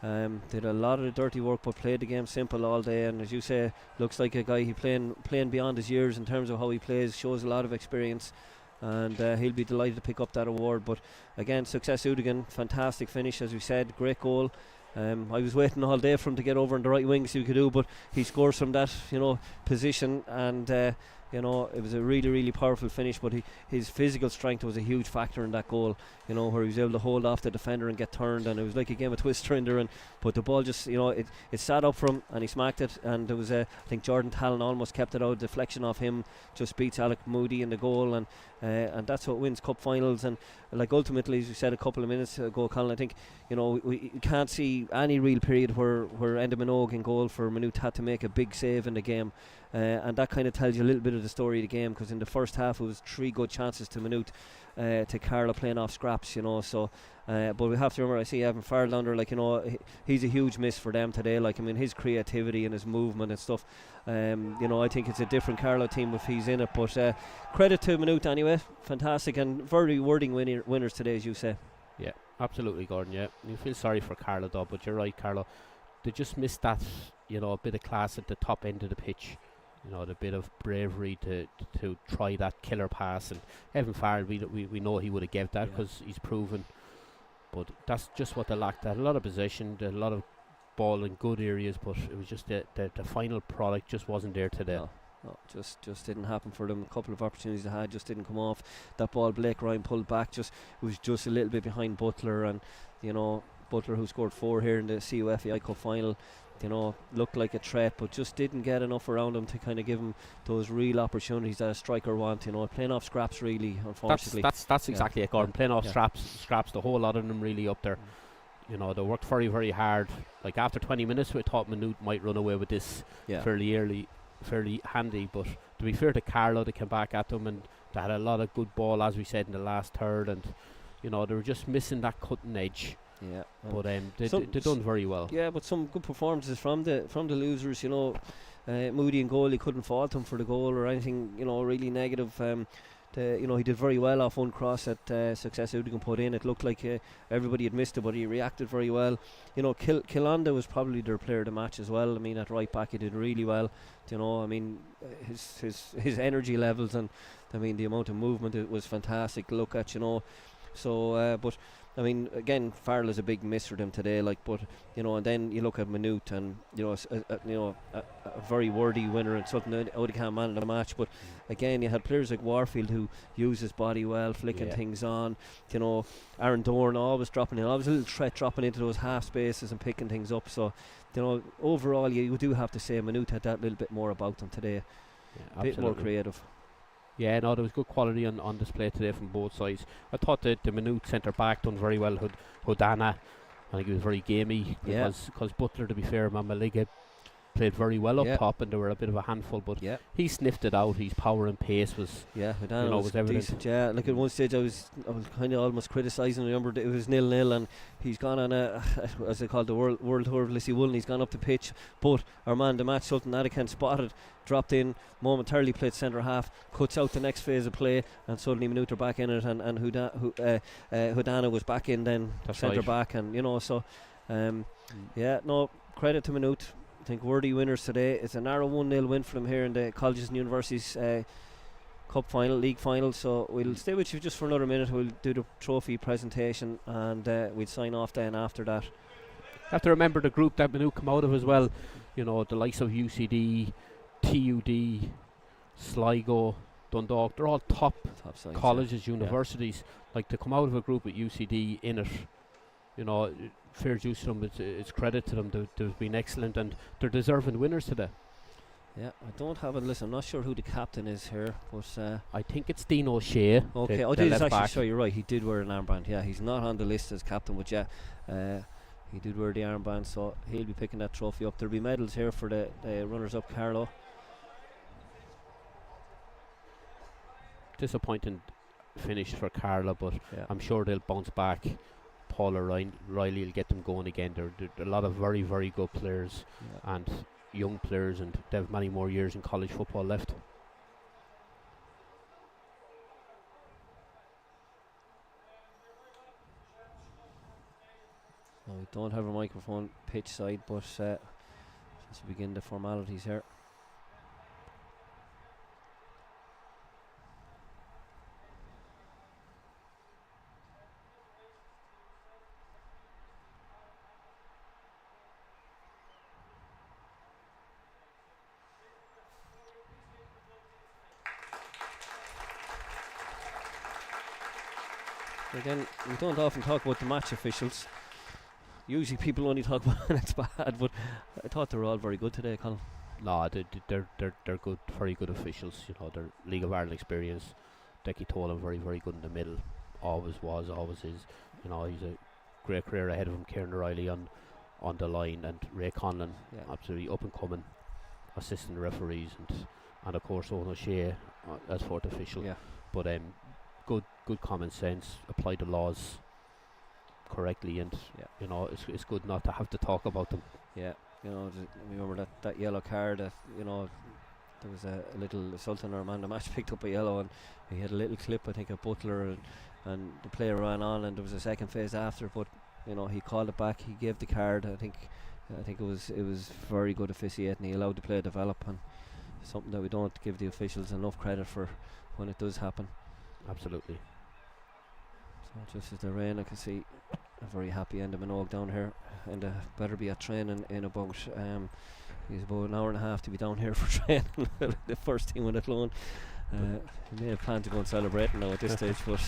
and did a lot of the dirty work, but played the game simple all day. And as you say, looks like a guy playing beyond his years in terms of how he plays. Shows a lot of experience, and he'll be delighted to pick up that award. But again, Success Udigan, fantastic finish, as we said, great goal. I was waiting all day for him to get over on the right wing so he could do, but he scores from that position, and it was a really, really powerful finish. But his physical strength was a huge factor in that goal, where he was able to hold off the defender and get turned, and it was like a game of twister in there. But the ball just, it sat up from him and he smacked it, and there was I think Jordan Talon almost kept it out. Deflection off him just beats Alec Moody in the goal, and that's what wins cup finals. And like ultimately, as we said a couple of minutes ago, Colin, I think we can't see any real period where Enda Minogue in goal for Maynooth had to make a big save in the game. And that kind of tells you a little bit of the story of the game, because in the first half it was 3 good chances to Maynooth, to Carlo playing off scraps, so but we have to remember, I see Evan Farrell down there, he's a huge miss for them today. His creativity and his movement and stuff, I think it's a different Carlo team if he's in it. But credit to Maynooth anyway, fantastic and very rewarding winners today, as you say. Yeah, absolutely, Gordon. Yeah, you feel sorry for Carlo though, but you're right, Carlo. They just missed that, a bit of class at the top end of the pitch. The bit of bravery to try that killer pass, and Evan Farrell, we know he would have gave that because he's proven. But that's just what they lacked. They had a lot of possession, a lot of ball in good areas, but it was just the final product just wasn't there today. No, just didn't happen for them. A couple of opportunities they had just didn't come off. That ball Blake Ryan pulled back, was just a little bit behind Butler, and Butler, who scored 4 here in the CUFEI Cup final, looked like a threat, but just didn't get enough around him to kind of give him those real opportunities that a striker wants. Playing off scraps, really, unfortunately. That's exactly it, Gordon. Playing off scraps, the whole lot of them really up there. They worked very, very hard. Like after 20 minutes, we thought Maynooth might run away with this fairly handy. But to be fair to Carlo, they came back at them, and they had a lot of good ball, as we said, in the last third, and they were just missing that cutting edge. Yeah, but they done very well. Yeah, but some good performances from the losers. Moody and goal, he couldn't fault him for the goal or anything. Really negative. He did very well off one cross that Success Udigan put in. It looked like everybody had missed it, but he reacted very well. Kilonda was probably their player of the match as well. At right back he did really well. His energy levels and the amount of movement, it was fantastic to look at. So, but again, Farrell is a big miss for them today. And then you look at Maynooth, and a very worthy winner and something Udigan man of the match. But again, you had players like Warfield who use his body well, flicking things on. Aaron Dorn always dropping in, always a little threat dropping into those half spaces and picking things up. So, overall, you do have to say Maynooth had that little bit more about them today, a bit more creative. Yeah, no, there was good quality on display today from both sides. I thought the Maynooth centre back done very well. Hodana, I think he was very gamey Yeah. because Butler, to be fair, Mamaliga played very well up Yeah. top, and they were a bit of a handful, but Yeah. he sniffed it out. His power and pace was, Yeah, you know, was was evident. decent. Yeah, like at one stage I was kind of almost criticising. I remember it was 0-0, and he's gone on a as they call it, the world tour of Lissy Woolen. He's gone up the pitch, but our man the match, Sultan Adakan, spotted, dropped in momentarily, played centre half, cuts out the next phase of play, and suddenly Maynooth are back in it, and Hudana was back in then centre right. back, and you know, so yeah, no, credit to Maynooth. I think worthy winners today. It's a narrow 1-0 win for them here in the Colleges and Universities Cup final, league final. So we'll stay with you just for another minute. We'll do the trophy presentation, and we'll sign off then after that. Have to remember the group that Maynooth come out of as well. You know, the likes of UCD, TUD, Sligo, Dundalk. They're all top sides, colleges, universities. Like, to come out of a group with UCD in it, you know, fair dues to them. It's credit to them. They've been excellent, and they're deserving winners today. Yeah, I don't have a list. I'm not sure who the captain is here, but I think it's Dean O'Shea. okay, the did left actually back. show you right. He did wear an armband. Yeah, he's not on the list as captain, but yeah, he did wear the armband, so he'll be picking that trophy up. There'll be medals here for the runners-up, Carlo. Disappointing finish for Carlo, but Yeah. I'm sure they'll bounce back. Paul Riley will get them going again. They're a lot of very, very good players Yeah. and young players, and they have many more years in college football left. No, we don't have a microphone pitch side, but let's begin the formalities here. Again, we don't often talk about the match officials. Usually people only talk about when it's bad, but I thought they were all very good today, Colin. No, they're good, very good officials. You know, they're League of Ireland experience. Decky Tolan, very, very good in the middle. Always was, always is. You know, he's a great career ahead of him. Kieran O'Reilly on the line, and Ray Conlon, absolutely up and coming assistant referees, and of course Owen O'Shea as fourth official. Yeah. But good common sense, apply the laws correctly, and you know, it's good not to have to talk about them. Yeah, you know, remember that yellow card. That, you know, there was a little Sultan or man the match picked up a yellow, and he had a little clip, I think, of Butler, and the player ran on, and there was a second phase after, but you know, he called it back. He gave the card. I think it was very good officiating. He allowed the play to develop, and something that we don't give the officials enough credit for when it does happen. Absolutely. So just as the rain, I can see a very happy end of Minogue down here, and better be at training in about he's about an hour and a half to be down here for training. The first team with Athlone. He may have planned to go and celebrate now at this stage, but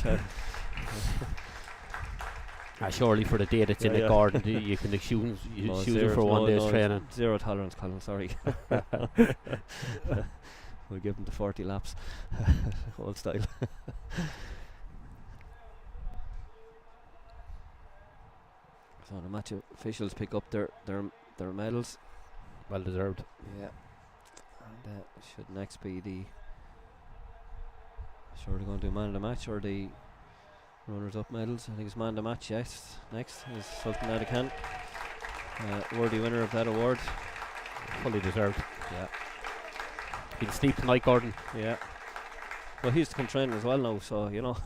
surely for the day that's in the garden, you can excuse it for one day's training. Zero tolerance, Colin, sorry. We'll give him the 40 laps, old style. So the match officials pick up their medals. Well deserved. Yeah. And should next be the... Sure, they're going to do man of the match or the runners-up medals. I think it's man of the match, yes. Next is Sultan Adakan. Worthy winner of that award. Fully deserved. Yeah. Been steep tonight, Gordon. Yeah. Well, he's to come training as well now, so, you know.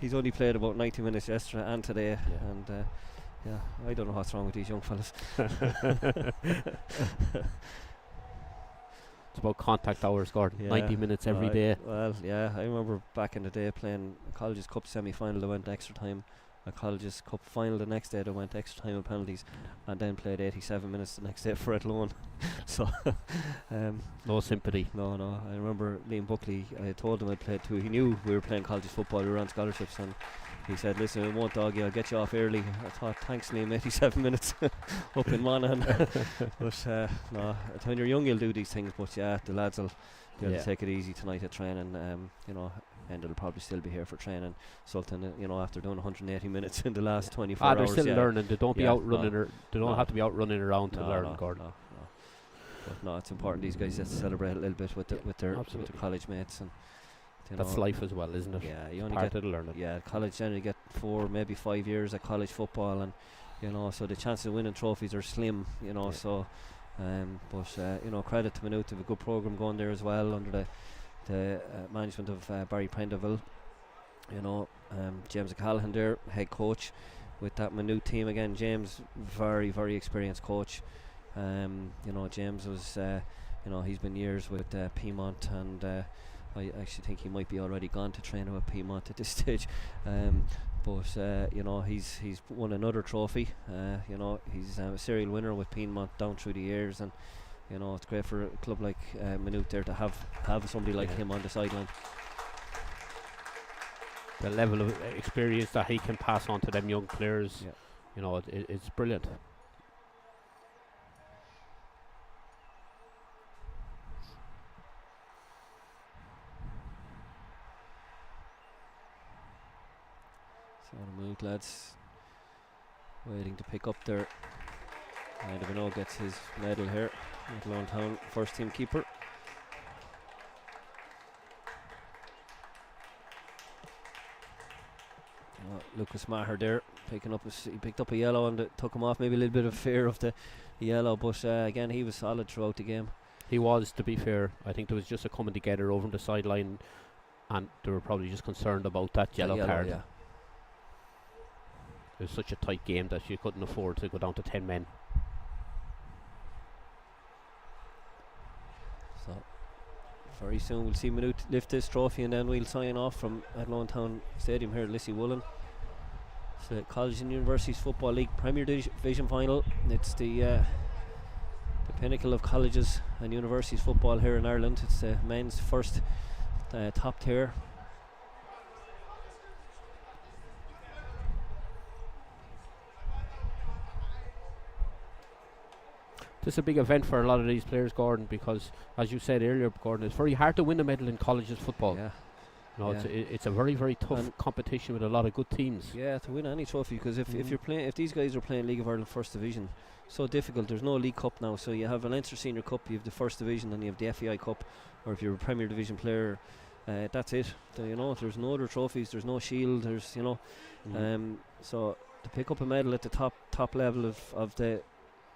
He's only played about 90 minutes yesterday and today, and I don't know what's wrong with these young fellas. It's about contact hours, Gordon. 90 minutes every day. Well, yeah, I remember back in the day playing a Colleges Cup semi-final that went extra time, a Colleges Cup final the next day that went extra time and penalties, and then played 87 minutes the next day for Athlone. So no sympathy. No. I remember Liam Buckley, I told him I'd played too. He knew we were playing colleges football, we were on scholarships, and he said, listen, I won't dog you, I'll get you off early. I thought, thanks Liam, 87 minutes up in Monaghan. But no, when you're young you'll do these things, but yeah, the lads will be able to take it easy tonight at training. You know, and they'll probably still be here for training. Sultan, after doing 180 minutes in the last 24 hours. They're still learning. They don't be out running. They don't No. have to be out running around to learn, no, Gordon. no. But no, it's important these guys just celebrate a little bit with their college mates, and that's life as well, isn't it? Yeah, you only part get of the learning. Yeah, college generally get 4, maybe 5 years of college football, and so the chances of winning trophies are slim. So. But credit to Maynooth. They have a good program going there as well under the management of Barry Prendeville. James O'Callaghan there, head coach with that Maynooth team again. James, very, very experienced coach. James was he's been years with Piedmont, and I actually think he might be already gone to train with Piedmont at this stage. He's won another trophy. He's a serial winner with Piedmont down through the years, and it's great for a club like Maynooth there to have somebody like him on the sideline. The level of experience that he can pass on to them young players, it's brilliant. So the Maynooth lads waiting to pick up their. And Devino gets his medal here. Athlone Town first team keeper. Lucas Maher there he picked up a yellow and it took him off. Maybe a little bit of fear of the yellow, but again he was solid throughout the game. He was, to be fair. I think there was just a coming together over on the sideline, and they were probably just concerned about that yellow card. Yeah. It was such a tight game that you couldn't afford to go down to 10 men. So very soon we'll see Maynooth lift this trophy, and then we'll sign off from Athlone Town Stadium here at Lissy Woolen. It's the College and Universities Football League Premier Division final. It's the pinnacle of colleges and universities football here in Ireland. It's the men's first top tier. This is a big event for a lot of these players, Gordon, because as you said earlier, Gordon, it's very hard to win a medal in colleges football. Yeah. It's a very, very tough competition with a lot of good teams. Yeah, to win any trophy, because if these guys are playing League of Ireland First Division, so difficult. There's no League Cup now, so you have a Leinster Senior Cup, you have the First Division, and you have the FEI Cup, or if you're a Premier Division player, that's it. There's no other trophies. There's no shield. So to pick up a medal at the top level of the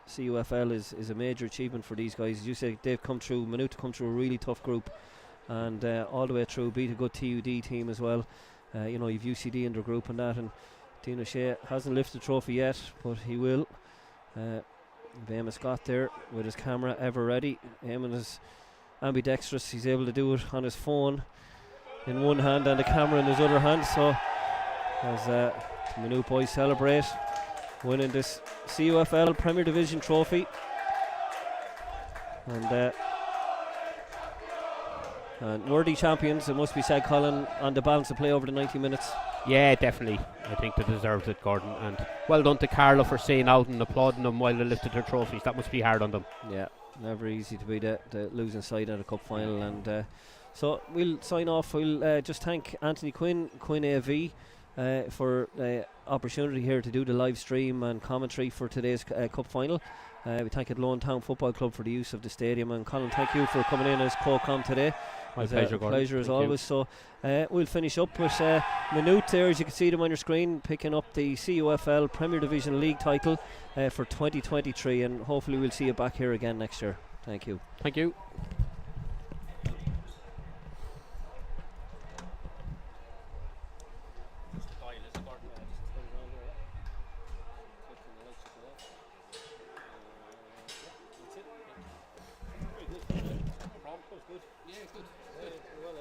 CUFL is a major achievement for these guys. As you say, they've come through. Maynooth come through a really tough group, and all the way through beat a good TUD team as well. You've UCD in their group and that, and Dean O'Shea hasn't lifted the trophy yet, but he will. Eamon Scott there with his camera ever ready. Eamon is ambidextrous. He's able to do it on his phone in one hand and the camera in his other hand. So as the Maynooth boys celebrate winning this CUFL Premier Division trophy, and worthy champions, it must be said, Colin, on the balance of play over the 90 minutes. Yeah, definitely. I think they deserved it, Gordon, and well done to Carlo for staying out and applauding them while they lifted their trophies. That must be hard on them. Yeah, never easy to be the losing side at a cup final. And so we'll sign off. We'll just thank Anthony Quinn AV for the opportunity here to do the live stream and commentary for today's cup final. We thank Athlone Town Football Club for the use of the stadium, and Colin, thank you for coming in as co-com today. My pleasure, Gordon. Pleasure as Thank always. So we'll finish up with Maynooth there, as you can see them on your screen, picking up the CUFL Premier Division League title for 2023, and hopefully we'll see you back here again next year. Thank you. Thank you. Yeah, good. Well,